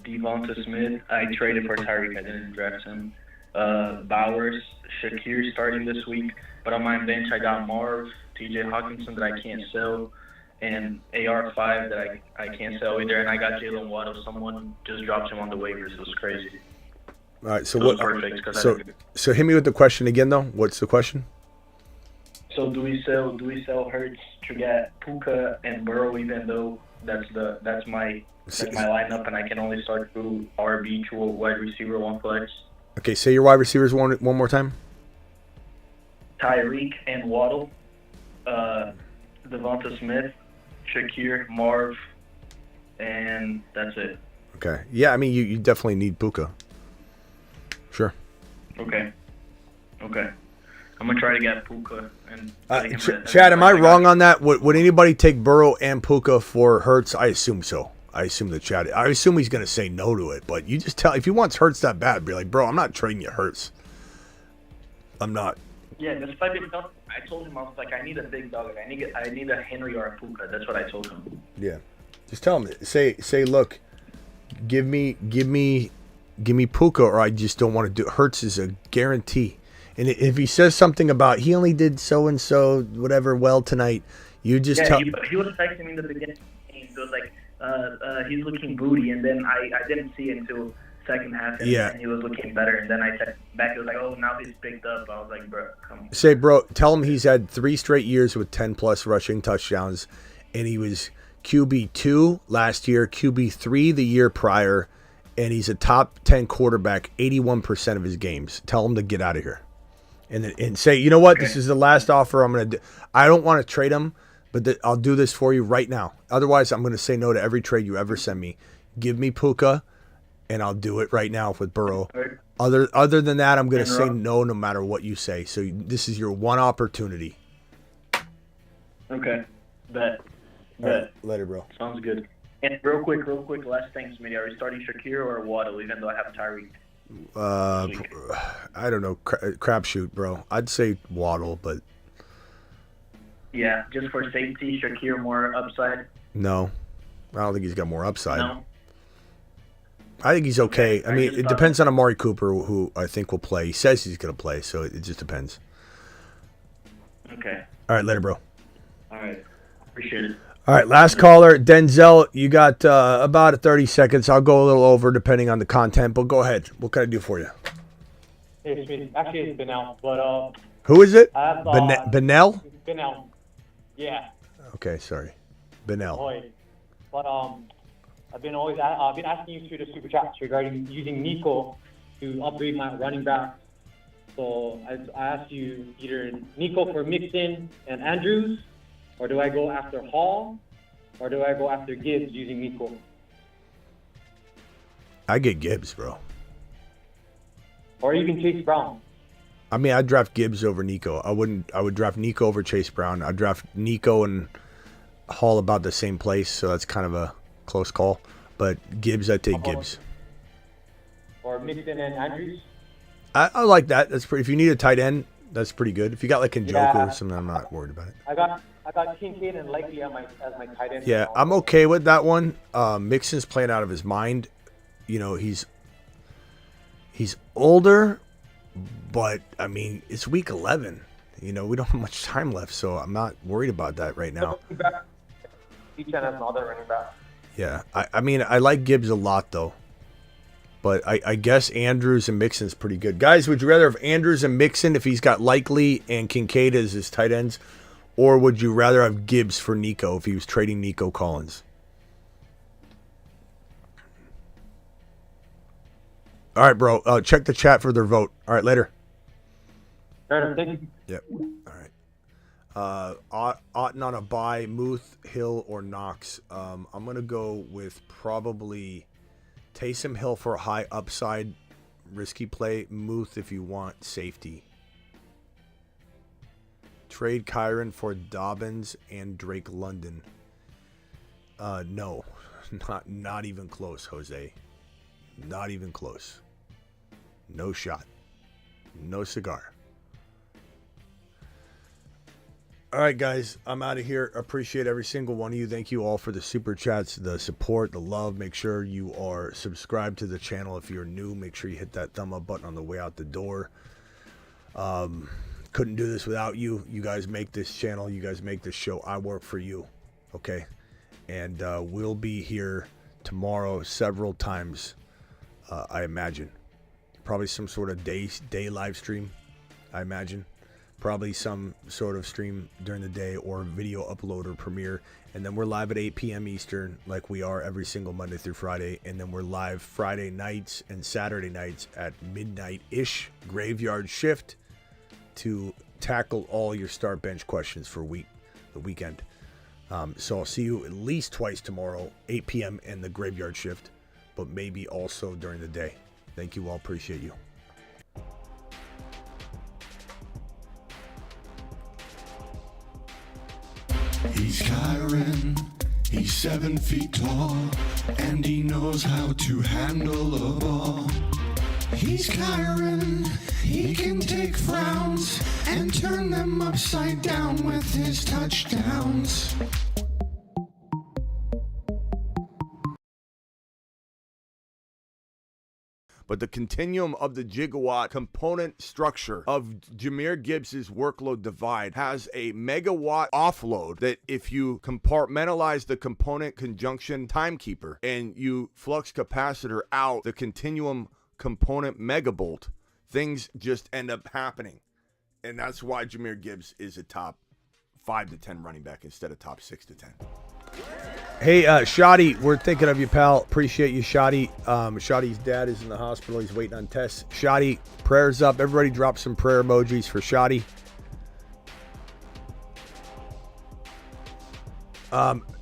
Devonta Smith. I traded for Tyreek. I didn't draft him. Bowers, Shakir starting this week. But on my bench, I got Marv, TJ Hawkinson that I can't sell, and AR5 that I can't sell either. And I got Jaylen Waddle. Someone just dropped him on the waivers. It was crazy. All right, so what? Perfect, so hit me with the question again, though. What's the question? So do we sell Hurts to get Puka and Burrow, even though that's my lineup, and I can only start through RB to a wide receiver, 1 flex? Okay, say your wide receivers one more time. Tyreek and Waddle, Devonta Smith, Shakir, Marv, and that's it. Okay. Yeah, I mean, you definitely need Puka. Sure. Okay. I'm gonna try to get Puka. And Chad, am I wrong on that? Would anybody take Burrow and Puka for Hurts? I assume so. I assume he's gonna say no to it. But you just tell if he wants Hurts that bad, be like, bro, I'm not trading you Hurts. I'm not. Yeah, despite being done, I told him I was like, I need a big dog. I need a Henry or a Puka. That's what I told him. Yeah. Just tell him. Say, look, give me Puka, or I just don't want to do. Hurts is a guarantee. And if he says something about he only did so and so whatever well tonight, you just tell. He was texting me in the beginning. He was like, he's looking booty, and then I didn't see it until second half, and he was looking better. And then I texted back. It was like, oh, now he's picked up. I was like, bro, come on. Say, bro, tell him he's had 3 straight years with 10+ rushing touchdowns, and he was QB2 last year, QB3 the year prior, and he's a top 10 quarterback 81% of his games. Tell him to get out of here. And say, you know what? Okay. This is the last offer I'm going to do. I don't want to trade him, but I'll do this for you right now. Otherwise, I'm going to say no to every trade you ever send me. Give me Puka, and I'll do it right now with Burrow. Right. Other than that, I'm going to say no matter what you say. So this is your one opportunity. Okay. Bet. Right. Later, bro. Sounds good. And real quick, last thing, Smitty. Are we starting Shakir or Waddle, even though I have Tyreek? I don't know. Crapshoot, bro. I'd say Waddle, but yeah, just for safety, Shakir more upside. No, I don't think he's got more upside. No. I think he's okay. I mean, it depends on Amari Cooper, who I think will play. He says he's going to play, so it just depends. Okay. All right, later, bro. All right. Appreciate it. All right, last caller, Denzel. You got about 30 seconds. I'll go a little over depending on the content, but go ahead. What can I do for you? Hey, Smitty. Actually, it's Benel, but who is it? Benel? Benel. Yeah. Okay, sorry. Benel. Boy. But I've been asking you through the super chats regarding using Nico to upgrade my running back. So I asked you either Nico for Mixon and Andrews, or do I go after Hall, or do I go after Gibbs using Nico? I get Gibbs, bro. Or you can Chase Brown. I mean, I'd draft Gibbs over Nico. I would draft Nico over Chase Brown. I'd draft Nico and Hall about the same place, so that's kind of a close call. But Gibbs, I'd take Gibbs. Or Mixon and Andrews? I like that. That's pretty. If you need a tight end, that's pretty good. If you got like Njoku or something, I'm not worried about it. I got Kincaid and Likely as my tight end. Yeah, I'm okay with that one. Mixon's playing out of his mind. You know, he's older, but I mean, it's week 11. You know, we don't have much time left, so I'm not worried about that right now. Bijan has another running back. Yeah, I mean, I like Gibbs a lot though, but I guess Andrews and Mixon's pretty good. Guys, would you rather have Andrews and Mixon if he's got Likely and Kincaid as his tight ends? Or would you rather have Gibbs for Nico if he was trading Nico Collins? All right, bro. Check the chat for their vote. All right, later. All right, thank you. Yep. All right. Otten on a bye, Muth, Hill, or Knox. I'm going to go with probably Taysom Hill for a high upside, risky play. Muth if you want safety. Trade Kyren for Dobbins and Drake London. No, not even close, Jose. Not even close. No shot. No cigar. All right, guys, I'm out of here. Appreciate every single one of you. Thank you all for the super chats, the support, the love. Make sure you are subscribed to the channel. If you're new, make sure you hit that thumb up button on the way out the door. Couldn't do this without you. You guys make this channel. You guys make this show. I work for you. Okay? And we'll be here tomorrow several times, I imagine. Probably some sort of day live stream, I imagine. Probably some sort of stream during the day or video upload or premiere. And then we're live at 8 p.m. Eastern like we are every single Monday through Friday. And then we're live Friday nights and Saturday nights at midnight-ish, graveyard shift, to tackle all your start bench questions for the weekend. So I'll see you at least twice tomorrow, 8 p.m. in the graveyard shift, but maybe also during the day. Thank you all. Appreciate you. He's Kyren, he's 7 feet tall, and he knows how to handle a ball. He's Kyren, he can take frowns and turn them upside down with his touchdowns. But the continuum of the gigawatt component structure of Jahmyr Gibbs' workload divide has a megawatt offload that if you compartmentalize the component conjunction timekeeper and you flux capacitor out the continuum component megabolt, things just end up happening. And that's why Jahmyr Gibbs is a top 5 to 10 running back instead of top 6 to 10. Hey, Shotty, we're thinking of you, pal. Appreciate you, Shotty. Shotty's dad is in the hospital. He's waiting on tests. Shotty, prayers up. Everybody drop some prayer emojis for Shotty.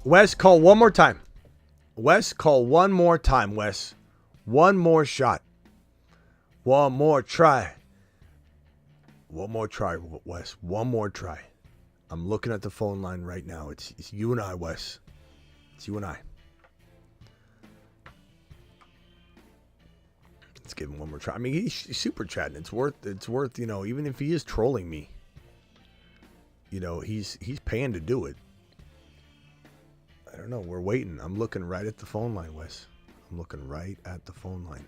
Wes, call one more time. Wes, call one more time, Wes. One more shot. One more try. One more try, Wes. One more try. I'm looking at the phone line right now. It's you and I, Wes. It's you and I. Let's give him one more try. I mean, he's super chatting. It's worth, you know, even if he is trolling me, you know, he's paying to do it. I don't know. We're waiting. I'm looking right at the phone line, Wes. I'm looking right at the phone line.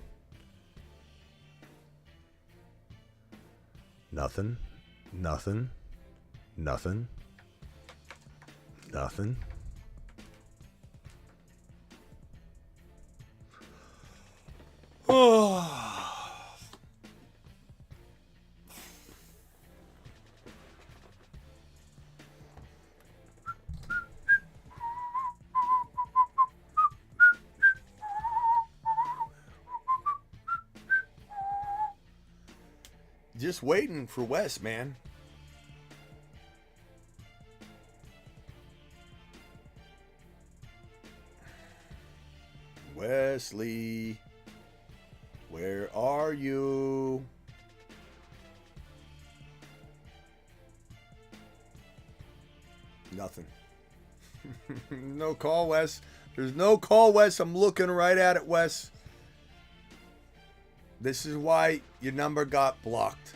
Nothing. Nothing. Nothing. Nothing. Oh. Just waiting for Wes, man. Wesley, where are you? Nothing. No call, Wes. There's no call, Wes. I'm looking right at it, Wes. This is why your number got blocked.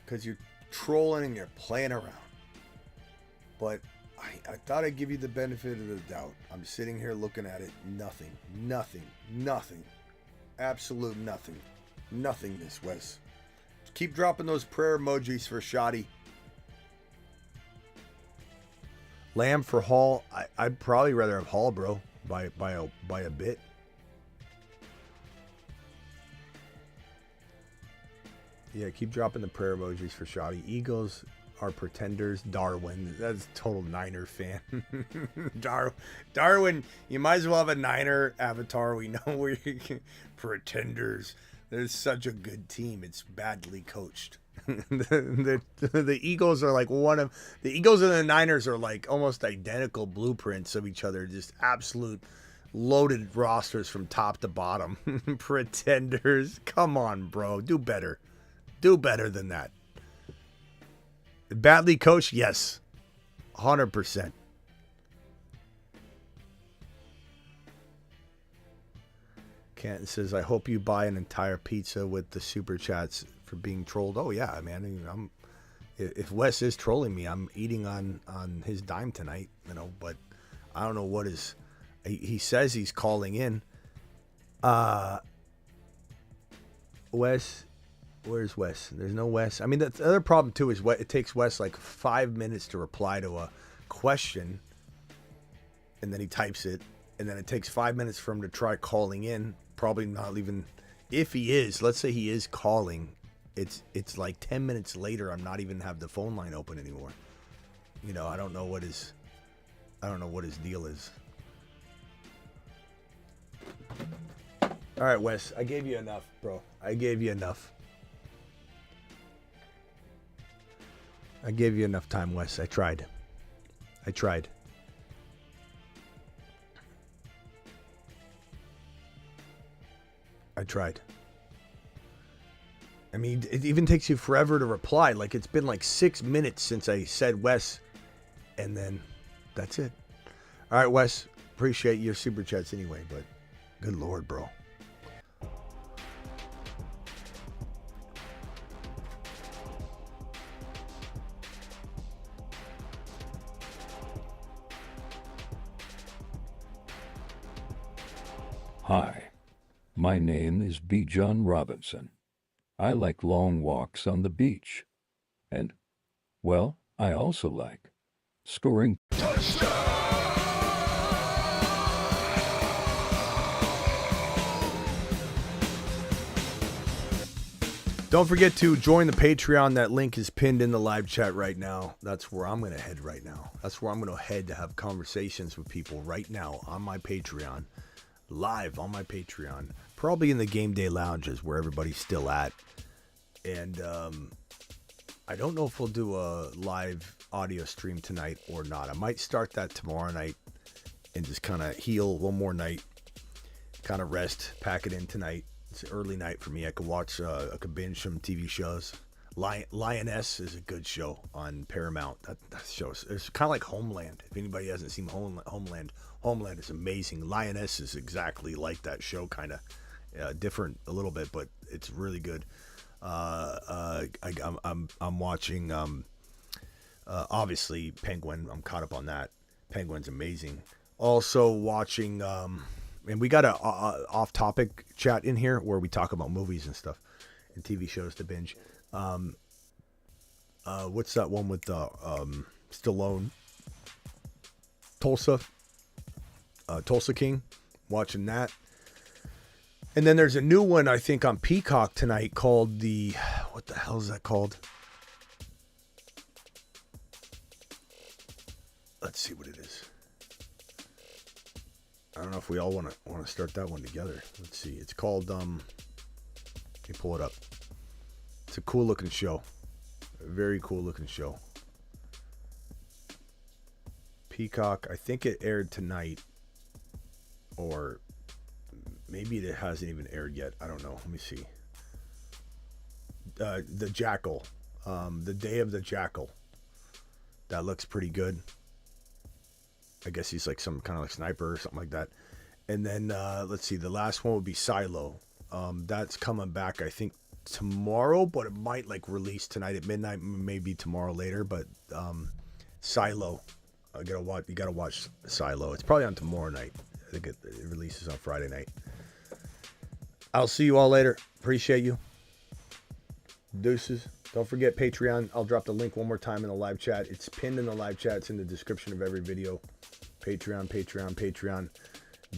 Because you're trolling and you're playing around. But I thought I'd give you the benefit of the doubt. I'm sitting here looking at it. Nothing. Nothing. Nothing. Absolute nothing. Nothingness, Wes. Keep dropping those prayer emojis for Shotty. Lamb for Hall. I'd probably rather have Hall, bro. By a bit. Yeah, keep dropping the prayer emojis for Shotty. Eagles are pretenders. Darwin, that's a total Niner fan. Darwin, you might as well have a Niner avatar. We know we're pretenders. They're such a good team. It's badly coached. The Eagles are like the Eagles and the Niners are like almost identical blueprints of each other. Just absolute loaded rosters from top to bottom. Pretenders. Come on, bro. Do better. Do better than that. Badly coached? Yes. 100%. Canton says, I hope you buy an entire pizza with the super chats for being trolled. Oh, yeah, man. If Wes is trolling me, I'm eating on his dime tonight, you know, but I don't know what is. He says he's calling in. Wes. Where's Wes? There's no Wes. I mean, the other problem, too, is it takes Wes like 5 minutes to reply to a question, and then he types it, and then it takes 5 minutes for him to try calling in. Probably not even, if he is, let's say he is calling, it's like 10 minutes later, I'm not even have the phone line open anymore. You know, I don't know what his deal is. All right, Wes, I gave you enough, bro. I gave you enough. I gave you enough time, Wes. I tried. I tried. I mean, it even takes you forever to reply. Like, it's been like 6 minutes since I said Wes, and then that's it. All right, Wes, appreciate your super chats anyway, but good Lord, bro. Hi, my name is Bijan Robinson. I like long walks on the beach. And, well, I also like scoring. Don't forget to join the Patreon. That link is pinned in the live chat right now. That's where I'm going to head right now. That's where I'm going to head to have conversations with people right now on my Patreon. Live on my Patreon. Probably in the game day lounges where everybody's still at. And I don't know if we'll do a live audio stream tonight or not. I might start that tomorrow night and just kind of heal one more night. Kind of rest, pack it in tonight. It's an early night for me. I could watch, I could binge some TV shows. Lioness is a good show on Paramount. That show it's kind of like Homeland. If anybody hasn't seen Homeland is amazing. Lioness is exactly like that show, kind of different a little bit, but it's really good. I'm watching obviously Penguin. I'm caught up on that. Penguin's amazing. Also watching and we got a off-topic chat in here where we talk about movies and stuff and TV shows to binge. What's that one with Stallone? Tulsa King. Watching that. And then there's a new one, I think, on Peacock tonight called what the hell is that called? Let's see what it is. I don't know if we all want to start that one together. Let's see. It's called, let me pull it up. It's a cool looking show. A very cool looking show. Peacock, I think it aired tonight. Or maybe it hasn't even aired yet. I don't know. Let me see. The Jackal. The Day of the Jackal. That looks pretty good. I guess he's like some kind of like sniper or something like that. And then, let's see. The last one would be Silo. That's coming back, I think, tomorrow. But it might like release tonight at midnight. Maybe tomorrow later. But Silo. You gotta watch Silo. It's probably on tomorrow night. I think it releases on Friday night. I'll see you all later. Appreciate you. Deuces. Don't forget Patreon. I'll drop the link one more time in the live chat. It's pinned in the live chat. It's in the description of every video. Patreon.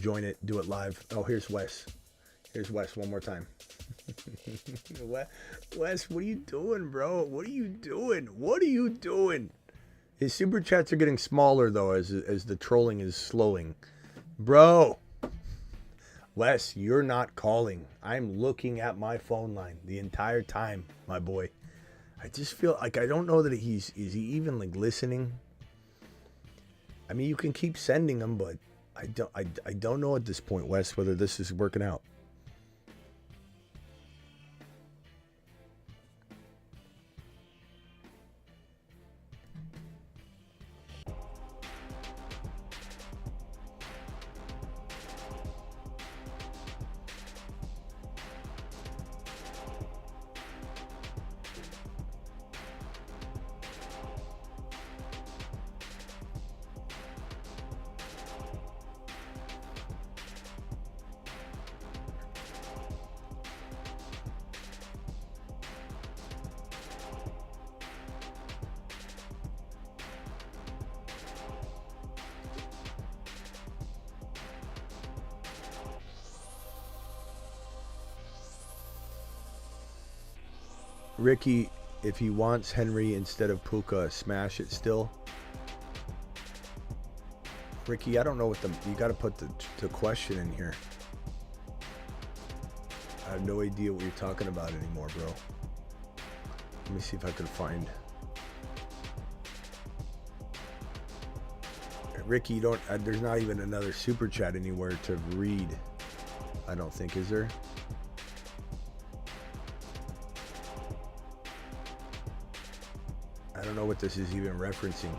Join it. Do it live. Oh, here's Wes. Here's Wes one more time. Wes, what are you doing, bro? What are you doing? His super chats are getting smaller, though, as the trolling is slowing. Bro. Wes, you're not calling. I'm looking at my phone line the entire time, my boy. I just feel like I don't know that is he even like listening? I mean, you can keep sending them, but I don't know at this point, Wes, whether this is working out. Ricky, if he wants Henry instead of Puka, smash it still. Ricky, I don't know what you got to put the question in here. I have no idea what you're talking about anymore, bro. Let me see if I can find. Ricky, there's not even another super chat anywhere to read. I don't think, is there? I don't know what this is even referencing.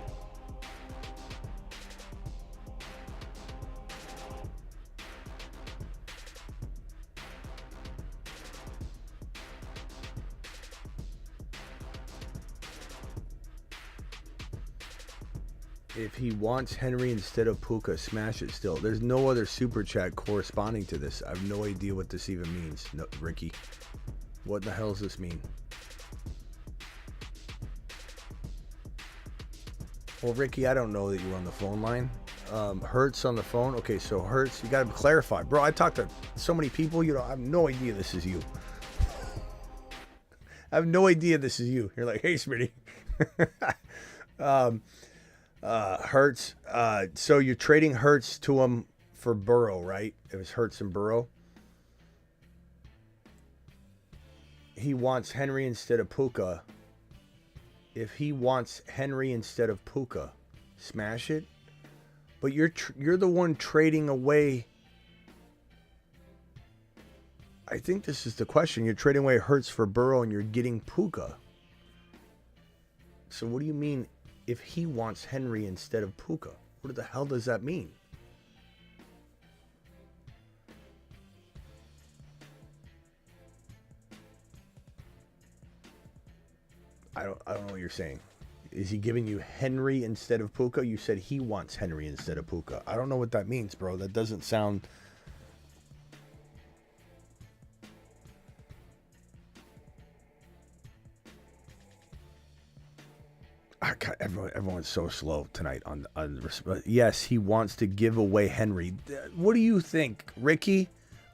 If he wants Henry instead of Puka, smash it still. There's no other super chat corresponding to this. I have no idea what this even means, no, Ricky. What the hell does this mean? Well, Ricky, I don't know that you're on the phone line. Hertz on the phone. Okay, so Hertz, you got to clarify. Bro, I talked to so many people, I have no idea this is you. I have no idea this is you. You're like, hey, Smitty. Hertz. So you're trading Hertz to him for Burrow, right? It was Hertz and Burrow. He wants Henry instead of Puka. If he wants Henry instead of Puka, smash it. But you're the one trading away. I think this is the question. You're trading away Hertz for Burrow and you're getting Puka. So what do you mean if he wants Henry instead of Puka? What the hell does that mean? I don't know what you're saying. Is he giving you Henry instead of Puka? You said he wants Henry instead of Puka. I don't know what that means, bro. That doesn't sound... God, everyone's so slow tonight on yes, he wants to give away Henry. What do you think, Ricky?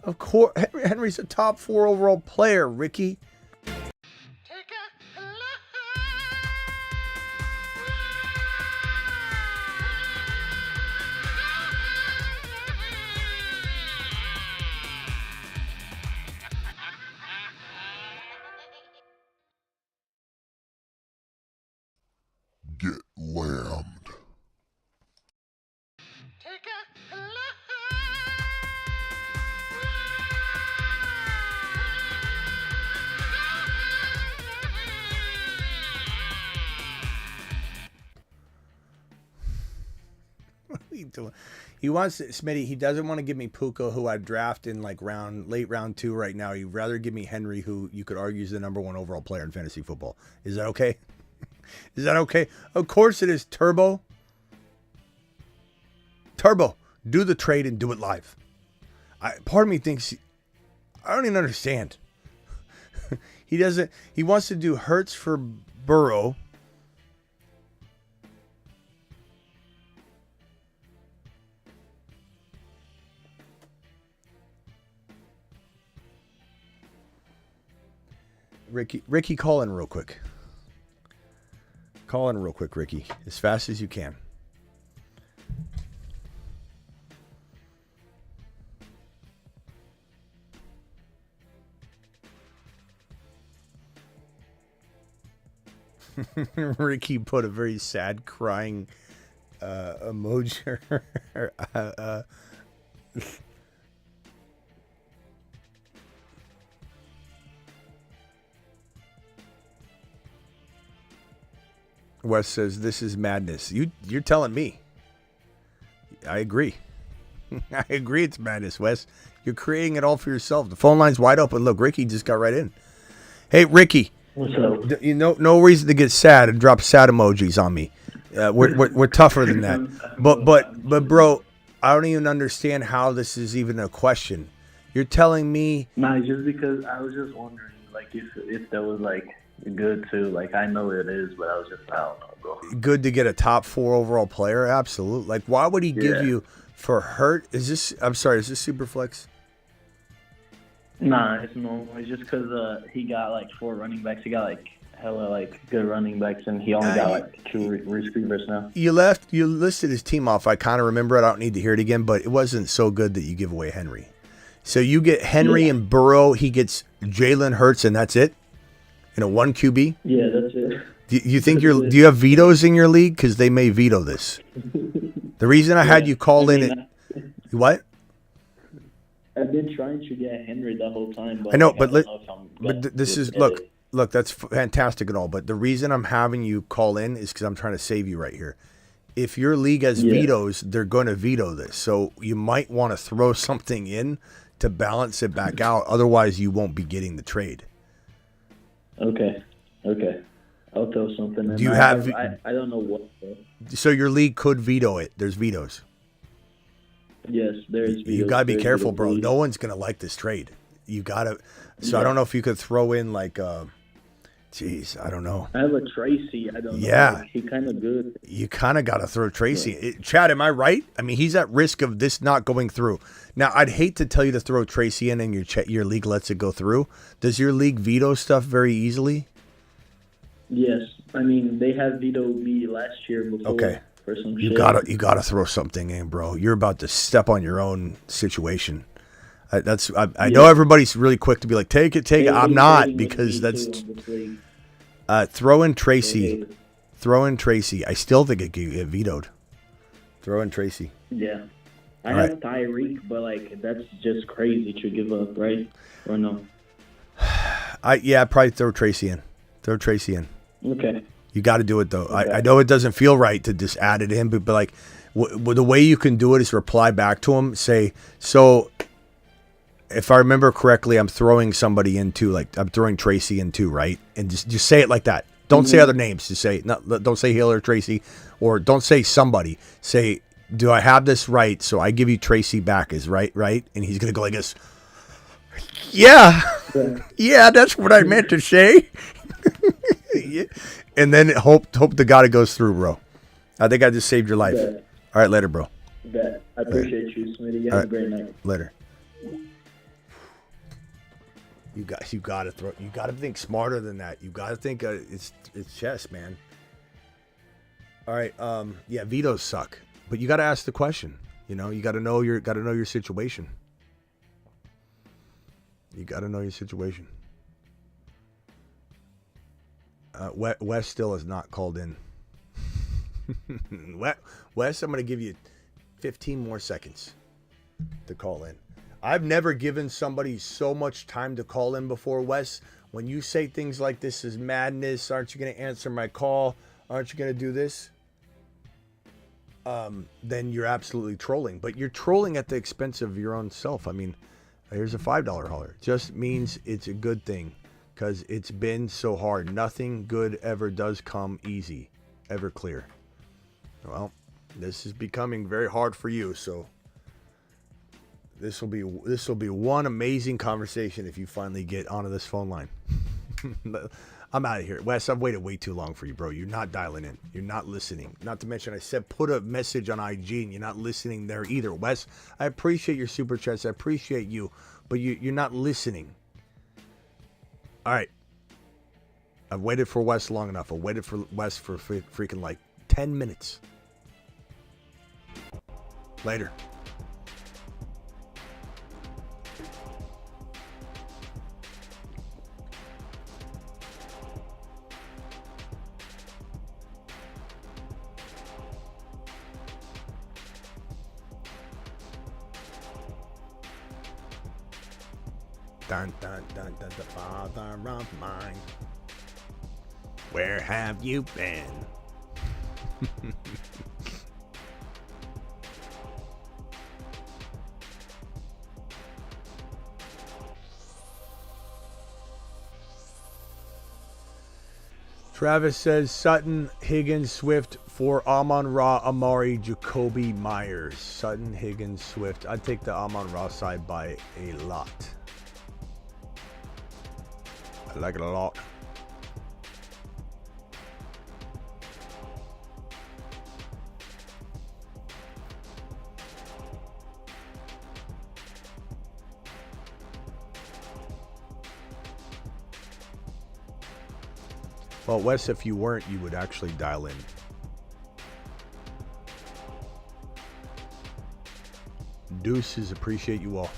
Of course, Henry's a top 4 overall player, Ricky. Get lammed. What are you doing? He wants to, Smitty. He doesn't want to give me Puka, who I'd draft in like late round 2 right now. He'd rather give me Henry, who you could argue is the number 1 overall player in fantasy football. Is that okay? Is that okay? Of course it is, Turbo. Turbo, do the trade and do it live. Part of me thinks, I don't even understand. He wants to do Hertz for Burrow. Ricky, call in real quick. Call in real quick, Ricky. As fast as you can. Ricky put a very sad crying emoji. Wes says, this is madness. You're telling me. I agree. I agree it's madness, Wes. You're creating it all for yourself. The phone line's wide open. Look, Ricky just got right in. Hey, Ricky. What's up? No reason to get sad and drop sad emojis on me. We're tougher than that. But bro, I don't even understand how this is even a question. You're telling me... Nah, just because I was just wondering, like, if that was, like, good too. Like, I know it is, but I was just, I don't know, bro. Good to get a top 4 overall player? Absolutely. Like, why would he give you for Hurt? Is this super flex? Nah, it's normal. It's just because he got, like, 4 running backs. He got, like, hella, like, good running backs, and he only got, like, 2 receivers now. You listed his team off. I kind of remember it. I don't need to hear it again, but it wasn't so good that you give away Henry. So you get Henry and Burrow. He gets Jalen Hurts, and that's it? In a 1 QB? Yeah, that's it. Do you think do you have vetoes in your league? Because they may veto this. The reason I had you call what? I've been trying to get Henry the whole time. But I know, but this is, look, look, that's fantastic and all, but the reason I'm having you call in is because I'm trying to save you right here. If your league has vetoes, they're going to veto this. So you might want to throw something in to balance it back out. Otherwise, you won't be getting the trade. Okay. I'll throw something in. Do you have? I don't know what. So your league could veto it. There's vetoes. Yes, there's vetoes. You gotta be careful, bro. No one's gonna like this trade. You gotta. So I don't know if you could throw in like, geez, I don't know. I have a Tracy. I don't know. Yeah, he kind of good. You kind of gotta throw Tracy. Chad, am I right? I mean, he's at risk of this not going through. Now, I'd hate to tell you to throw Tracy in, and your league lets it go through. Does your league veto stuff very easily? Yes, I mean they have vetoed me last year before. Okay. For some You shit. gotta throw something in, bro. You're about to step on your own situation. I know everybody's really quick to be like, take it. I'm not, because that's throw in Tracy. Okay. Throw in Tracy. I still think it get vetoed. Throw in Tracy. Yeah, I All have right. Tyreek, but like that's just crazy to give up, right? Or no? I'd probably throw Tracy in. Throw Tracy in. Okay. You got to do it though. Okay. I know it doesn't feel right to just add it in, but like the way you can do it is reply back to him. Say, so if I remember correctly, I'm throwing somebody into, like, I'm throwing Tracy into, right? And just say it like that. Don't say other names. Just say, don't say Hill or Tracy, or don't say somebody. Say, do I have this right? So I give you Tracy back is right? And he's going to go like this. Yeah. Yeah, that's what I meant to say. Yeah. And then hope to God it goes through, bro. I think I just saved your life. Bet. All right, later, bro. Bet. I appreciate you, Smitty. You have a great night. Later. You gotta throw. You gotta think smarter than that. You gotta think it's chess, man. All right. Yeah, vetoes suck, but you gotta ask the question. You know, you gotta know your situation. You gotta know your situation. Wes still is not called in. Wes, I'm going to give you 15 more seconds to call in. I've never given somebody so much time to call in before, Wes. When you say things like this is madness, aren't you going to answer my call? Aren't you going to do this? Then you're absolutely trolling. But you're trolling at the expense of your own self. I mean, here's a $5 holler. Just means it's a good thing. Because it's been so hard. Nothing good ever does come easy. Ever clear. Well, this is becoming very hard for you. So this will be one amazing conversation if you finally get onto this phone line. I'm out of here. Wes, I've waited way too long for you, bro. You're not dialing in. You're not listening. Not to mention I said put a message on IG and you're not listening there either. Wes, I appreciate your super chats. I appreciate you. But you're not listening. All right. I've waited for Wes long enough. I waited for Wes for freaking like 10 minutes. Later. Dun, dun, dun, dun, the father of mine. Where have you been? Travis says Sutton, Higgins, Swift for Amon-Ra, Amari, Jacoby Myers. Sutton, Higgins, Swift. I'd take the Amon-Ra side by a lot. I like it a lot. Well, Wes, if you weren't, you would actually dial in. Deuces, appreciate you all.